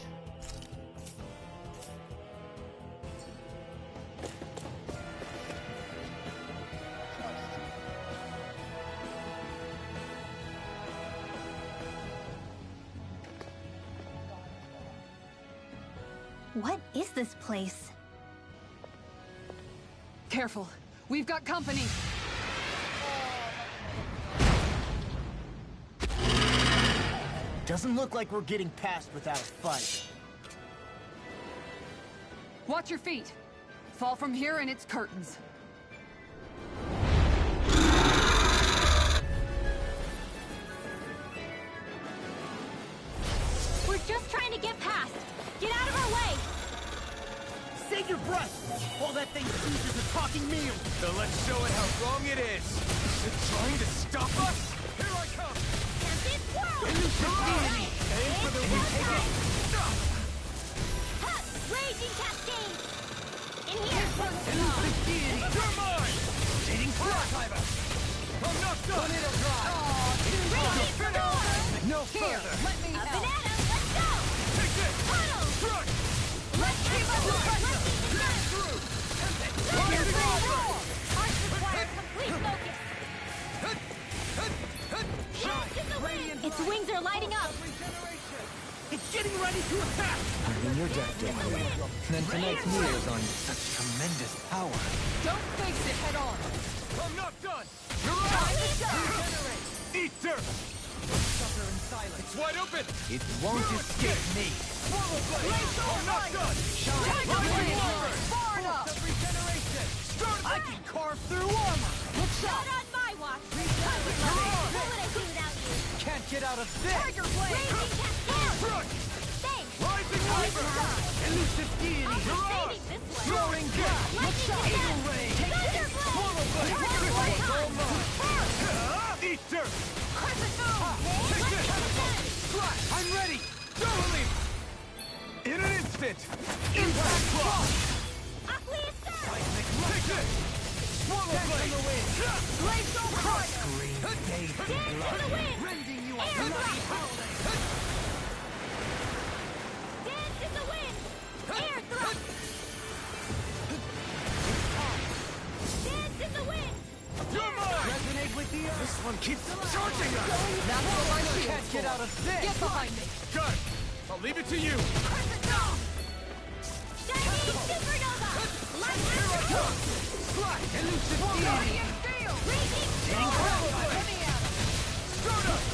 What is this place? Careful. We've got company. Doesn't look like we're getting past without a fight. Watch your feet. Fall from here and it's curtains. We're just trying to to get past. Get out of our way! Save your breath! All that thing sees is a talking meal! So let's show it how wrong it is. Is it trying to stop us? Here I come! Tempted swirl! Aim for the weak. Raging cascade! In here! You're mine! Rotating flash! I'm not done! No further! Let me A help. banana, let's go! Take this! Puddle! Crush! Let's keep up the pressure! Hearts require complete focus! Dance in the wind! Its wings are lighting up! It's getting ready to attack! In your death, Dave. Then tonight's meal is on such tremendous power. Don't face it head on. I'm not done! Regenerate! Eat dirt! Suffer in silence. It's wide open! It won't escape me! Swallow blade! I'm not done! Take a Rising blade. Warrior! Far enough. Of regeneration! Start I can carve through armor! Not on my watch! What would I do without you? Can't get out of this! Tiger blade. Raging cascade! Crush! Thanks! Rising Viper! Elusive deity! I'll be saving this one! Soaring blast! Lightning Eagle again! ray! Thunder blade! Tiger blade! Eat dirt! Crescent moon. Take this! Slash! I'm ready! Dueling! In an instant! Impact block! Aqueous surge! Take this! Swallow blade! The wind! Glacial crush. Green gate of Dance to blood! the wind! Rending you Air bloody thrust! howling! Dance in the wind! Air thrust! Dance in the wind! You're mine! Resonate with the earth! This one keeps charging us! That's what my shield's Can't get for. out of this! Get behind me. Got it! I'll leave it to you! Crescent moon. Shining supernova! Light after Slash! Elusive deity! Guardian field. raging Hitting storm! ground! Let me at him. Stardust!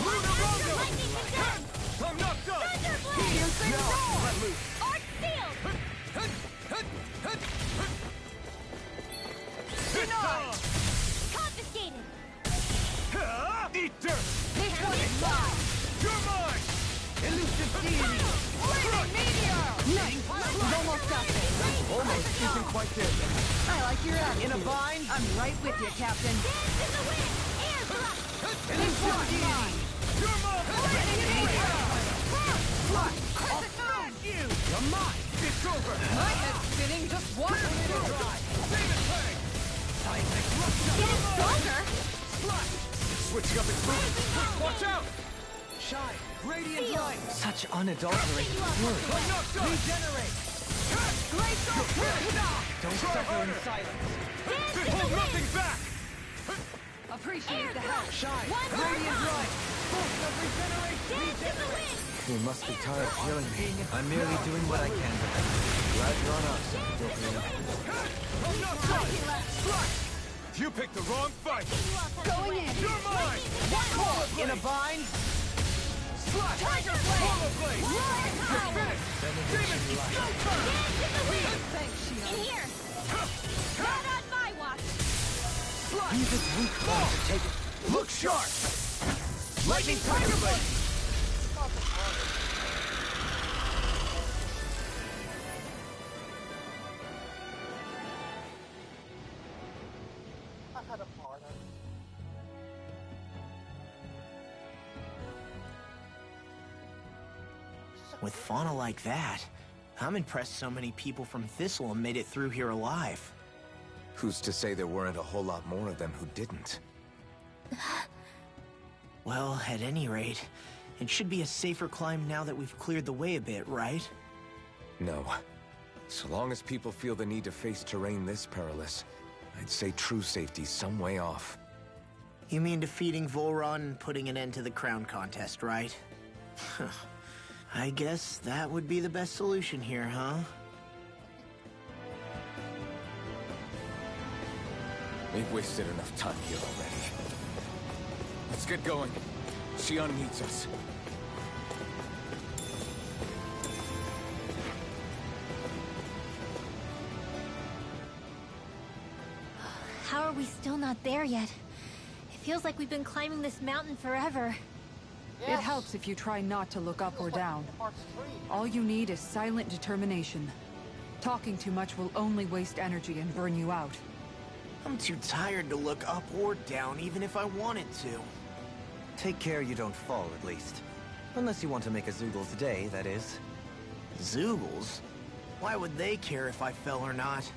Lunar Master Rondo! lightning condemned! I'm not done! Thunder blade! Now, let loose! Arc sealed! Denied! Confiscated! Eat dirt! This one is mine. You're mine! Elusive deity! Flaming meteor. Nice! Almost out there. Almost isn't quite there yet. I like your attitude. In a bind? I'm right with you, Captain. Dance in the wind! Air thrust! Elusive deity! You're mine! Crescent moon. You're mine! It's over! My head's spinning. Just watch me. Famous Fang! Seismic rupture! Get it stronger! Switching up its movement! Watch out! Shine! Radiant Seal. light! Such unadulterated fury. I'm not done! Regenerate! Glacial crush. Don't Try suffer in harder. silence! Dance in the Hold wind! nothing back! Appreciate the help. Shine! One more Radiant time. light! Force of regeneration! Dance in the wind! You must be tired of healing me. I'm merely doing what I can with it. Glad you're on us, Dance in the Delphina. wind! I'm not done! You picked the wrong fight! You up on Going the way. in. You're mine! One more! In a bind? Slash! Tiger blade. Swallow blade! Roar You're power! finished! Demon, no turn! Dance in the wind! Thanks, In Shield. here! Not on my watch! Use its weak form to take it. Look sharp! Lightning Tiger Blade! I've had a pardon. With fauna like that, I'm impressed so many people from Thistle made it through here alive. Who's to say there weren't a whole lot more of them who didn't? Well, at any rate, it should be a safer climb now that we've cleared the way a bit, right? No. So long as people feel the need to face terrain this perilous, I'd say true safety's some way off. You mean defeating Volron and putting an end to the crown contest, right? I guess that would be the best solution here, huh? We've wasted enough time here already. Let's get going. Xion needs us. How are we still not there yet? It feels like we've been climbing this mountain forever. It helps if you try not to look up or down. All you need is silent determination. Talking too much will only waste energy and burn you out. I'm too tired to look up or down, even if I wanted to. Take care you don't fall, at least. Unless you want to make a Zoogel's day, that is. Zoogles? Why would they care if I fell or not?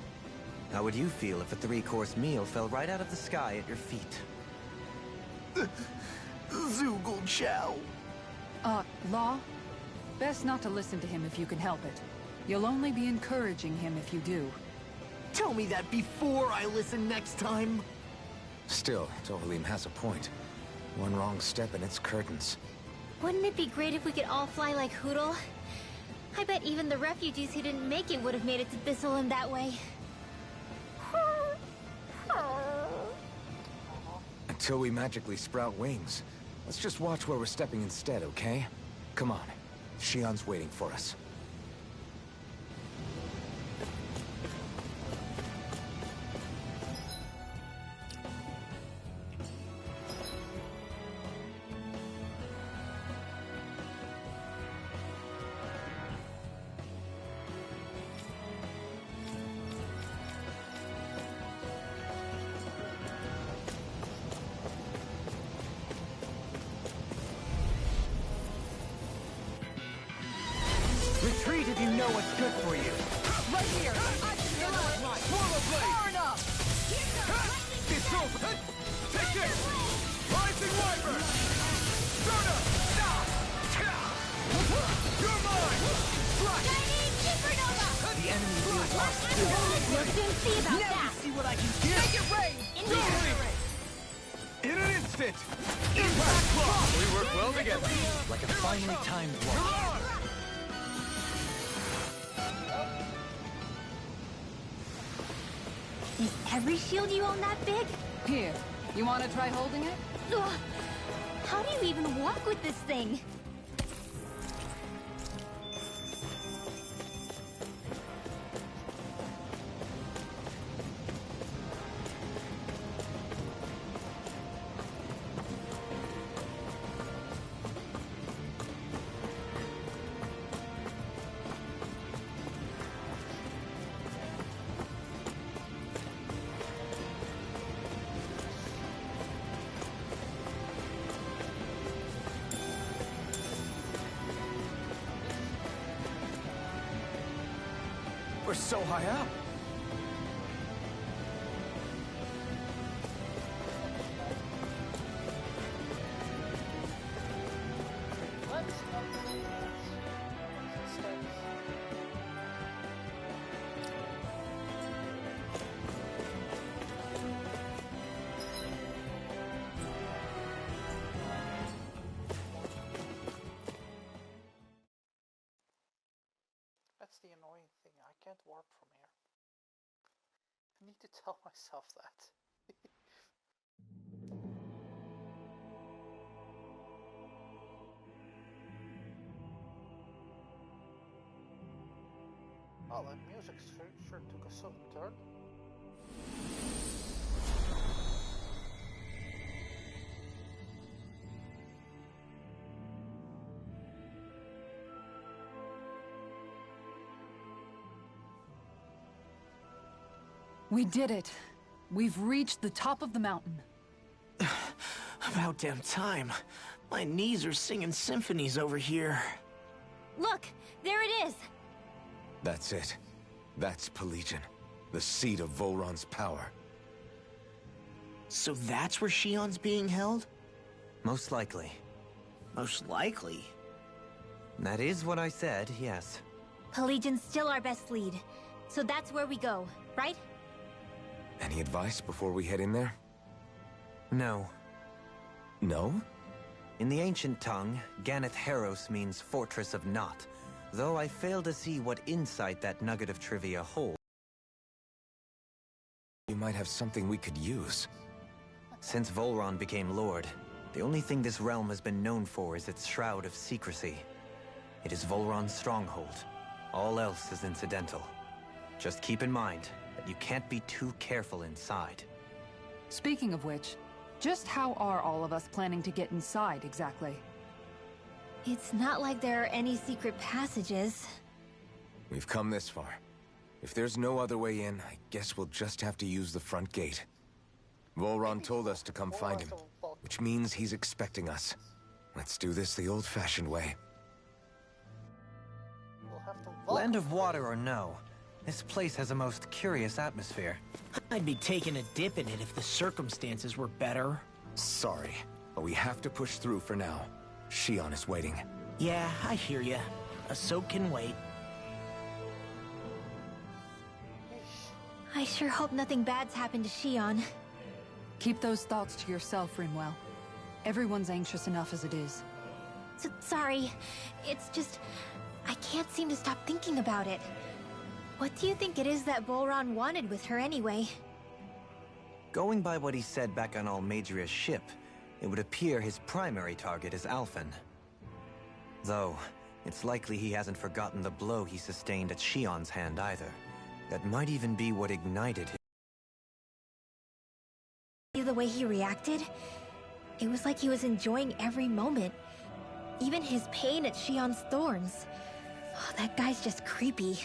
How would you feel if a 3-course meal fell right out of the sky at your feet? Zoogle chow. Law? Best not to listen to him if you can help it. You'll only be encouraging him if you do. Tell me that before I listen next time. Still, Tohalim has a point. One wrong step and it's curtains. Wouldn't it be great if we could all fly like Hootle? I bet even the refugees who didn't make it would have made it to Thistleland that way. Until we magically sprout wings. Let's just watch where we're stepping instead, okay? Come on. Shion's waiting for us. Retreat if you know what's good for you. Right here! Swallow blade! Far enough! It's over! Take this! Rising Wyvern! Sora! You're mine! The enemy feels lost. We'll soon see about Now that. you see what I can do. Make it rain! In an instant! Impact Claw! We work well together. Like a finely timed Come walk. on! Is every shield you own that big? Here, you want to try holding it? Ugh. How do you even walk with this thing? We're so high up. That's the annoying thing. I can't warp from here. I need to tell myself that. Oh, that music sure took a sudden turn. We did it. We've reached the top of the mountain. About damn time. My knees are singing symphonies over here. Look, there it is. That's it. That's Pelegion, the seat of Volron's power. So that's where Shion's being held? Most likely. Most likely. That is what I said, yes. Pelegion's still our best lead. So that's where we go, right? Any advice before we head in there? No. No? In the ancient tongue, Ganeth Heros means Fortress of Naught, though I fail to see what insight that nugget of trivia holds. You might have something we could use. Since Volron became Lord, the only thing this realm has been known for is its shroud of secrecy. It is Volron's stronghold. All else is incidental. Just keep in mind that you can't be too careful inside. Speaking of which, just how are all of us planning to get inside exactly? It's not like there are any secret passages. We've come this far. If there's no other way in, I guess we'll just have to use the front gate. Volron told us to come find him, which means he's expecting us. Let's do this the old-fashioned way. We'll have to Land of water or no, this place has a most curious atmosphere. I'd be taking a dip in it if the circumstances were better. Sorry, but we have to push through for now. Shion is waiting. Yeah, I hear ya. A soak can wait. I sure hope nothing bad's happened to Shion. Keep those thoughts to yourself, Rinwell. Everyone's anxious enough as it is. Sorry. It's just... I can't seem to stop thinking about it. What do you think it is that Volron wanted with her anyway? Going by what he said back on Almadria's ship, it would appear his primary target is Alphen. Though, it's likely he hasn't forgotten the blow he sustained at Shion's hand either. That might even be what ignited him. The way he reacted? It was like he was enjoying every moment. Even his pain at Shion's thorns. Oh, that guy's just creepy.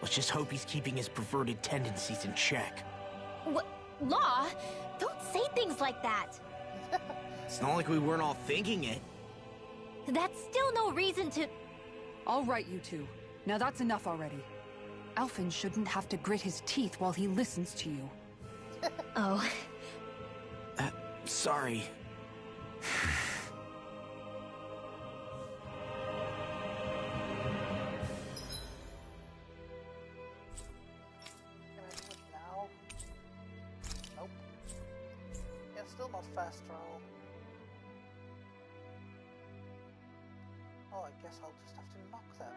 Let's just hope he's keeping his perverted tendencies in check. What? Law? Don't say things like that! It's not like we weren't all thinking it. That's still no reason to... All right, you two. Now that's enough already. Alphen shouldn't have to grit his teeth while he listens to you. Oh. Sorry. Can I do it now? Nope. Yeah, still not fast travel. Oh, I guess I'll just have to knock them.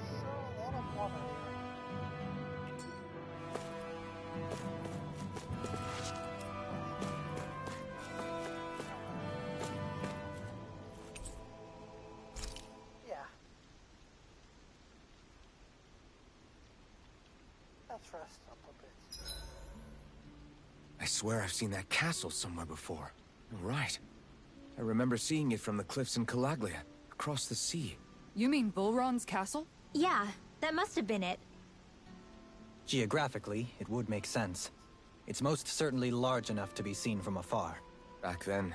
Sure, a lot of water here. Yeah. Let's rest up a bit. I swear I've seen that castle somewhere before. You're right. I remember seeing it from the cliffs in Calaglia, across the sea. You mean Volron's castle? Yeah, that must have been it. Geographically, it would make sense. It's most certainly large enough to be seen from afar. Back then,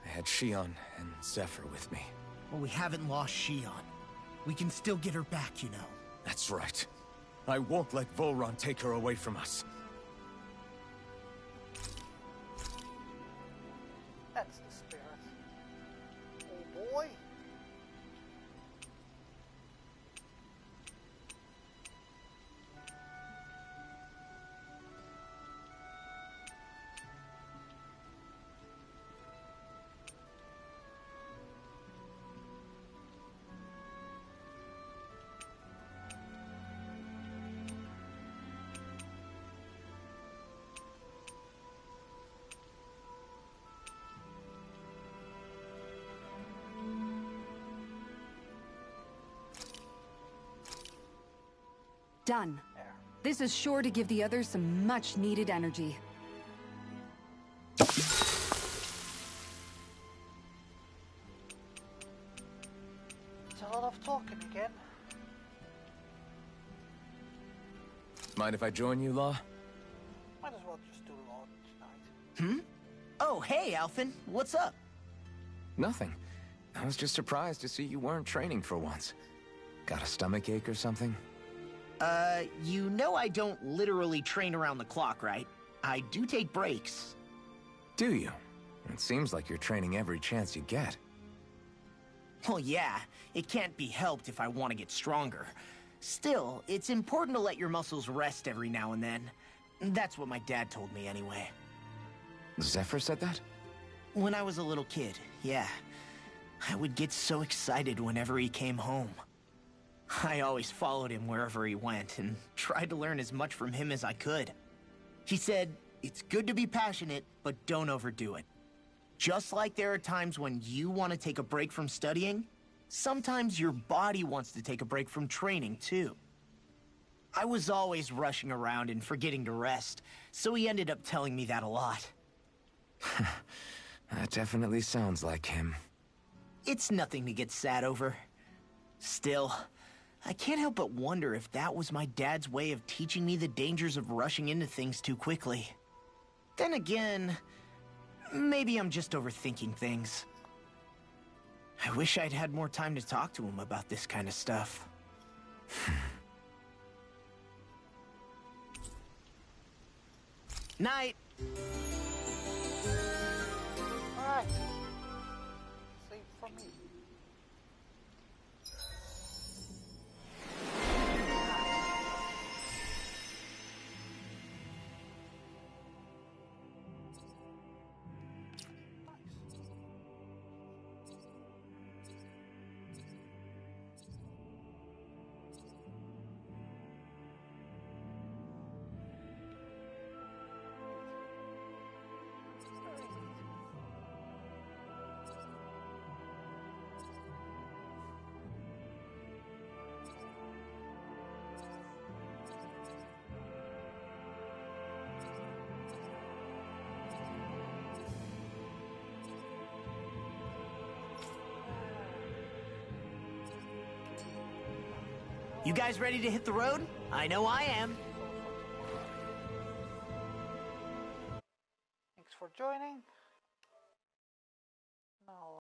I had Shion and Zephyr with me. Well, we haven't lost Shion. We can still get her back, you know. That's right. I won't let Volron take her away from us. That's the spirit. Oh boy. Done. There. This is sure to give the others some much-needed energy. It's a lot of talking again. Mind if I join you, Law? Might as well just do law tonight. Oh, hey, Alphen. What's up? Nothing. I was just surprised to see you weren't training for once. Got a stomachache or something? You know I don't literally train around the clock, right? I do take breaks. Do you? It seems like you're training every chance you get. Well, yeah, it can't be helped if I want to get stronger. Still, it's important to let your muscles rest every now and then. That's what my dad told me anyway. Zephyr said that? When I was a little kid, yeah. I would get so excited whenever he came home. I always followed him wherever he went and tried to learn as much from him as I could. He said, it's good to be passionate, but don't overdo it. Just like there are times when you want to take a break from studying, Sometimes your body wants to take a break from training, too. I was always rushing around and forgetting to rest, so he ended up telling me that a lot. That definitely sounds like him. It's nothing to get sad over. Still, I can't help but wonder if that was my dad's way of teaching me the dangers of rushing into things too quickly. Then again, maybe I'm just overthinking things. I wish I'd had more time to talk to him about this kind of stuff. Night! Alright. Save for me. You guys ready to hit the road? I know I am. Thanks for joining. Now